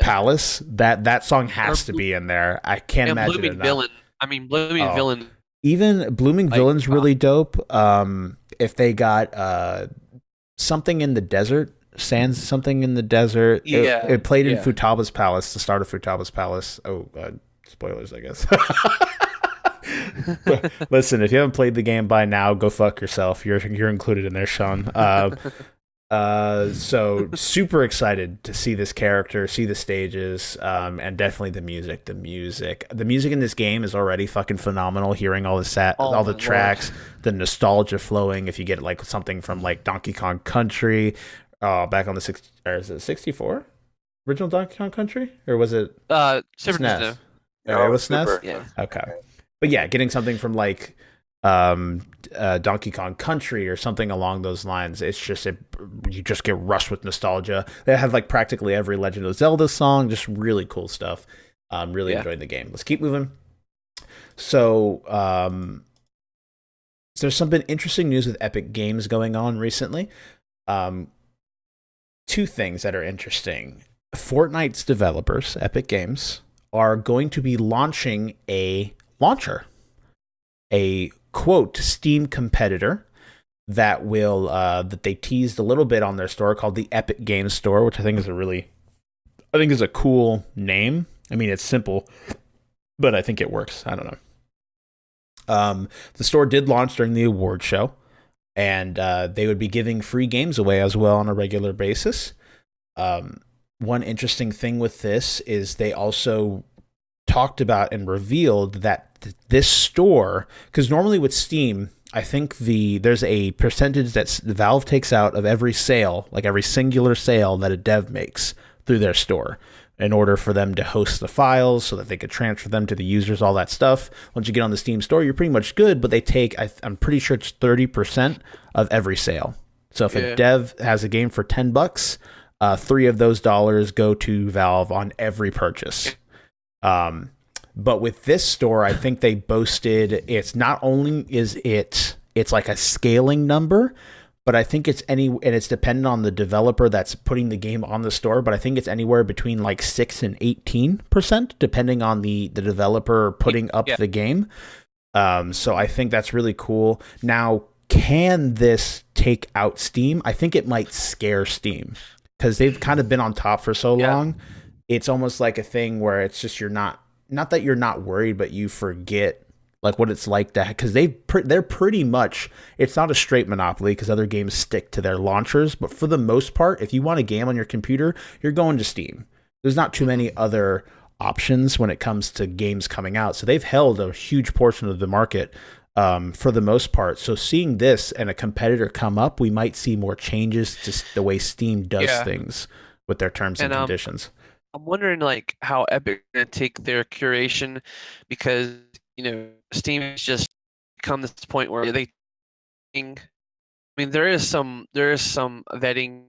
palace. That song has to be in there. I can't imagine Blooming it not. Villain. I mean, Blooming Villain. Even Blooming Villain's really dope. If they got something in the desert. Sands something in the desert. It played in Futaba's palace, the start of Futaba's palace. Oh, spoilers, I guess. Listen, if you haven't played the game by now, go fuck yourself. You're included in there, Shawn. So super excited to see this character, see the stages, and definitely the music. The music in this game is already fucking phenomenal. Hearing all the tracks, the nostalgia flowing. If you get like something from like Donkey Kong Country. Back on the 64 original Donkey Kong Country, or was it Super SNES? It was SNES. Yeah. Okay, but yeah, getting something from like Donkey Kong Country or something along those lines. It's just you just get rushed with nostalgia. They have like practically every Legend of Zelda song. Just really cool stuff. Really enjoyed the game. Let's keep moving. So there's some interesting news with Epic Games going on recently. Two things that are interesting. Fortnite's developers, Epic Games, are going to be launching a launcher, a quote Steam competitor that will that they teased a little bit on their store called the Epic Games Store, which I think is a cool name. I mean, it's simple, but I think it works. I don't know. The store did launch during the award show. And they would be giving free games away as well on a regular basis. One interesting thing with this is they also talked about and revealed that this store, because normally with Steam, I think there's a percentage that Valve takes out of every sale, like every singular sale that a dev makes through their store, in order for them to host the files so that they could transfer them to the users, all that stuff. Once you get on the Steam store, you're pretty much good, but they take, I'm pretty sure it's 30% of every sale. So if a dev has a game for $10, $3 of those dollars go to Valve on every purchase. But with this store, I think they boasted it's not only it's like a scaling number, but I think and it's dependent on the developer that's putting the game on the store, but I think it's anywhere between like 6 and 18%, depending on the developer putting up the game. So I think that's really cool. Now, can this take out Steam? I think it might scare Steam because they've kind of been on top for so long. It's almost like a thing where it's just you're not that you're not worried, but you forget like what it's like to, because they're pretty much, it's not a straight monopoly because other games stick to their launchers, but for the most part, if you want a game on your computer, you're going to Steam. There's not too many other options when it comes to games coming out. So they've held a huge portion of the market for the most part. So seeing this and a competitor come up, we might see more changes to the way Steam does things with their terms and conditions. I'm wondering like how Epic is going to take their curation, because Steam has just come to this point where they think, I mean, there is some vetting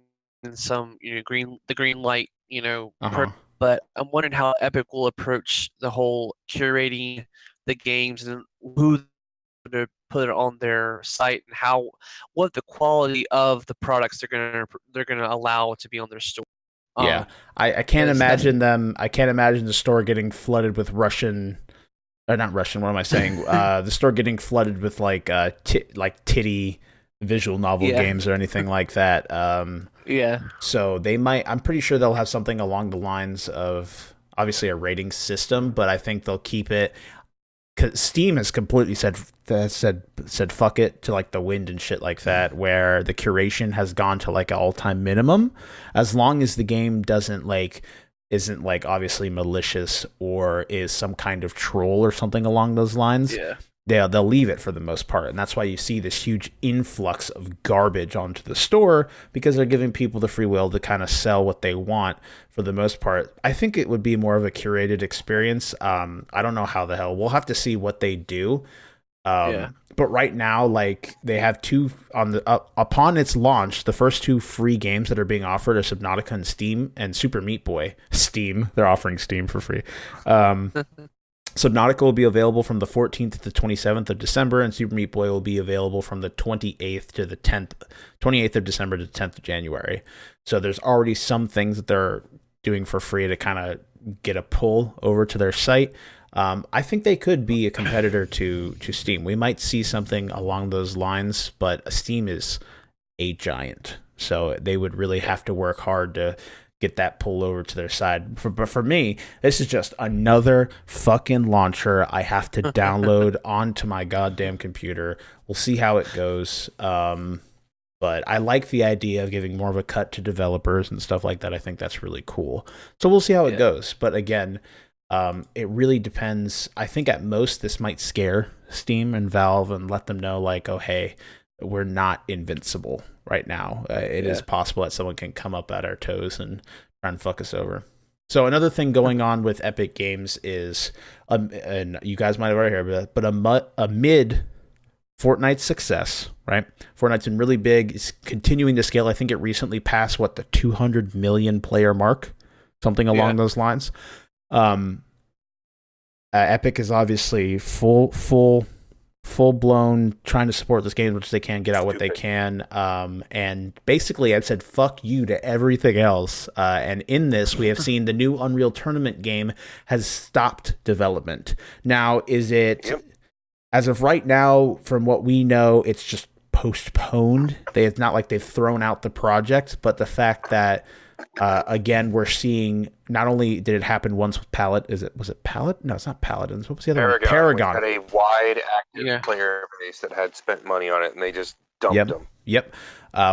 and some the green light but I'm wondering how Epic will approach the whole curating the games and who to put it on their site and what the quality of the products they're gonna allow to be on their store. Yeah, I can't imagine I can't imagine the store getting flooded with Russian. Not Russian. What am I saying? The store getting flooded with like titty visual novel games or anything like that. So they might. I'm pretty sure they'll have something along the lines of obviously a rating system, but I think they'll keep it. Cause Steam has completely said fuck it to like the wind and shit like that, where the curation has gone to like an all-time minimum, as long as the game isn't like obviously malicious or is some kind of troll or something along those lines. They'll leave it for the most part, and that's why you see this huge influx of garbage onto the store, because they're giving people the free will to kind of sell what they want for the most part. I think it would be more of a curated experience. I don't know how the hell. We'll have to see what they do. But right now, like, they have two on the upon its launch, the first two free games that are being offered are Subnautica and Steam and Super Meat Boy. Steam, they're offering Steam for free. Subnautica will be available from the 14th to the 27th of December, and Super Meat Boy will be available from the 28th to the 28th of December to the 10th of January. So there's already some things that they're doing for free to kind of get a pull over to their site. I think they could be a competitor to Steam. We might see something along those lines, but Steam is a giant, so they would really have to work hard to get that pull over to their side. But for me, this is just another fucking launcher I have to download onto my goddamn computer. We'll see how it goes. But I like the idea of giving more of a cut to developers and stuff like that. I think that's really cool. So we'll see how it goes. But again, it really depends. I think at most this might scare Steam and Valve and let them know, like, oh, hey, we're not invincible right now. It is possible that someone can come up at our toes and try and fuck us over. So another thing going on with Epic Games is, and you guys might have already heard of it, but amid Fortnite's success, right? Fortnite's been really big. It's continuing to scale. I think it recently passed, the 200 million player mark, something along those lines. Epic is obviously full-blown trying to support this game, which they can, get out what they can, and basically I've said fuck you to everything else, and in this we have seen the new Unreal Tournament game has stopped development. Now, is it as of right now, from what we know, it's just postponed. It's not like they've thrown out the project, but the fact that again, we're seeing, not only did it happen once with was it Pallet? No, it's not Paladins. What was the other one? Paragon. Had a wide active player base that had spent money on it, and they just dumped them.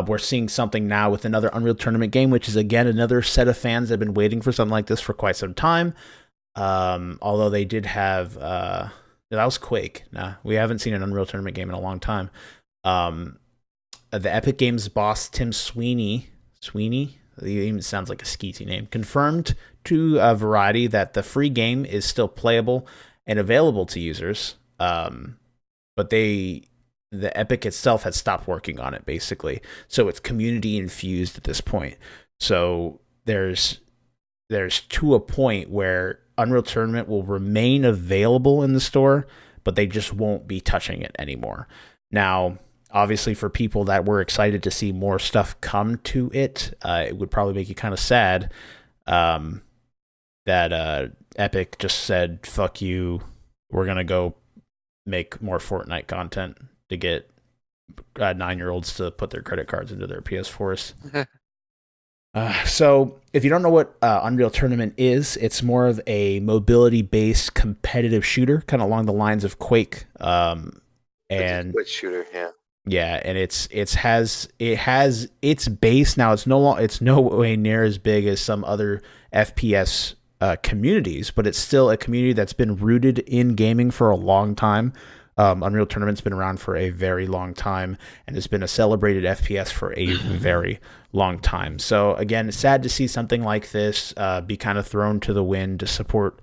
We're seeing something now with another Unreal Tournament game, which is, again, another set of fans that have been waiting for something like this for quite some time. Although they did have, that was Quake. Nah, we haven't seen an Unreal Tournament game in a long time. The Epic Games boss, Tim Sweeney, it even sounds like a skeezy name, confirmed to Variety that the free game is still playable and available to users, but the Epic itself has stopped working on it, basically. So it's community infused at this point. So there's to a point where Unreal Tournament will remain available in the store, but they just won't be touching it anymore. Now, obviously, for people that were excited to see more stuff come to it, it would probably make you kind of sad that Epic just said, fuck you, we're going to go make more Fortnite content to get 9-year-olds to put their credit cards into their PS4s. So if you don't know what Unreal Tournament is, it's more of a mobility-based competitive shooter, kind of along the lines of Quake. And Twitch shooter, yeah, and it has its base now. It's no way near as big as some other FPS communities, but it's still a community that's been rooted in gaming for a long time. Unreal Tournament's been around for a very long time and has been a celebrated FPS for a very long time. So again, it's sad to see something like this be kind of thrown to the wind to support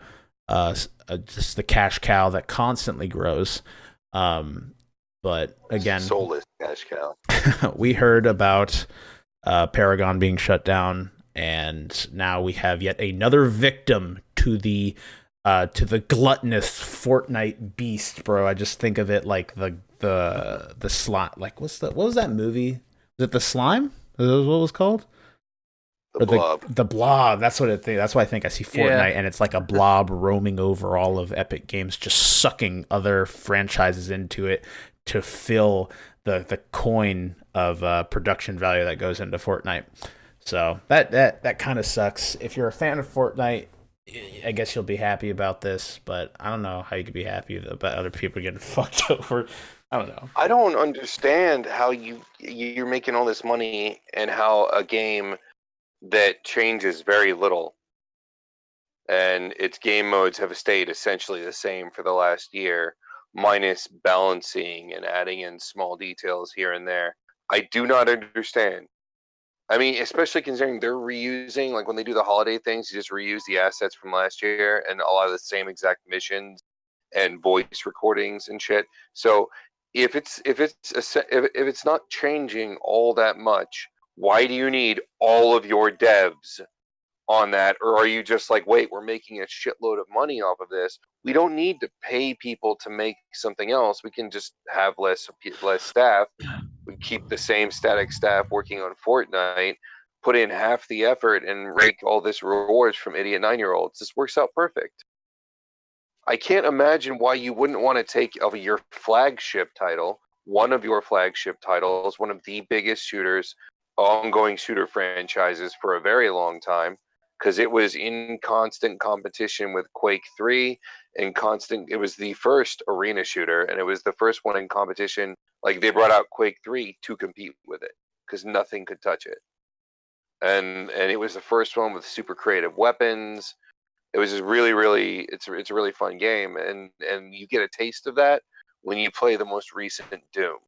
just the cash cow that constantly grows. But again, soulless cash cow. We heard about Paragon being shut down, and now we have yet another victim to the gluttonous Fortnite beast, bro. I just think of it like the slime. Like what was that movie? Was it The Slime? Is that what it was called? The Blob. The Blob. That's what that's why I think I see Fortnite, and it's like a blob roaming over all of Epic Games, just sucking other franchises into it to fill the coin of production value that goes into Fortnite. So that kind of sucks. If you're a fan of Fortnite, I guess you'll be happy about this, but I don't know how you could be happy about other people getting fucked over. I don't know. I don't understand how you're making all this money and how a game that changes very little and its game modes have stayed essentially the same for the last year, minus balancing and adding in small details here and there. I do not understand. I mean, especially considering they're reusing, like when they do the holiday things, you just reuse the assets from last year and a lot of the same exact missions and voice recordings and shit. So if it's not changing all that much, why do you need all of your devs on that? Or are you just like, wait, we're making a shitload of money off of this. We don't need to pay people to make something else. We can just have less staff. We keep the same static staff working on Fortnite, put in half the effort, and rake all this rewards from idiot 9-year-olds. This works out perfect. I can't imagine why you wouldn't want to take of your flagship title, one of your flagship titles, one of the biggest shooters, ongoing shooter franchises for a very long time, because it was in constant competition with Quake 3 and it was the first arena shooter, and it was the first one in competition. Like, they brought out Quake 3 to compete with it because nothing could touch it. And it was the first one with super creative weapons. It was just really, it's a really fun game, and you get a taste of that when you play the most recent Doom.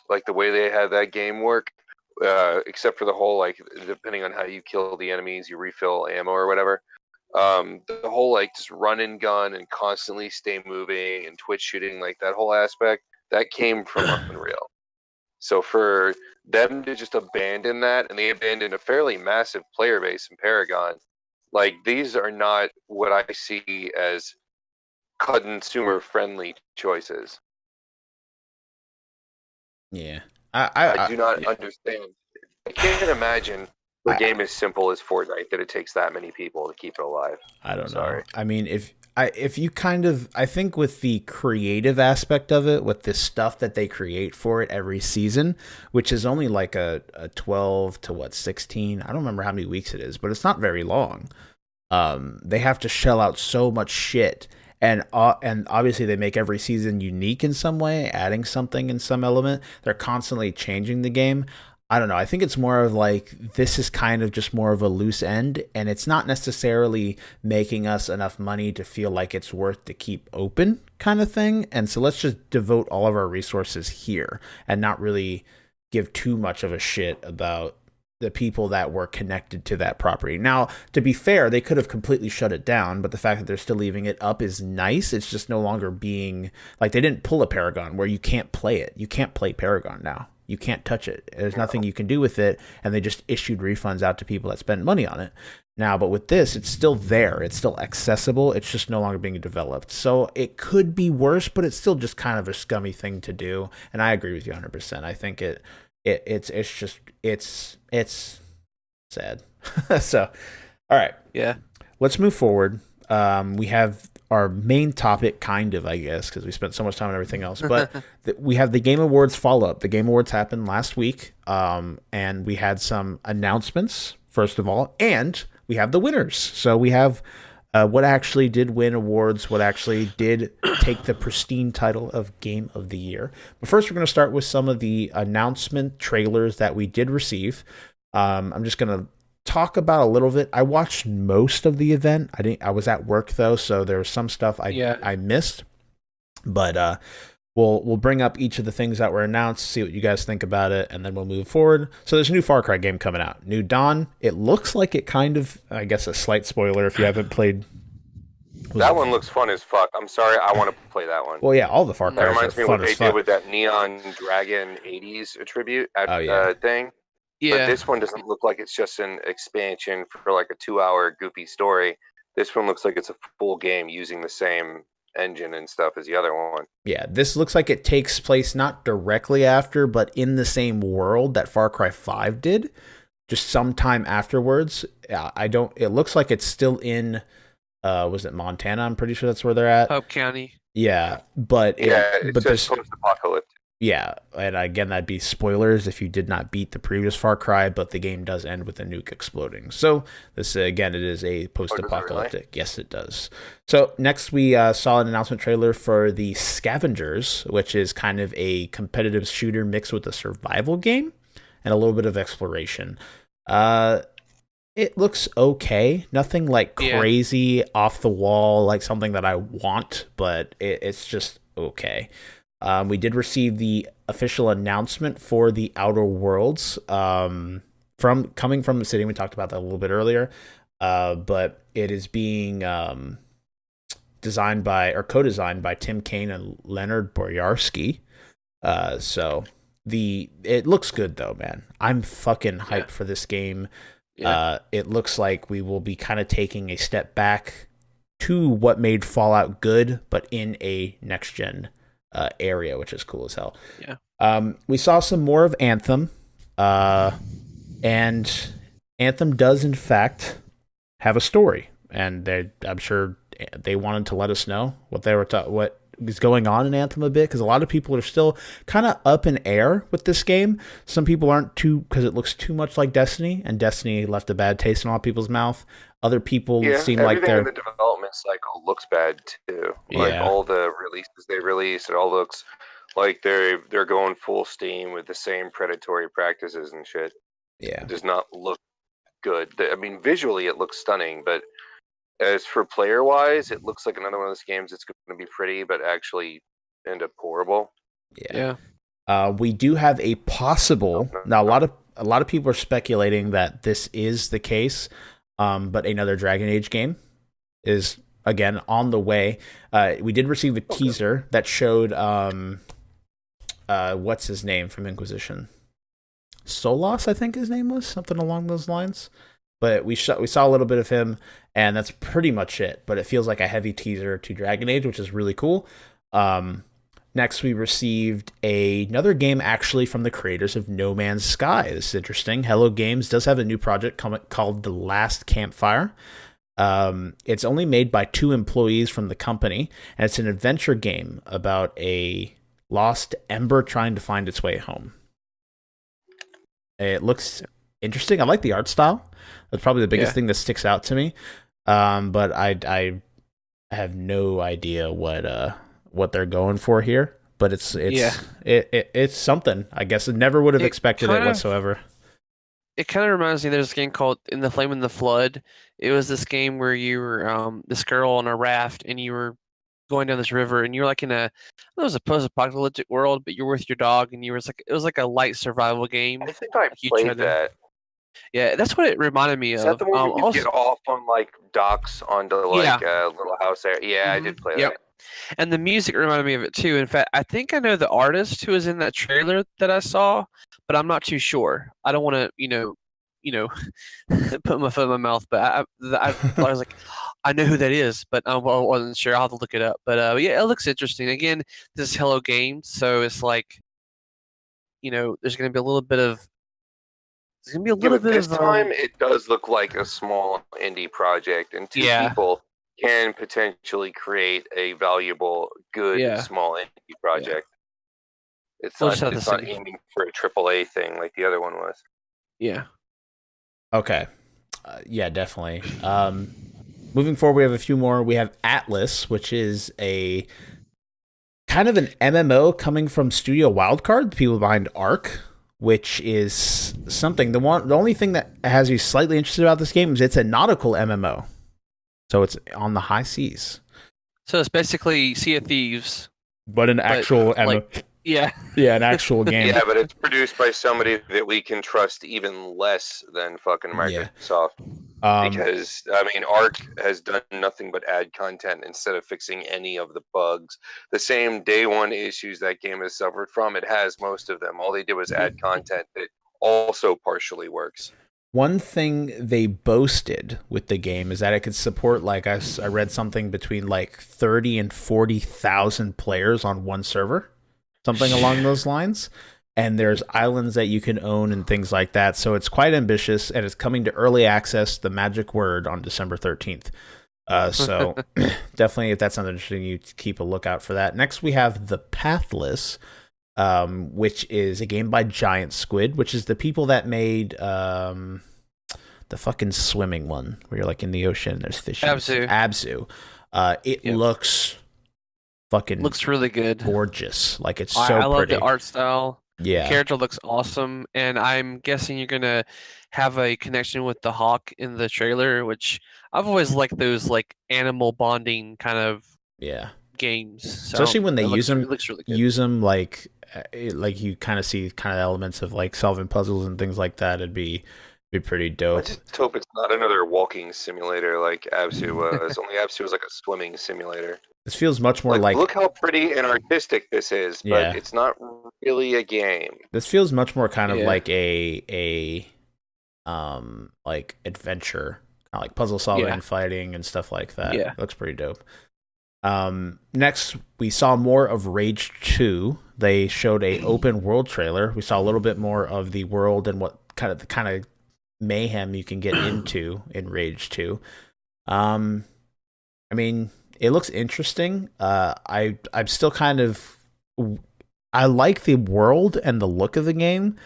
Like the way they had that game work, except for the whole, like, depending on how you kill the enemies, you refill ammo or whatever. The whole, like, just run and gun and constantly stay moving and twitch shooting, like that whole aspect, that came from Unreal. So for them to just abandon that, and they abandoned a fairly massive player base in Paragon, like, these are not what I see as consumer-friendly choices. Yeah. I do not understand. I can't imagine a game as simple as Fortnite that it takes that many people to keep it alive. I don't know. I mean, if you kind of, I think with the creative aspect of it, with the stuff that they create for it every season, which is only like a 12 to 16, I don't remember how many weeks it is, but it's not very long. They have to shell out so much shit. And obviously they make every season unique in some way, adding something in some element. They're constantly changing the game. I don't know. I think it's more of like, this is kind of just more of a loose end, and it's not necessarily making us enough money to feel like it's worth to keep open kind of thing. And so let's just devote all of our resources here and not really give too much of a shit about the people that were connected to that property. Now, to be fair, they could have completely shut it down, but the fact that they're still leaving it up is nice. It's just no longer being, like, they didn't pull a Paragon where you can't play it. You can't play Paragon now. You can't touch it. There's nothing you can do with it, and they just issued refunds out to people that spend money on it. Now, but with this, it's still there. It's still accessible. It's just no longer being developed. So it could be worse, but it's still just kind of a scummy thing to do. And I agree with you 100%. I think it's sad. So, all right. Yeah. Let's move forward. We have our main topic, kind of, I guess, because we spent so much time on everything else. But we have the Game Awards follow-up. The Game Awards happened last week, and we had some announcements, first of all, and we have the winners. So we have what actually did win awards, what actually did take the pristine title of Game of the Year. But first, we're going to start with some of the announcement trailers that we did receive. I'm just going to talk about a little bit. I watched most of the event. I was at work though, so there was some stuff I missed. But we'll bring up each of the things that were announced, see what you guys think about it, and then we'll move forward. So there's a new Far Cry game coming out, New Dawn. It looks like it kind of, I guess, a slight spoiler if you haven't played. That one looks fun as fuck. I'm sorry, I want to play that one. Well, yeah, all the Far Cry are fun as fuck. That reminds me of what they did with that Neon Dragon 80s tribute thing. Yeah. But this one doesn't look like it's just an expansion for like a 2-hour goofy story. This one looks like it's a full game using the same engine and stuff as the other one. Yeah, this looks like it takes place not directly after, but in the same world that Far Cry 5 did, just sometime afterwards. It looks like it's still in, was it Montana? I'm pretty sure that's where they're at. Hope County. Yeah, but it's just post-apocalyptic. Yeah, and again, that'd be spoilers if you did not beat the previous Far Cry, but the game does end with a nuke exploding. So this, again, it is a post-apocalyptic. Really? Yes, it does. So next we saw an announcement trailer for the Scavengers, which is kind of a competitive shooter mixed with a survival game and a little bit of exploration. It looks okay. Nothing like crazy off the wall, like something that I want, but it's just okay. We did receive the official announcement for the Outer Worlds coming from the city. We talked about that a little bit earlier, but it is being designed by or co-designed by Tim Kaine and Leonard Boyarsky. So it looks good though, man. I'm fucking hyped for this game. Yeah. It looks like we will be kind of taking a step back to what made Fallout good, but in a next gen area, which is cool as hell. Yeah. We saw some more of Anthem, and Anthem does in fact have a story, and I'm sure they wanted to let us know what is going on in Anthem a bit, because a lot of people are still kind of up in air with this game. Some people aren't because it looks too much like Destiny, and Destiny left a bad taste in a lot of people's mouth. Other people seem like they're... everything in the development cycle looks bad too. Like all the releases they release, it all looks like they're going full steam with the same predatory practices and shit. Yeah. It does not look good. I mean, visually it looks stunning, but as for player-wise, it looks like another one of those games that's going to be pretty, but actually end up horrible. Yeah. We do have a possible... Now, a lot of people are speculating that this is the case, but another Dragon Age game is, again, on the way. We did receive a teaser that showed... what's his name from Inquisition? Solas, I think his name was. Something along those lines. But we saw a little bit of him, and that's pretty much it. But it feels like a heavy teaser to Dragon Age, which is really cool. Next, we received another game actually from the creators of No Man's Sky. This is interesting. Hello Games does have a new project called The Last Campfire. It's only made by 2 employees from the company, and it's an adventure game about a lost ember trying to find its way home. It looks interesting. I like the art style. That's probably the biggest thing that sticks out to me. But I have no idea what they're going for here. But it's something. I guess I never would have expected it whatsoever. It kind of reminds me. There's a game called In the Flame and the Flood. It was this game where you were this girl on a raft, and you were going down this river, and you're like in it was a post-apocalyptic world, but you're with your dog, and it was like a light survival game. I think I played that. Yeah, that's what it reminded me of. Is that the one where you get off on like docks onto like a little house there? Yeah, I did play that. And the music reminded me of it too. In fact, I think I know the artist who was in that trailer that I saw, but I'm not too sure. I don't want to, put my foot in my mouth. But I was like, I know who that is, but I wasn't sure. I'll have to look it up. But yeah, it looks interesting. Again, this is Hello Games, so it's like, there's going to be a little bit of. There's going to be a little bit this of. This time, it does look like a small indie project, and 2 people can potentially create a valuable, good, small indie project. Yeah. It's not aiming for a AAA thing like the other one was. Yeah. Okay. Yeah, definitely. Moving forward, we have a few more. We have Atlas, which is a kind of an MMO coming from Studio Wildcard, the people behind Ark, which is something. The only thing that has you slightly interested about this game is it's a nautical MMO, so it's on the high seas. So it's basically Sea of Thieves, but an actual yeah, an actual game. Yeah, but it's produced by somebody that we can trust even less than fucking Microsoft. Because I mean, Arc has done nothing but add content instead of fixing any of the bugs. The same day one issues that game has suffered from, it has most of them. All they did was add content that also partially works. One thing they boasted with the game is that it could support, like I read something between like 30 and 40,000 players on one server, something along those lines. And there's islands that you can own and things like that. So it's quite ambitious, and it's coming to early access, the magic word, on December 13th. So definitely, if that sounds interesting, you keep a lookout for that. Next, we have The Pathless, which is a game by Giant Squid, which is the people that made the fucking swimming one, where you're like in the ocean, there's fish. Abzu. It looks really good, gorgeous. Like it's so I pretty. love the art style. Yeah, the character looks awesome, and I'm guessing you're gonna have a connection with the hawk in the trailer, which I've always liked those like animal bonding kind of games. So especially when they use them, it looks really good. Use them like you kind of see kind of elements of like solving puzzles and things like that. It'd be pretty dope. I just hope it's not another walking simulator like Abzu was. Only Abzu was like a swimming simulator. This feels much more like look how pretty and artistic this is, but it's not really a game. This feels much more kind of like a like adventure, kind of like puzzle solving, fighting, and stuff like that. Yeah, it looks pretty dope. Next, we saw more of Rage 2. They showed a open world trailer. We saw a little bit more of the world and what kind of mayhem you can get into in Rage 2. I mean, it looks interesting. I'm still kind of, I like the world and the look of the game,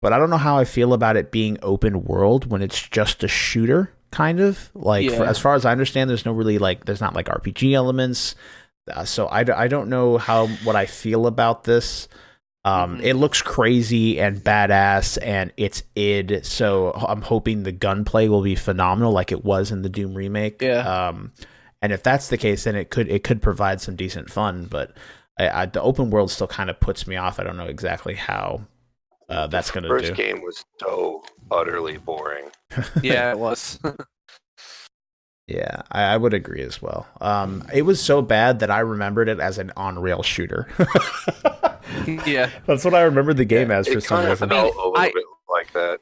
but I don't know how I feel about it being open world when it's just a shooter, kind of. Like, as far as I understand, there's not like RPG elements. So I don't know what I feel about this. It looks crazy and badass, and it's id. So I'm hoping the gunplay will be phenomenal, like it was in the Doom remake. And if that's the case, then it could provide some decent fun. But the open world still kind of puts me off. I don't know exactly how that's going to do. The first game was so utterly boring. Yeah, it was. Yeah, I would agree as well. It was so bad that I remembered it as an on-rail shooter. Yeah, that's what I remember the game as for some reason. A little bit like that.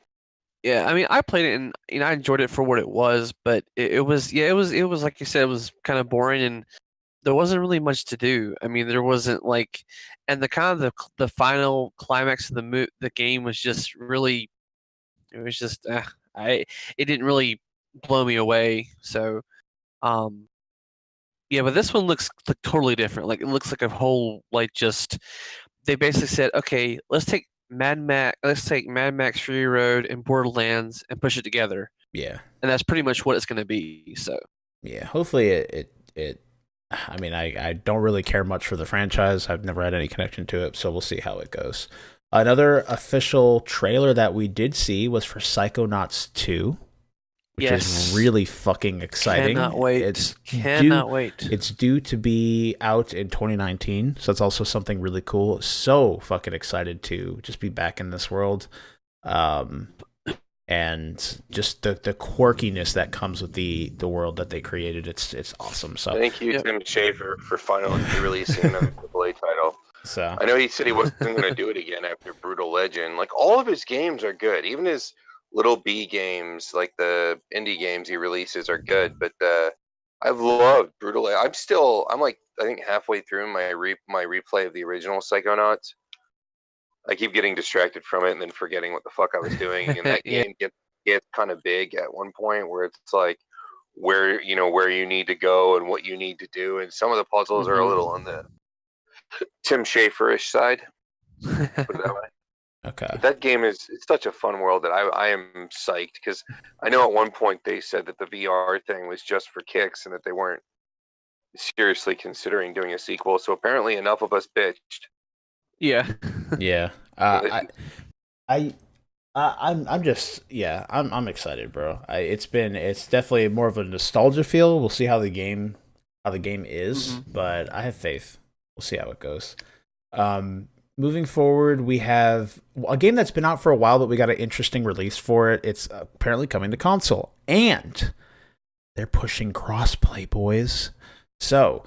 Yeah, I mean, I played it and I enjoyed it for what it was, but it was like you said, it was kind of boring and there wasn't really much to do. I mean, there wasn't like, and the final climax of the game was just really, it was just it didn't really blow me away. So, yeah, but this one looks like totally different. Like it looks like a whole they basically said, okay, let's take Mad Max Fury Road and Borderlands and push it together. Yeah. And that's pretty much what it's going to be. So yeah, hopefully it I mean, I don't really care much for the franchise. I've never had any connection to it, so we'll see how it goes. Another official trailer that we did see was for Psychonauts 2, which is really fucking exciting. Cannot wait. Cannot wait. It's due to be out in 2019, so it's also something really cool. So fucking excited to just be back in this world. And just the quirkiness that comes with the world that they created. It's awesome. So thank you, Tim Schafer, for finally releasing another AAA title. So I know he said he wasn't going to do it again after Brutal Legend. Like, all of his games are good. Even his little B games, like the indie games he releases, are good. But I've loved Brutal. I'm like, I think halfway through my replay of the original Psychonauts. I keep getting distracted from it and then forgetting what the fuck I was doing. And that game gets kind of big at one point where it's like where you need to go and what you need to do. And some of the puzzles are a little on the Tim Schafer-ish side. Put it that way. Okay. But that game it's such a fun world that I am psyched, because I know at one point they said that the VR thing was just for kicks and that they weren't seriously considering doing a sequel. So apparently enough of us bitched. Yeah. Yeah. I'm just I'm excited, bro. It's definitely more of a nostalgia feel. We'll see how the game is, but I have faith. We'll see how it goes. Moving forward, we have a game that's been out for a while, but we got an interesting release for it. It's apparently coming to console, and they're pushing crossplay, boys. So,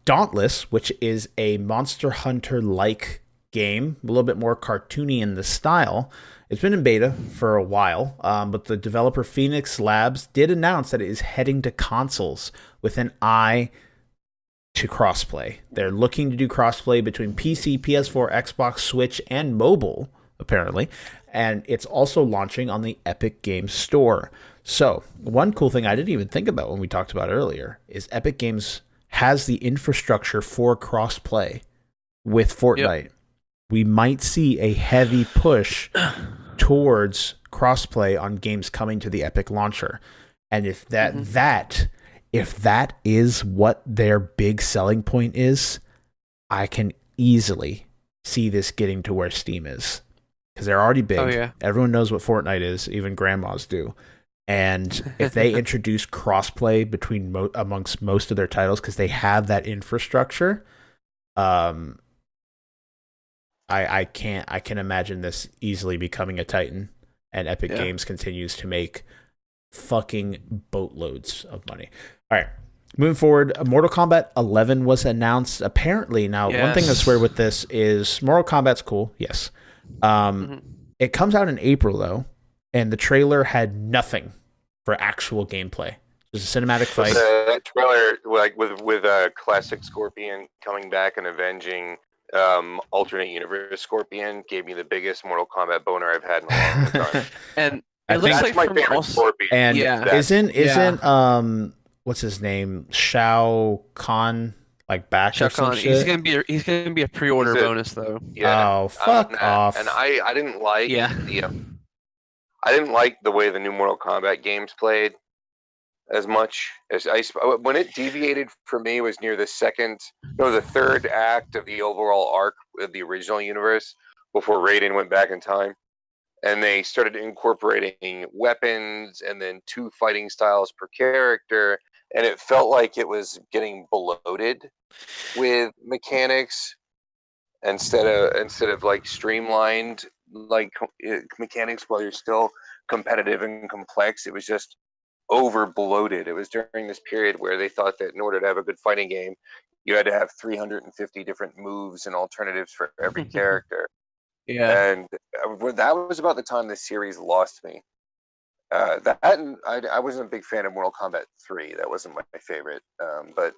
Dauntless, which is a Monster Hunter-like game, a little bit more cartoony in the style. It's been in beta for a while, but the developer Phoenix Labs did announce that it is heading to consoles with an eye to crossplay. They're looking to do crossplay between PC, PS4, Xbox, Switch, and mobile, apparently. And it's also launching on the Epic Games Store. So, one cool thing I didn't even think about when we talked about earlier is Epic Games has the infrastructure for crossplay with Fortnite. Yep. We might see a heavy push towards crossplay on games coming to the Epic launcher. And if if that is what their big selling point is, I can easily see this getting to where Steam is. Because they're already big. Oh, yeah. Everyone knows what Fortnite is, even grandmas do. And if they introduce crossplay between amongst most of their titles, because they have that infrastructure, I can imagine this easily becoming a Titan, and Epic Games continues to make fucking boatloads of money. All right, moving forward, Mortal Kombat 11 was announced. Apparently, now one thing that's weird with this is Mortal Kombat's cool, yes. It comes out in April though, and the trailer had nothing for actual gameplay. There's a cinematic fight. That trailer, like with classic Scorpion coming back and avenging alternate universe Scorpion, gave me the biggest Mortal Kombat boner I've had in a long time. And it looks like my favorite Scorpion. And isn't what's his name, Shao Kahn, like back Shao or some Kahn. shit? He's gonna be a pre-order bonus though. Yeah. Oh, fuck off! And I didn't like. I didn't like the way the new Mortal Kombat games played as much as when it deviated for me was near the third act of the overall arc of the original universe before Raiden went back in time, and they started incorporating weapons and then 2 fighting styles per character, and it felt like it was getting bloated with mechanics instead of like streamlined like mechanics while you're still competitive and complex. It was just over bloated. It was during this period where they thought that in order to have a good fighting game, you had to have 350 different moves and alternatives for every character. And that was about the time this series lost me. I wasn't a big fan of Mortal Kombat 3. That wasn't my favorite, but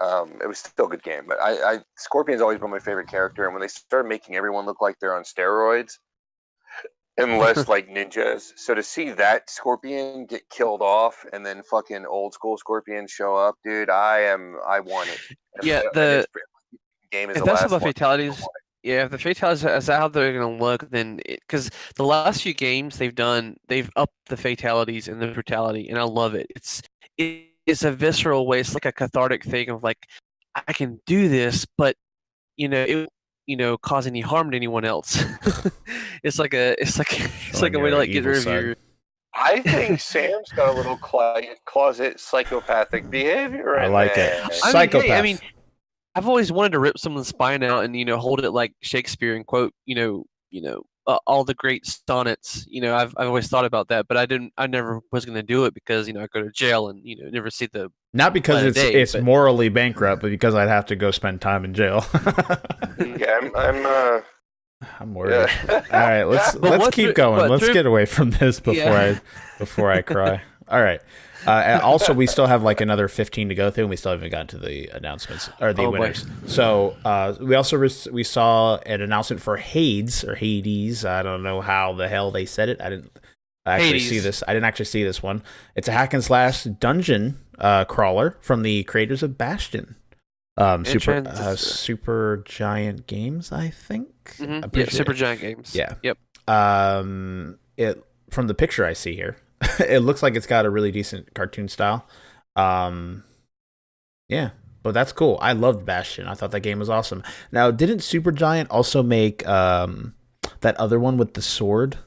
it was still a good game. But Scorpion's always been my favorite character, and when they started making everyone look like they're on steroids, unless like ninjas. So to see that Scorpion get killed off and then fucking old school Scorpion show up, dude, I want it. Yeah, the game is. If that's about fatalities, if the fatalities is how they're gonna look, then because the last few games they've upped the fatalities and the brutality, and I love it. It's a visceral way. It's like a cathartic thing of like, I can do this, but it cause any harm to anyone else. it's like a way to like get rid of your. I think Sam's got a little closet psychopathic behavior. I like it. Psychopath. I mean, I've always wanted to rip someone's spine out and hold it like Shakespeare and quote all the great sonnets. I've always thought about that, but I never was going to do it because I go to jail and never see the. Not because it's morally bankrupt, but because I'd have to go spend time in jail. Yeah, I'm worried. Yeah. All right, let's keep going. Let's get away from this before I cry. All right. And also, we still have like another 15 to go through, and we still haven't gotten to the announcements or the winners. Boy. So we also we saw an announcement for Hades or Hades. I don't know how the hell they said it. I didn't actually see this. I didn't actually see this one. It's a hack and slash dungeon crawler from the creators of Bastion. Super Giant Games, I think. Mm-hmm. Yeah, Super Giant Games. Yeah. Yep. It from the picture I see here, it looks like it's got a really decent cartoon style. Yeah, but that's cool. I loved Bastion. I thought that game was awesome. Now, didn't Super Giant also make that other one with the sword.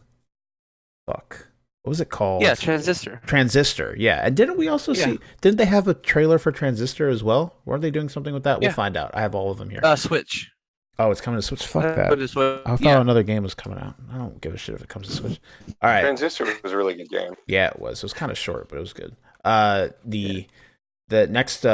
Fuck. What was it called? Yeah, Transistor. Transistor, yeah. And didn't we also see... Didn't they have a trailer for Transistor as well? Weren't they doing something with that? We'll find out. I have all of them here. Switch. Oh, it's coming to Switch? Fuck that. I thought another game was coming out. I don't give a shit if it comes to Switch. All right. Transistor was a really good game. Yeah, it was. It was kind of short, but it was good. The next...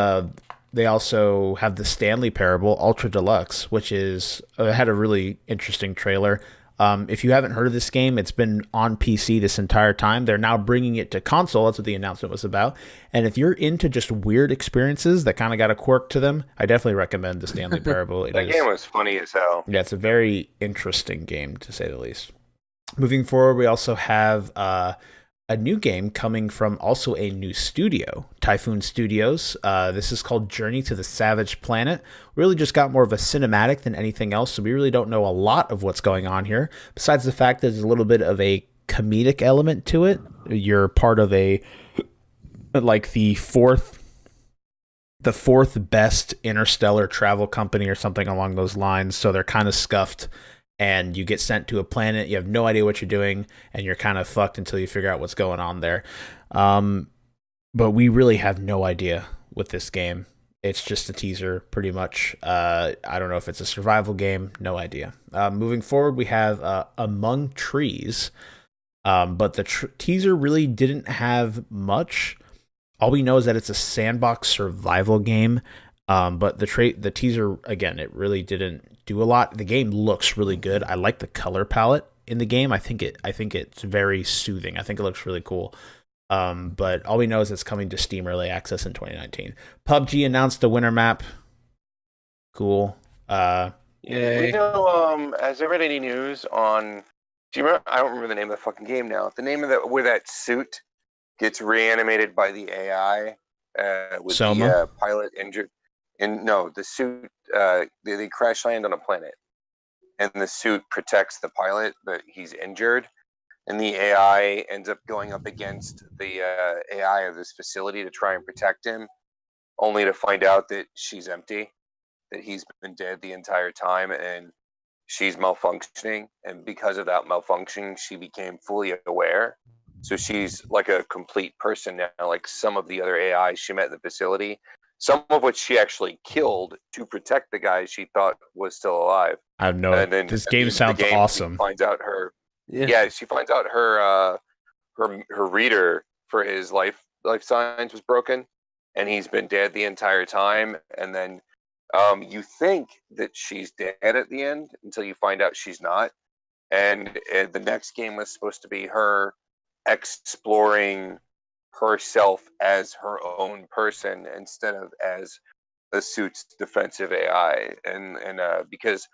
they also have the Stanley Parable Ultra Deluxe, which is... had a really interesting trailer. If you haven't heard of this game, it's been on PC this entire time. They're now bringing it to console. That's what the announcement was about. And if you're into just weird experiences that kind of got a quirk to them, I definitely recommend the Stanley Parable. That game was funny as hell. Yeah, it's a very interesting game, to say the least. Moving forward, we also have a new game coming from also a new studio, Typhoon Studios. This is called Journey to the Savage Planet. Really just got more of a cinematic than anything else, so we really don't know a lot of what's going on here, besides the fact that there's a little bit of a comedic element to it. You're part of the fourth best interstellar travel company or something along those lines, so they're kind of scuffed. And you get sent to a planet, you have no idea what you're doing, and you're kind of fucked until you figure out what's going on there. But we really have no idea with this game. It's just a teaser, pretty much. I don't know if it's a survival game. No idea. Moving forward, we have Among Trees. But the teaser really didn't have much. All we know is that it's a sandbox survival game. But the teaser, again, it really didn't do a lot. The game looks really good. I like the color palette in the game. I think it's very soothing. I think it looks really cool. But all we know is it's coming to Steam Early Access in 2019. PUBG announced a winter map. Cool. Yeah. You know, has there been any news on? Do you remember? I don't remember the name of the fucking game now. The name of that where that suit gets reanimated by the AI with Soma? The pilot injured. And no, the suit, they crash land on a planet, and the suit protects the pilot, but he's injured, and the AI ends up going up against the AI of this facility to try and protect him, only to find out that she's empty, that he's been dead the entire time, and she's malfunctioning, and because of that malfunction, she became fully aware. So she's like a complete person now, like some of the other AI she met in the facility. Some of which she actually killed to protect the guy she thought was still alive. I have no. And then this game sounds awesome. She finds out she finds out her reader for his life signs was broken, and he's been dead the entire time. And then you think that she's dead at the end until you find out she's not. And the next game was supposed to be her exploring herself as her own person instead of as the suit's defensive AI, and because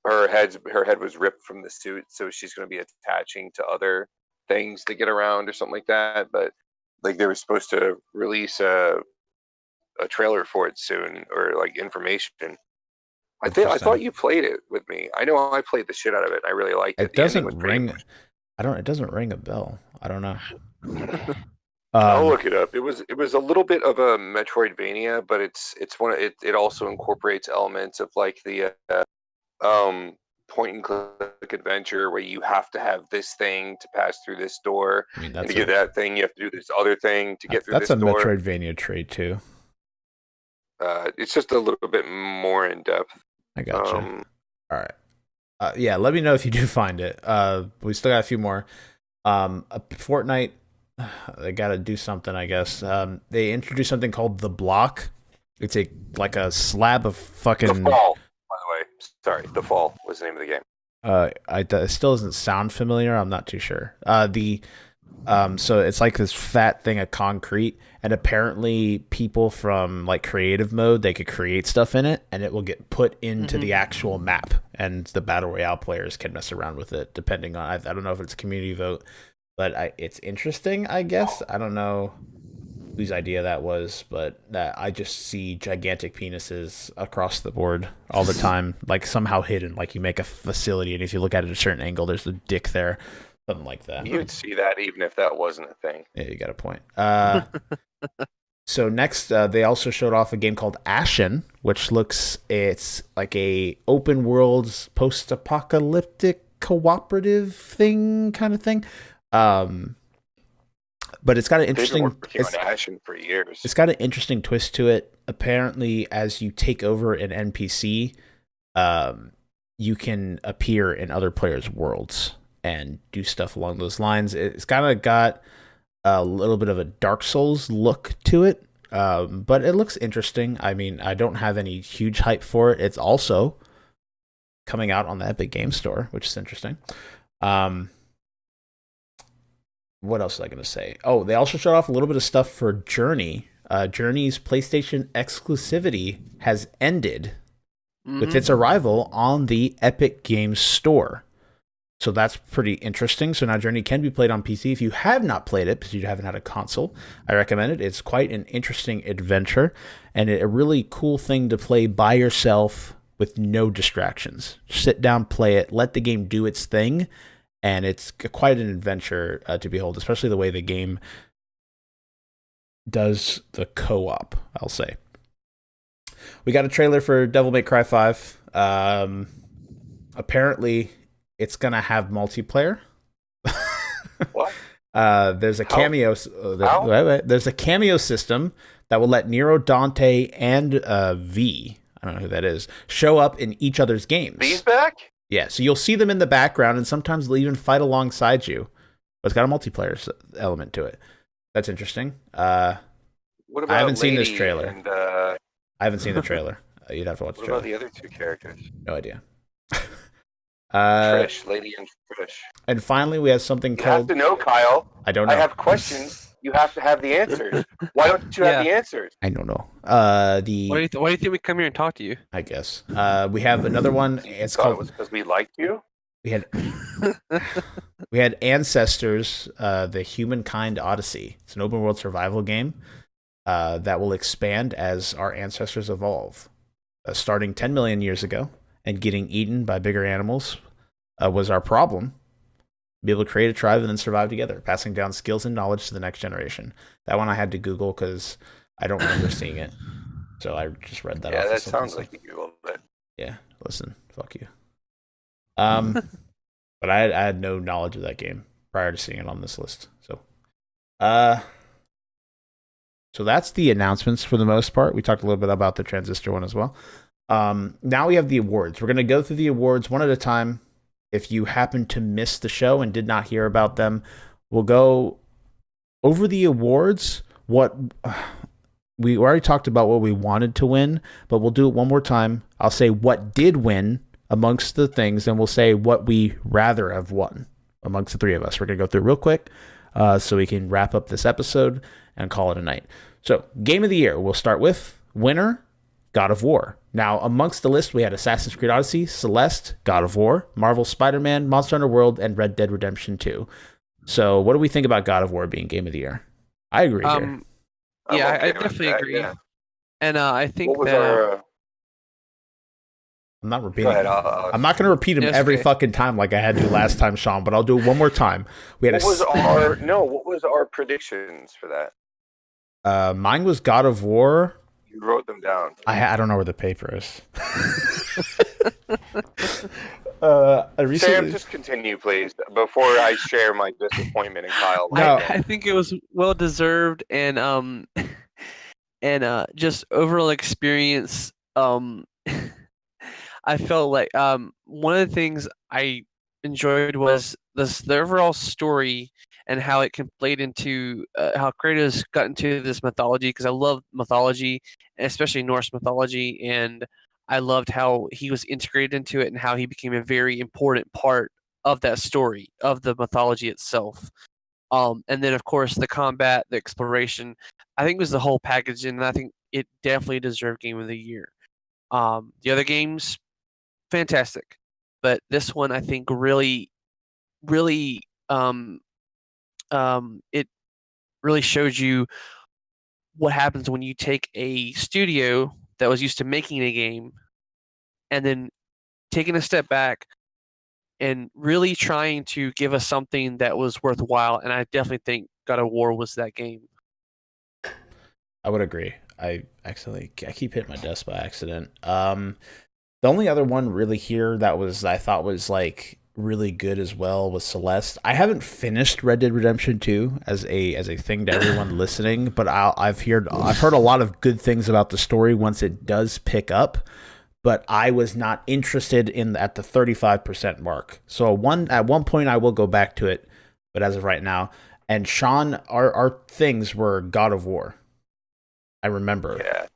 her head was ripped from the suit, so she's going to be attaching to other things to get around or something like that. But like they were supposed to release a trailer for it soon, or like information. I thought you played it with me. I know I played the shit out of it. I really liked it. It doesn't ring. It doesn't ring a bell. I don't know. I'll look it up. It was a little bit of a Metroidvania, but it also incorporates elements of like the point and click adventure where you have to have this thing to pass through this door, and to get that thing you have to do this other thing to get through this door. That's a Metroidvania trait too. It's just a little bit more in depth. I gotcha. All right. Yeah, let me know if you do find it. We still got a few more. Fortnite. They got to do something, I guess. They introduced something called The Block. It's like a slab of fucking... The Fall, by the way. Sorry, The Fall was the name of the game. It still doesn't sound familiar. I'm not too sure. So it's like this fat thing of concrete, and apparently people from like creative mode, they could create stuff in it, and it will get put into the actual map, and the Battle Royale players can mess around with it, depending on... I don't know if it's a community vote. But it's interesting, I guess. I don't know whose idea that was, but I just see gigantic penises across the board all the time, like somehow hidden. Like you make a facility, and if you look at it at a certain angle, there's a dick there, something like that. You'd see that even if that wasn't a thing. Yeah, you got a point. So next, they also showed off a game called Ashen, which it's like a open world post-apocalyptic cooperative thing kind of thing. But it's got an interesting. They've been working on Ashen for years. It's got an interesting twist to it. Apparently, as you take over an NPC, you can appear in other players' worlds and do stuff along those lines. It's kind of got a little bit of a Dark Souls look to it, but it looks interesting. I mean, I don't have any huge hype for it. It's also coming out on the Epic Game Store, which is interesting. What else was I going to say? Oh, they also showed off a little bit of stuff for Journey. Journey's PlayStation exclusivity has ended with its arrival on the Epic Games Store. So that's pretty interesting. So now Journey can be played on PC. If you have not played it because you haven't had a console, I recommend it. It's quite an interesting adventure and a really cool thing to play by yourself with no distractions. Sit down, play it, let the game do its thing. And it's quite an adventure to behold, especially the way the game does the co-op, I'll say. We got a trailer for Devil May Cry 5. Apparently, it's going to have multiplayer. What? There's a cameo. There's a cameo system that will let Nero, Dante, and V, I don't know who that is, show up in each other's games. V's back? Yeah, so you'll see them in the background, and sometimes they'll even fight alongside you. But it's got a multiplayer element to it. That's interesting. What about I haven't seen this Lady trailer. And, I haven't seen the trailer. You'd have to watch the what trailer. about the other two characters? No idea. Trish, Lady and Trish. And finally, we have something You called... have to know, Kyle. I don't know. I have questions. You have to have the answers. Why don't you have the answers? I don't know. Why do you think we come here and talk to you? I guess. We have another one. It's Thought called... it was because we liked you? We had Ancestors, the Humankind Odyssey. It's an open world survival game that will expand as our ancestors evolve. Starting 10 million years ago and getting eaten by bigger animals was our problem. Be able to create a tribe and then survive together, passing down skills and knowledge to the next generation. That one I had to Google because I don't remember seeing it. So I just read that off. Yeah, that sounds like you Googled it. Yeah, listen, fuck you. But I had no knowledge of that game prior to seeing it on this list. So that's the announcements for the most part. We talked a little bit about the Transistor one as well. Now we have the awards. We're going to go through the awards one at a time. If you happen to miss the show and did not hear about them, we'll go over the awards. What we already talked about what we wanted to win, but we'll do it one more time. I'll say what did win amongst the things, and we'll say what we rather have won amongst the three of us. We're going to go through real quick so we can wrap up this episode and call it a night. So, Game of the Year, we'll start with winner, God of War. Now, amongst the list, we had Assassin's Creed Odyssey, Celeste, God of War, Marvel Spider-Man, Monster Hunter World, and Red Dead Redemption 2. So, what do we think about God of War being Game of the Year? I agree here. Yeah, I definitely agree. Yeah. And I think what was our... I'm not repeating. Go ahead, I'm not going to repeat him every fucking time like I had to last time, Shawn, but I'll do it one more time. What was our predictions for that? Mine was God of War. You wrote them down. I don't know where the paper is. Sam, just continue, please, before I share my disappointment in Kyle. No. I think it was well deserved and just overall experience. I felt like one of the things I enjoyed was the overall story and how it can played into how Kratos got into this mythology, because I love mythology, especially Norse mythology, and I loved how he was integrated into it and how he became a very important part of that story, of the mythology itself. And then, of course, the combat, the exploration, I think it was the whole package, and I think it definitely deserved Game of the Year. The other games, fantastic, but this one I think really it really shows you what happens when you take a studio that was used to making a game and then taking a step back and really trying to give us something that was worthwhile. And I definitely think God of War was that game. I would agree. I keep hitting my desk by accident. The only other one really here that I thought was like really good as well was Celeste. I haven't finished Red Dead Redemption 2 as a thing to everyone listening, but I've heard a lot of good things about the story once it does pick up. But I was not interested in at the 35% mark. So at one point I will go back to it, but as of right now, and Shawn, our things were God of War. I remember. Yeah.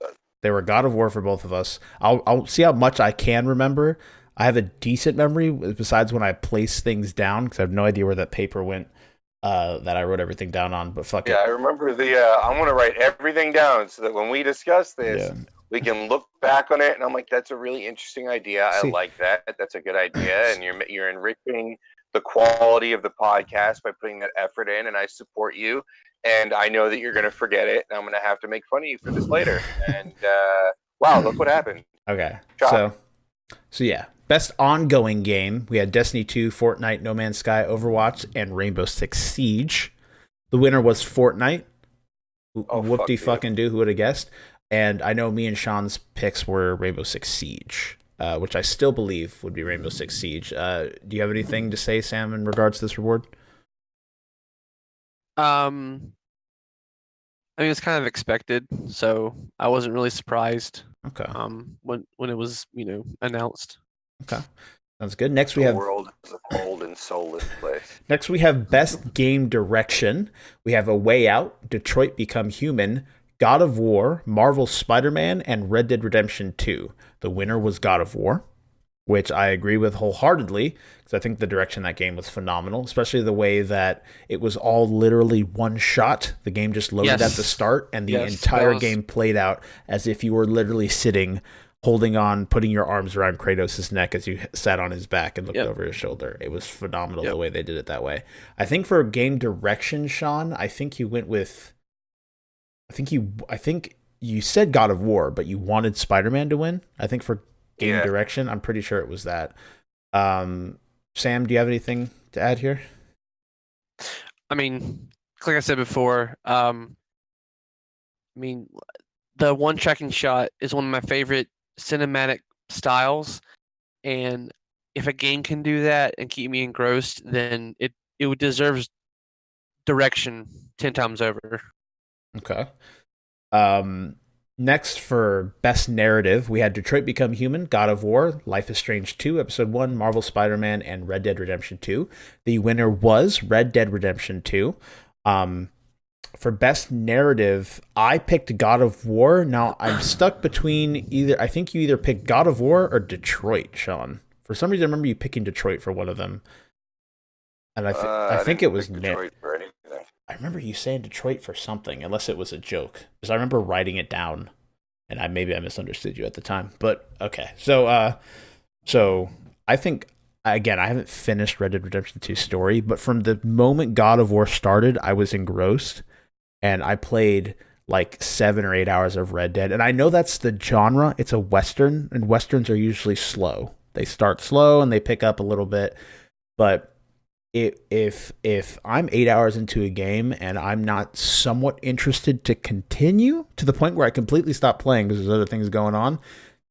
They were God of War for both of us. I'll see how much I can remember. I have a decent memory besides when I place things down because I have no idea where that paper went that I wrote everything down on. But fuck it. Yeah, I remember I'm going to write everything down so that when we discuss this, we can look back on it. And I'm like, that's a really interesting idea. I like that. That's a good idea. And you're enriching the quality of the podcast by putting that effort in. And I support you. And I know that you're going to forget it. And I'm going to have to make fun of you for this later. And wow, look what happened. Okay. Shock. So yeah. Best ongoing game, we had Destiny 2, Fortnite, No Man's Sky, Overwatch, and Rainbow Six Siege. The winner was Fortnite. Whoop-de-fucking do, who would have guessed? And I know me and Shawn's picks were Rainbow Six Siege, which I still believe would be Rainbow Six Siege. Do you have anything to say, Sam, in regards to this reward? I mean, it's kind of expected, so I wasn't really surprised. Okay. When it was, announced. Okay. Sounds good. Next, we have... The world is a cold and soulless place. Next, we have Best Game Direction. We have A Way Out, Detroit Become Human, God of War, Marvel's Spider-Man, and Red Dead Redemption 2. The winner was God of War, which I agree with wholeheartedly, because I think the direction that game was phenomenal, especially the way that it was all literally one shot. The game just loaded at the start, and the entire game played out as if you were literally sitting, holding on, putting your arms around Kratos' neck as you sat on his back and looked over his shoulder. It was phenomenal the way they did it that way. I think for game direction, Shawn, I think you went with... I think you said God of War, but you wanted Spider-Man to win. I think for game direction, I'm pretty sure it was that. Sam, do you have anything to add here? I mean, like I said before, the one tracking shot is one of my favorite cinematic styles, and if a game can do that and keep me engrossed, then it deserves direction 10 times over. Okay. Next, for Best Narrative, we had Detroit Become Human, God of War, Life is Strange 2, Episode 1, Marvel Spider-Man, and Red Dead Redemption 2. The winner was Red Dead Redemption 2. For Best Narrative, I picked God of War. Now, I'm stuck between I think you either picked God of War or Detroit, Shawn. For some reason, I remember you picking Detroit for one of them. And I think it was Detroit for anything. I remember you saying Detroit for something, unless it was a joke. Because I remember writing it down, and maybe I misunderstood you at the time. But, okay. So I think, again, I haven't finished Red Dead Redemption 2 story, but from the moment God of War started, I was engrossed, and I played like 7 or 8 hours of Red Dead. And I know that's the genre. It's a Western, and Westerns are usually slow. They start slow, and they pick up a little bit, but... If I'm 8 hours into a game and I'm not somewhat interested to continue to the point where I completely stop playing because there's other things going on,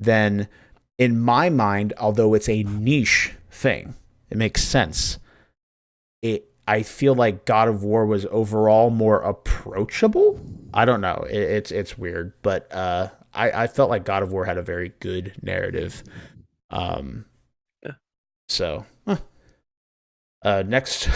then in my mind, although it's a niche thing, it makes sense. I feel like God of War was overall more approachable. I don't know. It's weird, but I felt like God of War had a very good narrative. So. Next,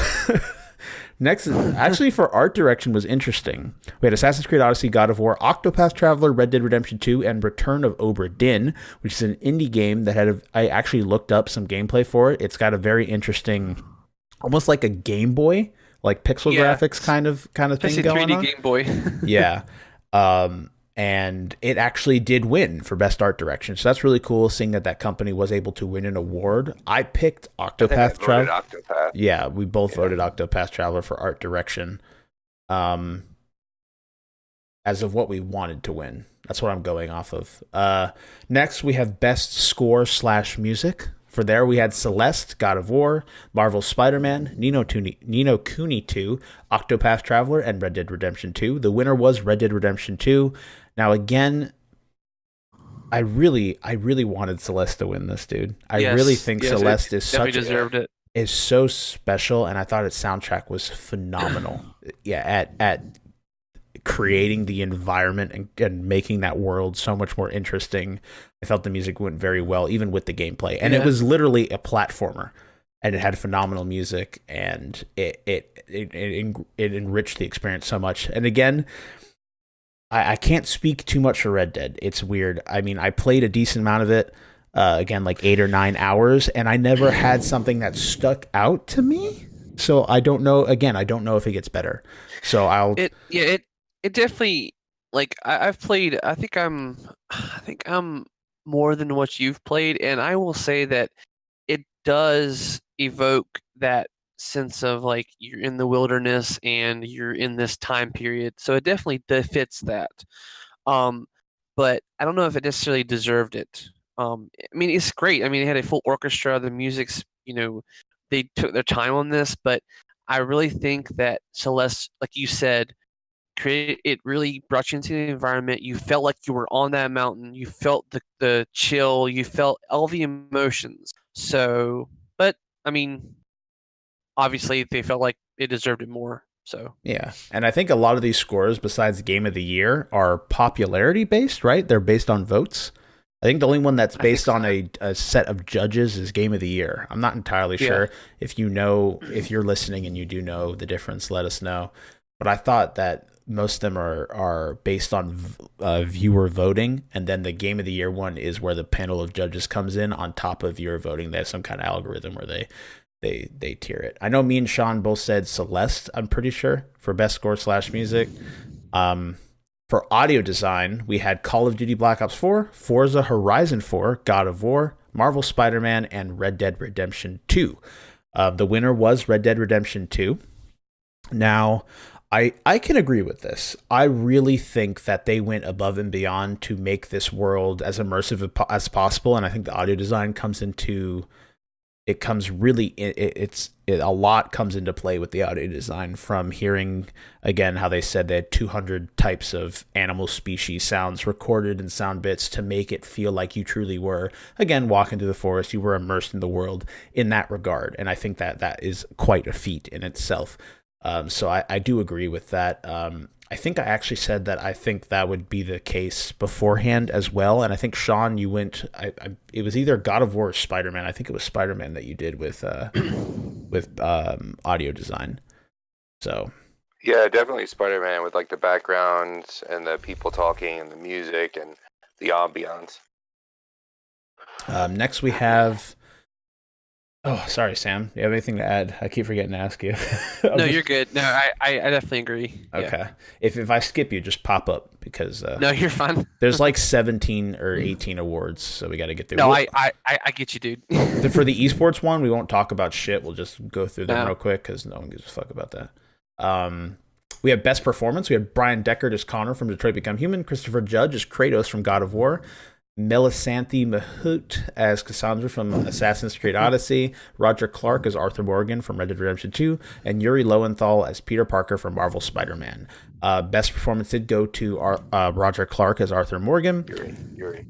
actually for art direction was interesting. We had Assassin's Creed Odyssey, God of War, Octopath Traveler, Red Dead Redemption 2, and Return of Obra Dinn, which is an indie game that I actually looked up some gameplay for it. It's got a very interesting, almost like a Game Boy, like pixel graphics kind of thing going 3D on. Game Boy. Yeah. And it actually did win for Best Art Direction. So that's really cool, seeing that company was able to win an award. I picked Octopath Traveler. Yeah, we both voted Octopath Traveler for Art Direction. As of what we wanted to win. That's what I'm going off of. Next, we have Best Score/Music. For there, we had Celeste, God of War, Marvel's Spider-Man, Ni no Kuni 2, Octopath Traveler, and Red Dead Redemption 2. The winner was Red Dead Redemption 2. Now, again, I really wanted Celeste to win this, dude. I really think Celeste is deserved it. is so special, and I thought its soundtrack was phenomenal. Yeah, at creating the environment and making that world so much more interesting. I felt the music went very well, even with the gameplay, and it was literally a platformer, and it had phenomenal music, and it enriched the experience so much. And again, I can't speak too much for Red Dead. It's weird. I mean, I played a decent amount of it, again, like 8 or 9 hours, and I never had something that stuck out to me. So I don't know. Again, I don't know if it gets better. So It definitely, like, I've played. I think I'm more than what you've played, and I will say that it does evoke that sense of like you're in the wilderness and you're in this time period. So it definitely fits that. Um, but I don't know if it necessarily deserved it. I mean, it's great. I mean, it had a full orchestra. The music's, they took their time on this, but I really think that Celeste, like you said, it really brought you into the environment. You felt like you were on that mountain. You felt the chill. You felt all the emotions. So, but I mean, obviously they felt like they deserved it more. So yeah, and I think a lot of these scores, besides Game of the Year, are popularity based, right? They're based on votes. I think the only one that's based on a set of judges is Game of the Year. I'm not entirely sure. If you're listening and you do know the difference, let us know. But I thought that most of them are based on viewer voting, and then the Game of the Year one is where the panel of judges comes in on top of viewer voting. They have some kind of algorithm where they tier it. I know me and Shawn both said Celeste, I'm pretty sure, for best score / music. For audio design, we had Call of Duty Black Ops 4, Forza Horizon 4, God of War, Marvel Spider-Man, and Red Dead Redemption 2. The winner was Red Dead Redemption 2. Now, I can agree with this. I really think that they went above and beyond to make this world as immersive as possible, and I think the audio design a lot comes into play with the audio design, from hearing, again, how they said they had 200 types of animal species sounds recorded in sound bits to make it feel like you truly were, again, walking through the forest. You were immersed in the world in that regard, and I think that is quite a feat in itself. So I do agree with that. I think I actually said that I think that would be the case beforehand as well. And I think, Shawn, you went, it was either God of War or Spider-Man. I think it was Spider-Man that you did with audio design. So. Yeah, definitely Spider-Man, with like the background and the people talking and the music and the ambiance. Next we have... Oh, sorry, Sam. Do you have anything to add? I keep forgetting to ask you. No, you're good. No, I definitely agree. Okay. Yeah. If I skip you, just pop up, because no, you're fine. There's like 17 or 18 awards, so we got to get through. No, I get you, dude. For the esports one, we won't talk about shit. We'll just go through them real quick, because no one gives a fuck about that. We have best performance. We had Brian Deckard as Connor from Detroit Become Human, Christopher Judge as Kratos from God of War, Melisanthe Mahout as Cassandra from Assassin's Creed Odyssey, Roger Clark as Arthur Morgan from Red Dead Redemption 2, and Yuri Lowenthal as Peter Parker from Marvel Spider-Man. Best performance did go to Roger Clark as Arthur Morgan. Yuri.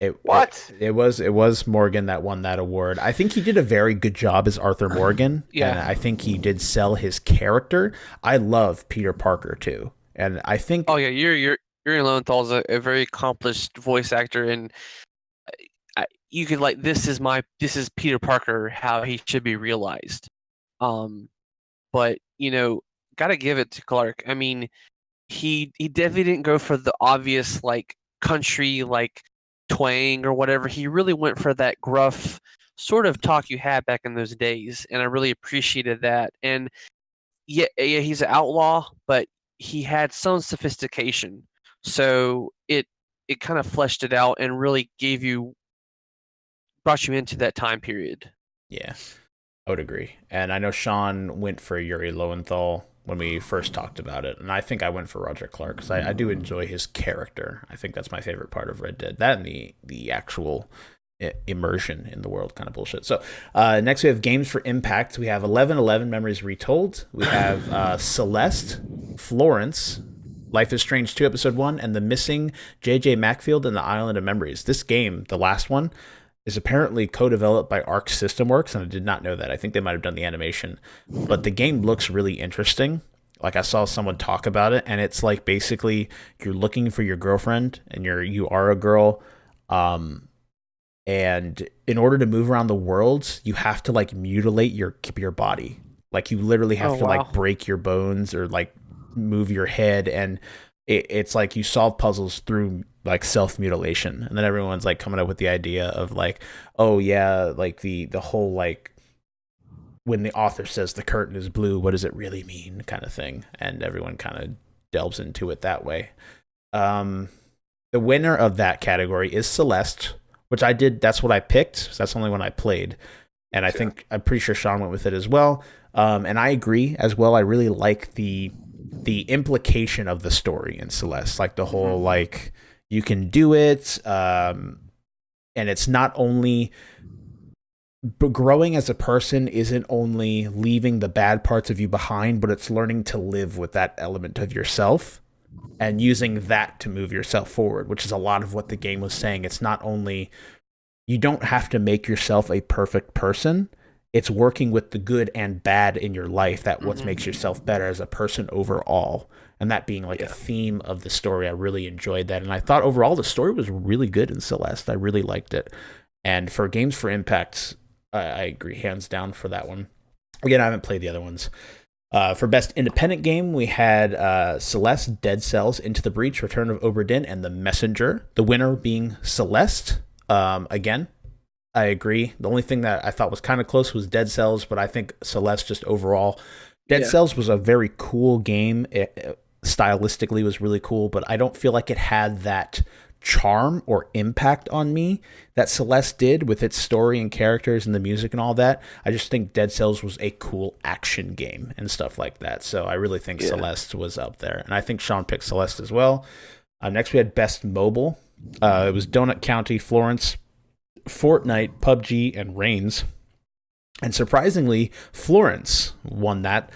It was Morgan that won that award. I think he did a very good job as Arthur Morgan. Yeah. And I think he did sell his character. I love Peter Parker too. And I think... Oh, yeah, Yuri Lowenthal is a very accomplished voice actor, and you could, like, this is Peter Parker, how he should be realized. But gotta give it to Clark. I mean, he definitely didn't go for the obvious like country like twang or whatever. He really went for that gruff sort of talk you had back in those days, and I really appreciated that. And yeah, he's an outlaw, but he had some sophistication. So it kind of fleshed it out and really brought you into that time period. Yeah, I would agree. And I know Shawn went for Yuri Lowenthal when we first talked about it, and I think I went for Roger Clark, because I do enjoy his character. I think that's my favorite part of Red Dead. That and the actual immersion in the world kind of bullshit. So next we have games for impact. We have 11/11 Memories Retold. We have Celeste, Florence, Life is Strange 2 Episode 1, and The Missing, J.J. Macfield and the Island of Memories. This game, the last one, is apparently co-developed by Arc System Works, and I did not know that. I think they might have done the animation, but the game looks really interesting. Like I saw someone talk about it, and it's like basically you're looking for your girlfriend, and you are a girl, and in order to move around the world, you have to like mutilate your body. Like you literally have to like break your bones or like move your head, and it's like you solve puzzles through like self-mutilation. And then everyone's like coming up with the idea of like, oh yeah, like the whole like when the author says the curtain is blue, what does it really mean kind of thing. And everyone kind of delves into it that way. The winner of that category is Celeste, which I did. That's what I picked. So that's the only one I played. And I think I'm pretty sure Shawn went with it as well. And I agree as well. I really like the implication of the story in Celeste, like the whole like you can do it, and it's not only but growing as a person isn't only leaving the bad parts of you behind, but it's learning to live with that element of yourself and using that to move yourself forward, which is a lot of what the game was saying. It's not only you don't have to make yourself a perfect person. It's working with the good and bad in your life that what makes yourself better as a person overall. And that being like a theme of the story. I really enjoyed that. And I thought overall the story was really good in Celeste. I really liked it. And for Games for Impact, I agree, hands down for that one. Again, I haven't played the other ones. For Best Independent Game, we had Celeste, Dead Cells, Into the Breach, Return of Obra Dinn, and The Messenger. The winner being Celeste. Again, I agree. The only thing that I thought was kind of close was Dead Cells, but I think Celeste just overall. Dead Cells was a very cool game. It stylistically was really cool, but I don't feel like it had that charm or impact on me that Celeste did with its story and characters and the music and all that. I just think Dead Cells was a cool action game and stuff like that. So I really think Celeste was up there. And I think Shawn picked Celeste as well. Next we had Best Mobile. It was Donut County, Florence, Fortnite, PUBG, and Reigns. And surprisingly, Florence won that,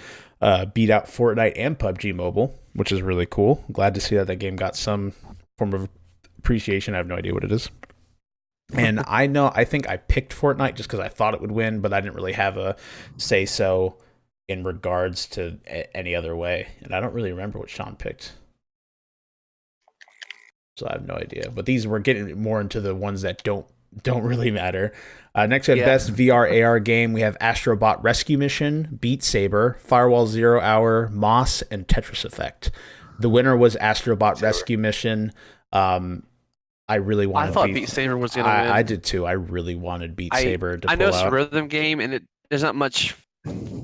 beat out Fortnite and PUBG Mobile, which is really cool. Glad to see that game got some form of appreciation. I have no idea what it is. And I think I picked Fortnite just because I thought it would win, but I didn't really have a say-so in regards to any other way. And I don't really remember what Shawn picked. So I have no idea. But these we're getting more into the ones that don't really matter. Next, we have Best VR AR Game. We have Astrobot Rescue Mission, Beat Saber, Firewall Zero Hour, Moss, and Tetris Effect. The winner was Astrobot Rescue Mission. I really wanted. I thought Beat Saber was gonna win. I did too. I really wanted Beat Saber to pull out. I know it's a rhythm game, and there's not much. I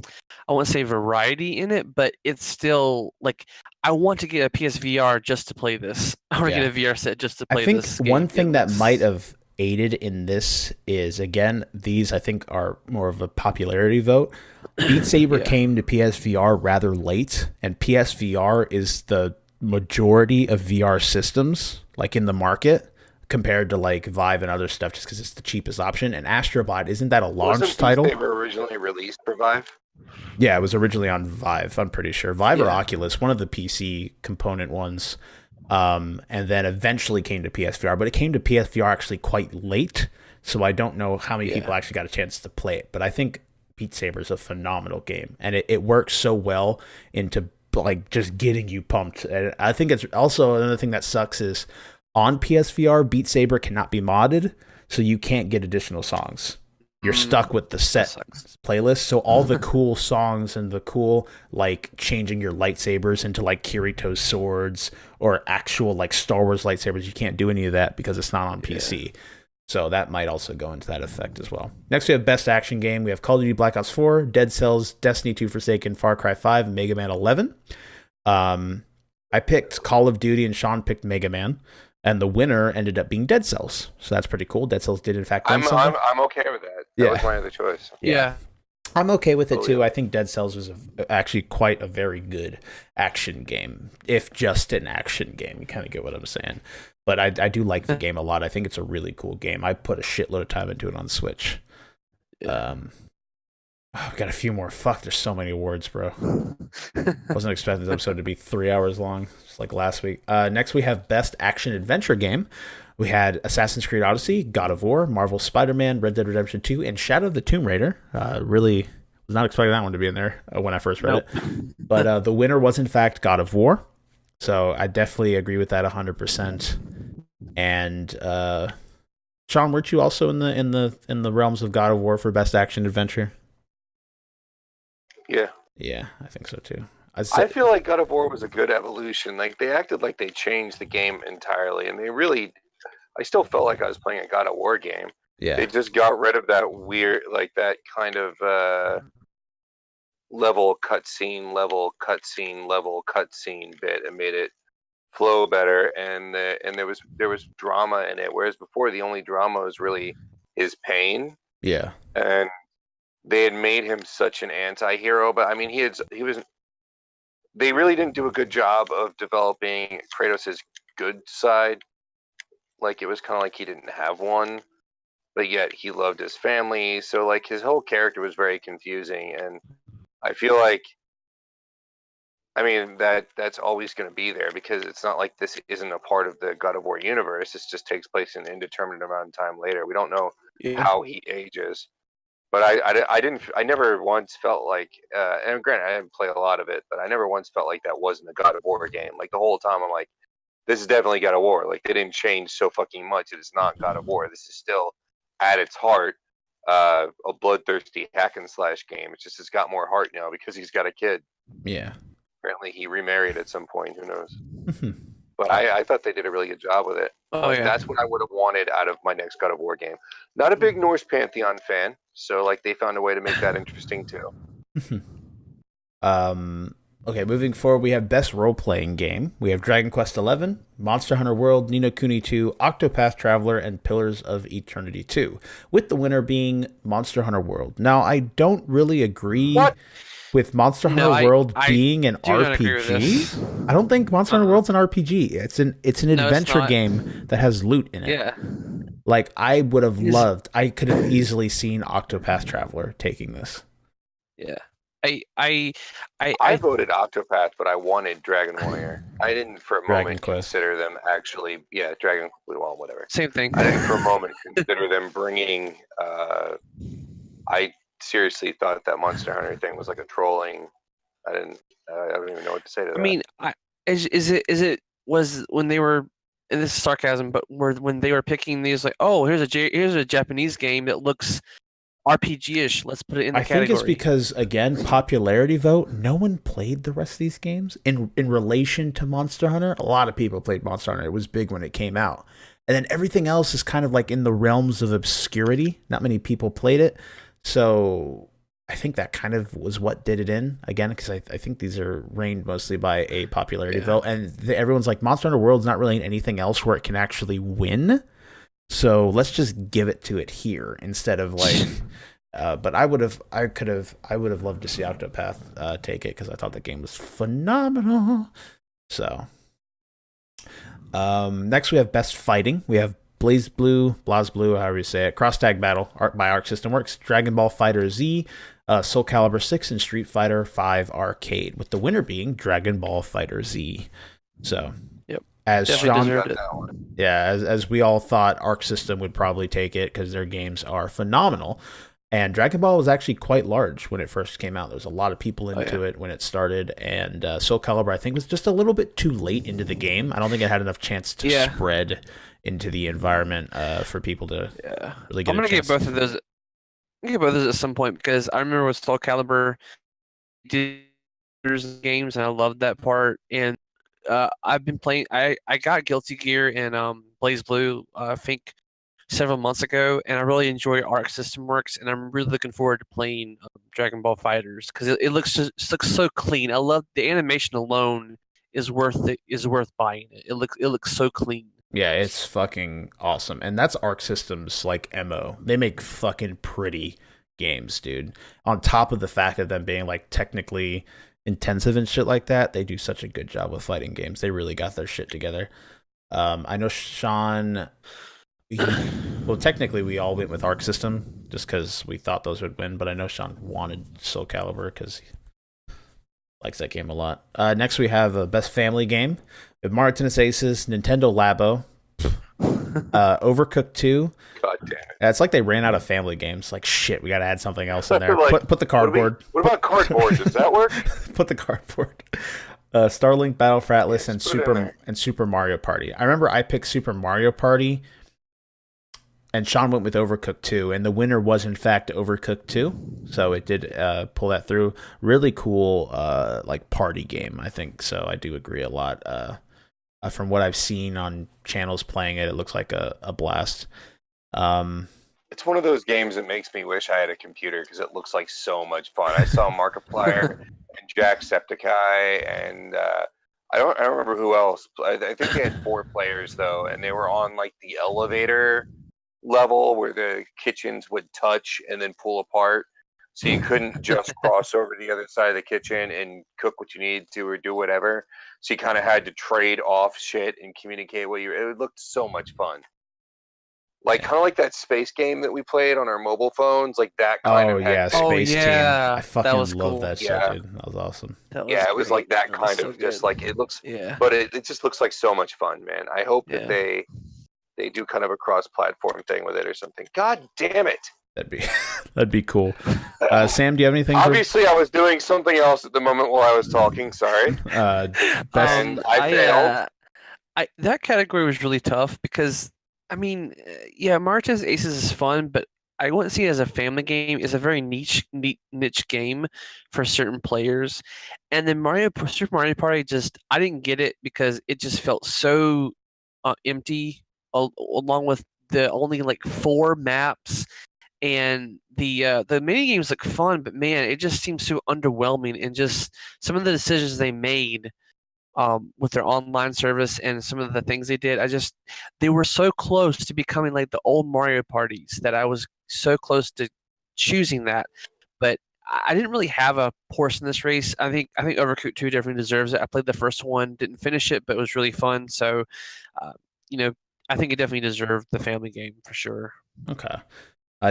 won't say variety in it, but it's still like I want to get a PSVR just to play this. I want to get a VR set just to play this. I think one thing that might have aided in this is, again, these I think are more of a popularity vote. Beat Saber came to PSVR rather late, and PSVR is the majority of VR systems like in the market compared to like Vive and other stuff, just because it's the cheapest option. And Astrobot, isn't that a launch title? They were originally released for Vive. Yeah, it was originally on Vive. I'm pretty sure Vive or Oculus, one of the PC component ones. And then eventually came to PSVR, but it came to PSVR actually quite late, so I don't know how many people actually got a chance to play it. But I think Beat Saber is a phenomenal game, and it works so well into like just getting you pumped. And I think it's also another thing that sucks is on PSVR, Beat Saber cannot be modded, so you can't get additional songs. You're stuck with the set playlist. So all the cool songs and the cool, like, changing your lightsabers into, like, Kirito's swords or actual, like, Star Wars lightsabers, you can't do any of that because it's not on PC. So that might also go into that effect as well. Next, we have Best Action Game. We have Call of Duty Black Ops 4, Dead Cells, Destiny 2 Forsaken, Far Cry 5, and Mega Man 11. I picked Call of Duty and Shawn picked Mega Man. And the winner ended up being Dead Cells. So that's pretty cool. Dead Cells did, in fact, win something. I'm okay with that. That was my other choice. Yeah. I'm okay with it, too. I think Dead Cells was actually quite a very good action game, if just an action game. You kind of get what I'm saying. But I do like the game a lot. I think it's a really cool game. I put a shitload of time into it on Switch. Oh, I've got a few more. Fuck, there's so many awards, bro. Wasn't expecting this episode to be 3 hours long, just like last week. Next, we have Best Action Adventure Game. We had Assassin's Creed Odyssey, God of War, Marvel Spider-Man, Red Dead Redemption 2, and Shadow of the Tomb Raider. Really was not expecting that one to be in there when I first read it. But the winner was, in fact, God of War. So I definitely agree with that 100%. And Shawn, weren't you also in the realms of God of War for Best Action Adventure? Yeah, I think so too. I feel like God of War was a good evolution. Like, they acted like they changed the game entirely, and I still felt like I was playing a God of War game. Yeah. They just got rid of that weird, like, that kind of level cutscene bit, and made it flow better, and there was drama in it, whereas before the only drama was really his pain. Yeah. And they had made him such an anti-hero, but I mean, they really didn't do a good job of developing Kratos' good side. Like, it was kind of like he didn't have one, but yet he loved his family. So, like, his whole character was very confusing, and I feel like, I mean, that's always going to be there, because it's not like this isn't a part of the God of War universe. This just takes place an indeterminate amount of time later. We don't know how he ages. But I never once felt like, and granted, I didn't play a lot of it, but I never once felt like that wasn't a God of War game. Like, the whole time I'm like, this is definitely God of War. Like, they didn't change so fucking much. It is not God of War. This is still, at its heart, a bloodthirsty hack and slash game. It's got more heart now because he's got a kid. Yeah. Apparently he remarried at some point. Who knows? But I thought they did a really good job with it. That's what I would have wanted out of my next God of War game. Not a big Norse Pantheon fan, so like they found a way to make that interesting too. Okay, moving forward, we have Best Role-Playing Game. We have Dragon Quest XI, Monster Hunter World, Ni no Kuni 2, Octopath Traveler, and Pillars of Eternity 2, with the winner being Monster Hunter World. Now, I don't really agree with Monster Hunter World being an RPG. I don't think Monster Hunter World's an RPG. It's an adventure game that has loot in it. Yeah. Like, I would have loved, I could have easily seen Octopath Traveler taking this. Yeah. I voted Octopath, but I wanted Dragon Warrior. I didn't for a moment consider them actually. Yeah, Dragon. Well, whatever. Same thing. I didn't for a moment consider them bringing. I seriously thought that Monster Hunter thing was like a trolling. I don't even know what to say to that. I mean, was when they were, and this is sarcasm, but when they were picking these, like, oh, here's a Japanese game that looks RPG-ish. Let's put it in the category. I think it's because, again, popularity vote. No one played the rest of these games in relation to Monster Hunter. A lot of people played Monster Hunter. It was big when it came out, and then everything else is kind of like in the realms of obscurity. Not many people played it, so I think that kind of was what did it in again. Because I think these are reigned mostly by a popularity vote, and everyone's like, Monster Hunter World's not really in anything else where it can actually win. So let's just give it to it here instead of like. But I would have loved to see Octopath take it because I thought the game was phenomenal. So, next we have Best Fighting. We have BlazBlue, however you say it, Cross Tag Battle by Arc System Works, Dragon Ball Fighter Z, Soul Calibur 6, and Street Fighter 5 Arcade, with the winner being Dragon Ball Fighter Z. So. As Shawn, as we all thought, Arc System would probably take it because their games are phenomenal. And Dragon Ball was actually quite large when it first came out. There was a lot of people into it when it started. And Soul Calibur, I think, was just a little bit too late into the game. I don't think it had enough chance to spread into the environment for people to really get I'm going to get both of those. I'm going to get both of those at some point because I remember with Soul Calibur, did games, and I loved that part. And I've been playing. I got Guilty Gear and BlazBlue, I think, several months ago, and I really enjoy Arc System Works, and I'm really looking forward to playing Dragon Ball Fighters because it looks so clean. I love the animation alone is worth buying it. It looks so clean. Yeah, it's fucking awesome, and that's Arc System's like MO. They make fucking pretty games, dude. On top of the fact of them being like technically intensive and shit like that, they do such a good job with fighting games. They really got their shit together. I know Shawn, Well, technically, we all went with Arc System just because we thought those would win, but I know Shawn wanted Soul Calibur because he likes that game a lot. Next, we have a Best Family Game with Mario Tennis Aces, Nintendo Labo, Overcooked 2. God damn it. It's like they ran out of family games. Like, shit, we got to add something else in there. Like, put the cardboard. What about cardboard? Does that work? Put the cardboard. Starlink Battle for Atlas Yes, and Super Mario Party. I remember I picked Super Mario Party, and Shawn went with Overcooked 2, and the winner was in fact Overcooked 2. So it did pull that through. Really cool, like party game, I think. So I do agree a lot. From what I've seen on channels playing it, it looks like a blast. It's one of those games that makes me wish I had a computer because it looks like so much fun. I saw Markiplier and Jacksepticeye, and I don't remember who else. I think they had 4 players though, and they were on like the elevator level where the kitchens would touch and then pull apart. So you couldn't just cross over to the other side of the kitchen and cook what you needed to or do whatever. So you kind of had to trade off shit and communicate what you. It looked so much fun. Like kind of like that space game that we played on our mobile phones, like that kind of. Space Team. I fucking that was love cool. that shit, dude. That was awesome. It was like that kind of just like it looks. Yeah. But it just looks like so much fun, man. I hope that they do kind of a cross-platform thing with it or something. God damn it! That'd be cool. Sam, do you have anything? Obviously, I was doing something else at the moment while I was talking. Sorry. Best. I failed. That category was really tough because I mean, Mario Tennis Aces is fun, but I wouldn't see it as a family game. It's a very niche game for certain players. And then Super Mario Party, I didn't get it because it just felt so empty, along with the only like 4 maps. And the mini games look fun, but man, it just seems so underwhelming. And just some of the decisions they made with their online service and some of the things they did, they were so close to becoming like the old Mario parties that I was so close to choosing that. But I didn't really have a horse in this race. I think Overcooked 2 definitely deserves it. I played the first one, didn't finish it, but it was really fun. So, I think it definitely deserved the family game for sure. Okay.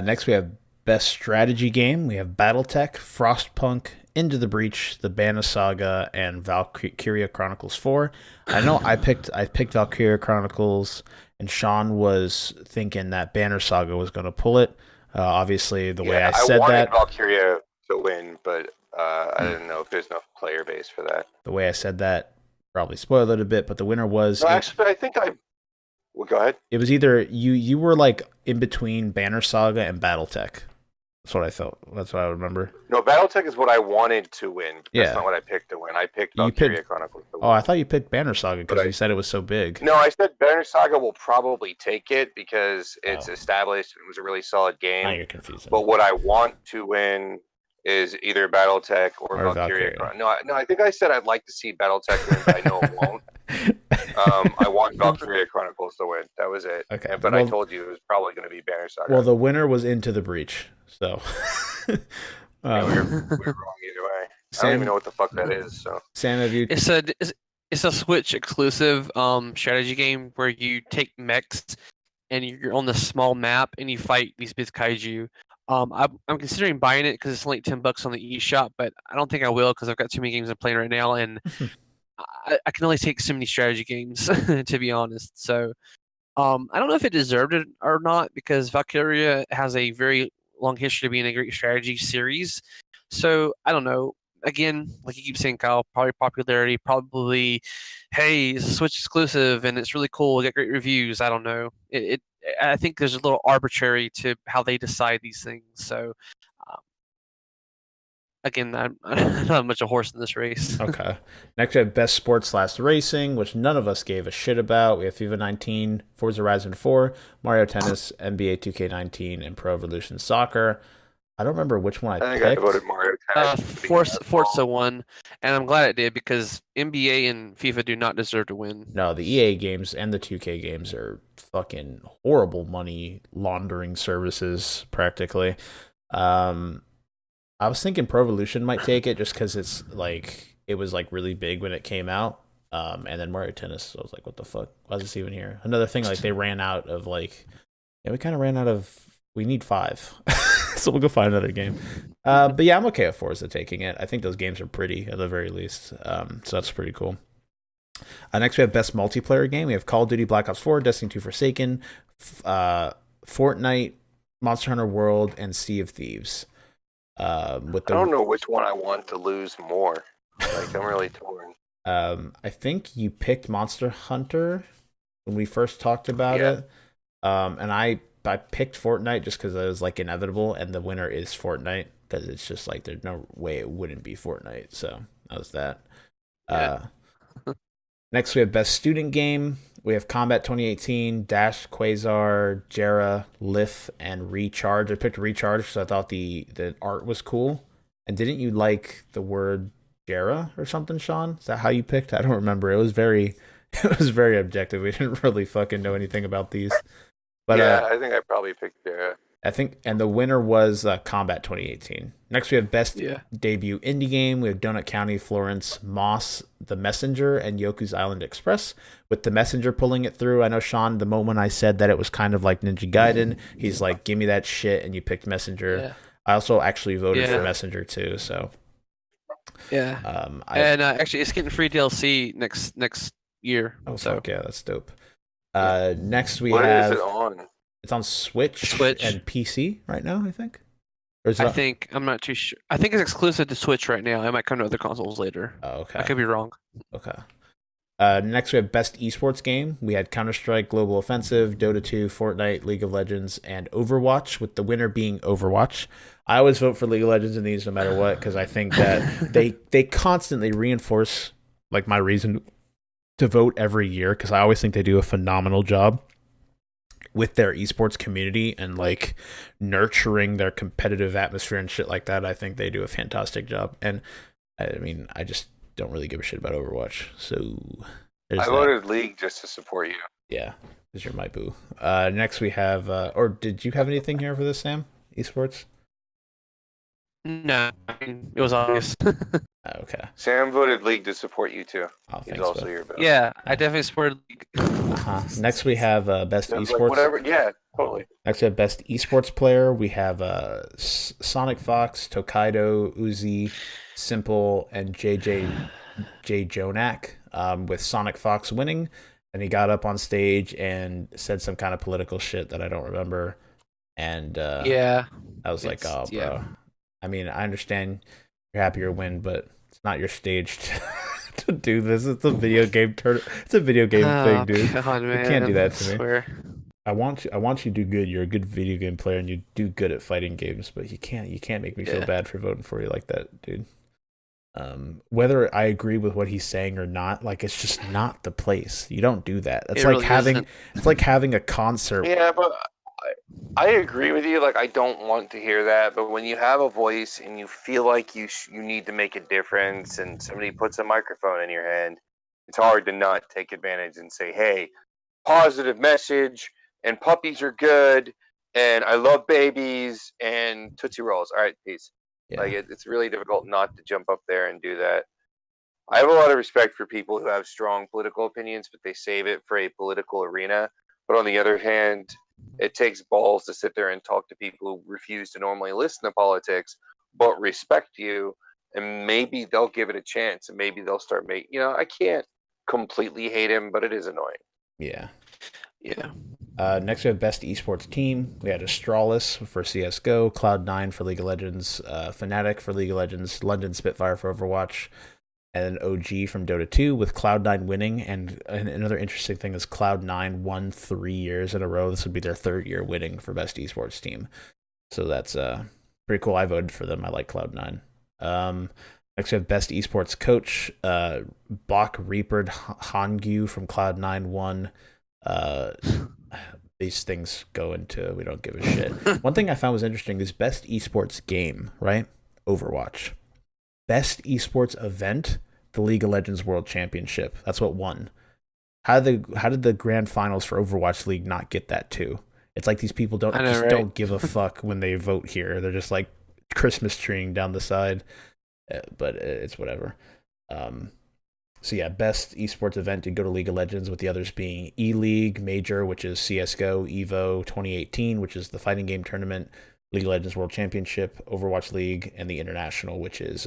Next, we have Best Strategy Game. We have BattleTech, Frostpunk, Into the Breach, The Banner Saga, and Valkyria Chronicles 4. I know I picked Valkyria Chronicles, and Shawn was thinking that Banner Saga was going to pull it. Obviously, the way I said that, I wanted Valkyria to win, but I didn't know if there's enough player base for that. The way I said that probably spoiled it a bit, but the winner was. No, actually, I think Well, go ahead. It was either you were like in between Banner Saga and BattleTech. That's what I felt. That's what I remember. No, BattleTech is what I wanted to win. But Yeah. That's not what I picked to win. I picked Valkyria Chronicles to win. Oh, I thought you picked Banner Saga because you said it was so big. No, I said Banner Saga will probably take it because it's established. It was a really solid game. Now you're confusing. But what I want to win is either BattleTech or Valkyria. No, I think I said I'd like to see BattleTech win, but I know it won't. I want Valkyria Chronicles to win. That was it. Okay, but I told you it was probably going to be Banner Saga. Well, the winner was Into the Breach. So we're wrong either way. I don't even know what the fuck that is. So Sam, have you? It's a Switch exclusive strategy game where you take mechs and you're on this small map and you fight these big kaiju. I'm considering buying it because it's only $10 on the eShop, but I don't think I will because I've got too many games I'm playing right now, and I can only take so many strategy games to be honest. So I don't know if it deserved it or not because Valkyria has a very long history of being a great strategy series. So I don't know. Again, like you keep saying, Kyle, probably popularity, probably, hey, it's a Switch exclusive and it's really cool. We got great reviews. I don't know. I think there's a little arbitrary to how they decide these things. So, again, I'm not much a horse in this race. Okay. Next, we have Best Sports / Racing, which none of us gave a shit about. We have FIFA 19, Forza Horizon 4, Mario Tennis, NBA 2K19, and Pro Evolution Soccer. I don't remember which one I picked. I voted Mario Tennis. Forza won, and I'm glad it did because NBA and FIFA do not deserve to win. No, the EA games and the 2K games are fucking horrible money laundering services, practically. I was thinking Pro Evolution might take it just because it was like really big when it came out. And then Mario Tennis, so I was like, what the fuck? Why is this even here? Another thing, like they ran out of like Yeah, we kind of ran out of. We need 5, so we'll go find another game. But yeah, I'm okay with Forza taking it. I think those games are pretty at the very least. So that's pretty cool. Next, we have best multiplayer game. We have Call of Duty Black Ops 4, Destiny 2 Forsaken, Fortnite, Monster Hunter World, and Sea of Thieves. I don't know which one I want to lose more. Like, I'm really torn. I think you picked Monster Hunter when we first talked about it. And I picked Fortnite just because it was like inevitable, and the winner is Fortnite. Because it's just like there's no way it wouldn't be Fortnite. So that was that. Yeah. Next, we have Best Student Game. We have Combat 2018, Dash, Quasar, Jera, Lith, and Recharge. I picked Recharge because I thought the art was cool. And didn't you like the word Jera or something, Shawn? Is that how you picked? I don't remember. It was very objective. We didn't really fucking know anything about these. But yeah, I think I probably picked Jera. I think, and the winner was Combat 2018. Next, we have Best Debut Indie Game. We have Donut County, Florence, Moss, The Messenger, and Yoku's Island Express, with The Messenger pulling it through. I know, Shawn, the moment I said that it was kind of like Ninja Gaiden, he's like, give me that shit, and you picked Messenger. Yeah. I also actually voted for Messenger, too, so. Yeah. Actually, it's getting free DLC next year. Oh, so. Fuck yeah, that's dope. Next, we have... Where is it on? It's on Switch and PC right now, I think. Or is it think I'm not too sure. I think it's exclusive to Switch right now. It might come to other consoles later. Oh, okay. I could be wrong. Okay. Next, we have Best Esports Game. We had Counter-Strike, Global Offensive, Dota 2, Fortnite, League of Legends, and Overwatch, with the winner being Overwatch. I always vote for League of Legends in these no matter what, because I think that they constantly reinforce like my reason to vote every year, because I always think they do a phenomenal job with their esports community and like nurturing their competitive atmosphere and shit like that. I think they do a fantastic job. And I mean, I just don't really give a shit about Overwatch. So I voted League just to support you. Yeah, because you're my boo. Next we have, or did you have anything here for this, Sam? Esports? No, I mean, it was obvious. Okay. Sam voted League to support you too. Oh, he's also your best. Yeah, I definitely supported League. Next we have Best Esports. Like whatever. Yeah, totally. Next we have Best Esports Player. We have Sonic Fox, Tokaido, Uzi, Simple, and J Jonak, with Sonic Fox winning. And he got up on stage and said some kind of political shit that I don't remember. And I was like, oh, bro. Yeah. I mean, I understand you're happy to win, but it's not your stage to do this. It's a video game It's a video game thing, dude. God, man. You can't do that to me. I want you to do good. You're a good video game player, and you do good at fighting games. But you can't make me feel bad for voting for you like that, dude. Whether I agree with what he's saying or not, like, it's just not the place. You don't do that. It's like having a concert. Yeah, but I agree with you. Like, I don't want to hear that, but when you have a voice and you feel like you need to make a difference, and somebody puts a microphone in your hand, it's hard to not take advantage and say, "Hey, positive message, and puppies are good, and I love babies, and Tootsie Rolls. All right, peace." Yeah. Like, it's really difficult not to jump up there and do that. I have a lot of respect for people who have strong political opinions, but they save it for a political arena. But on the other hand, it takes balls to sit there and talk to people who refuse to normally listen to politics, but respect you, and maybe they'll give it a chance, and maybe they'll start making. I can't completely hate him, but it is annoying. Yeah. Yeah. Next we have Best Esports Team. We had Astralis for CSGO, Cloud9 for League of Legends, Fnatic for League of Legends, London Spitfire for Overwatch, and an OG from Dota 2, with Cloud9 winning. And another interesting thing is Cloud9 won 3 years in a row. This would be their 3rd year winning for Best Esports Team. So that's pretty cool. I voted for them. I like Cloud9. Next we have Best Esports Coach. Bach Reapered Hangyu from Cloud9 won. These things go into, we don't give a shit. One thing I found was interesting is Best Esports Game, right? Overwatch. Best Esports Event, the League of Legends World Championship. That's what won. How did the grand finals for Overwatch League not get that too? It's like these people don't give a fuck when they vote here. They're just like Christmas treeing down the side. But it's whatever. So yeah, best esports event did go to League of Legends, with the others being E-League, Major, which is CSGO, EVO 2018, which is the fighting game tournament, League of Legends World Championship, Overwatch League, and the International, which is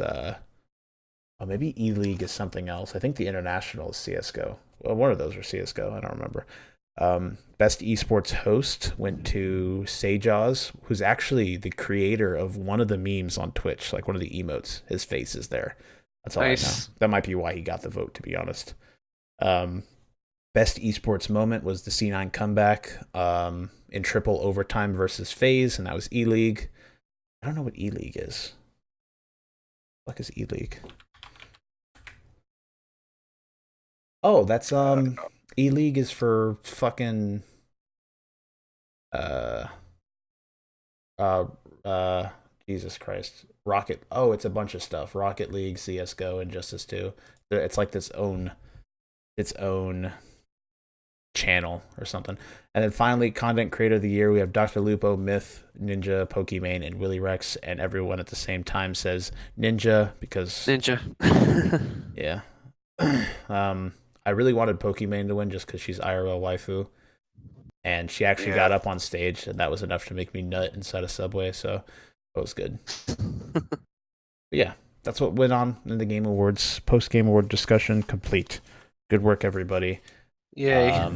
maybe E-League is something else. I think the International is CSGO. Well, one of those are CSGO. I don't remember. Best esports host went to Sajaz, who's actually the creator of one of the memes on Twitch, like one of the emotes. His face is there. That's all I know. That might be why he got the vote, to be honest. Best esports moment was the C9 comeback in triple overtime versus FaZe, and that was E-League. I don't know what E-League is. What is E-League? Oh, that's E-League is for fucking Jesus Christ. Rocket. Oh, it's a bunch of stuff. Rocket League, CS:GO, and Injustice 2. It's like its own channel or something. And then finally, content creator of the year, we have Dr. Lupo, Myth, Ninja, Pokimane, and Willy Rex, and everyone at the same time says Ninja because Ninja. Yeah. I really wanted Pokimane to win just because she's IRL waifu, and she actually got up on stage, and that was enough to make me nut inside a Subway, so it was good. But yeah, that's what went on in the Game Awards. Post-Game Award discussion complete. Good work, everybody. Yay.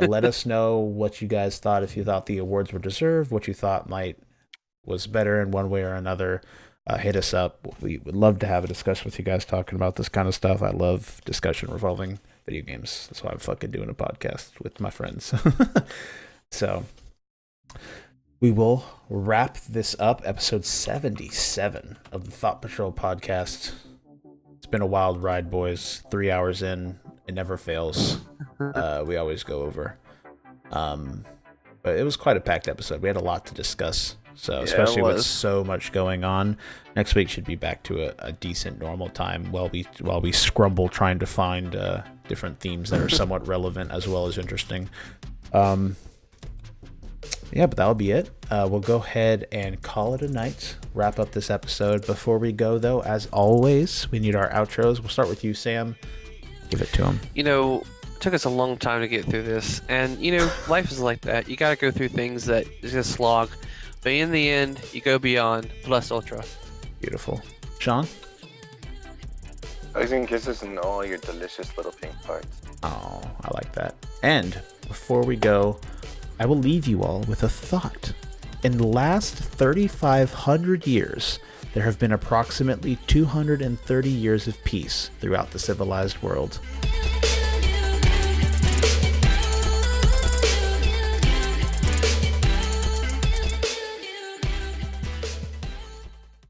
Let us know what you guys thought, if you thought the awards were deserved, what you thought was better in one way or another. Hit us up. We would love to have a discussion with you guys talking about this kind of stuff. I love discussion revolving video games. That's why I'm fucking doing a podcast with my friends. So we will wrap this up, episode 77 of the Thought Patrol podcast. It's been a wild ride, boys. 3 hours in, it never fails. We always go over. But it was quite a packed episode. We had a lot to discuss. So especially with so much going on, next week should be back to a decent normal time while we scrumble trying to find different themes that are somewhat relevant as well as interesting. Yeah, but that'll be it. We'll go ahead and call it a night. Wrap up this episode. Before we go, though, as always, we need our outros. We'll start with you, Sam. Give it to him. It took us a long time to get through this, and life is like that. You gotta go through things that is a slog. But in the end, you go beyond plus ultra. Beautiful. Shawn? Hugs and kisses and all your delicious little pink parts. Oh, I like that. And before we go, I will leave you all with a thought. In the last 3,500 years, there have been approximately 230 years of peace throughout the civilized world.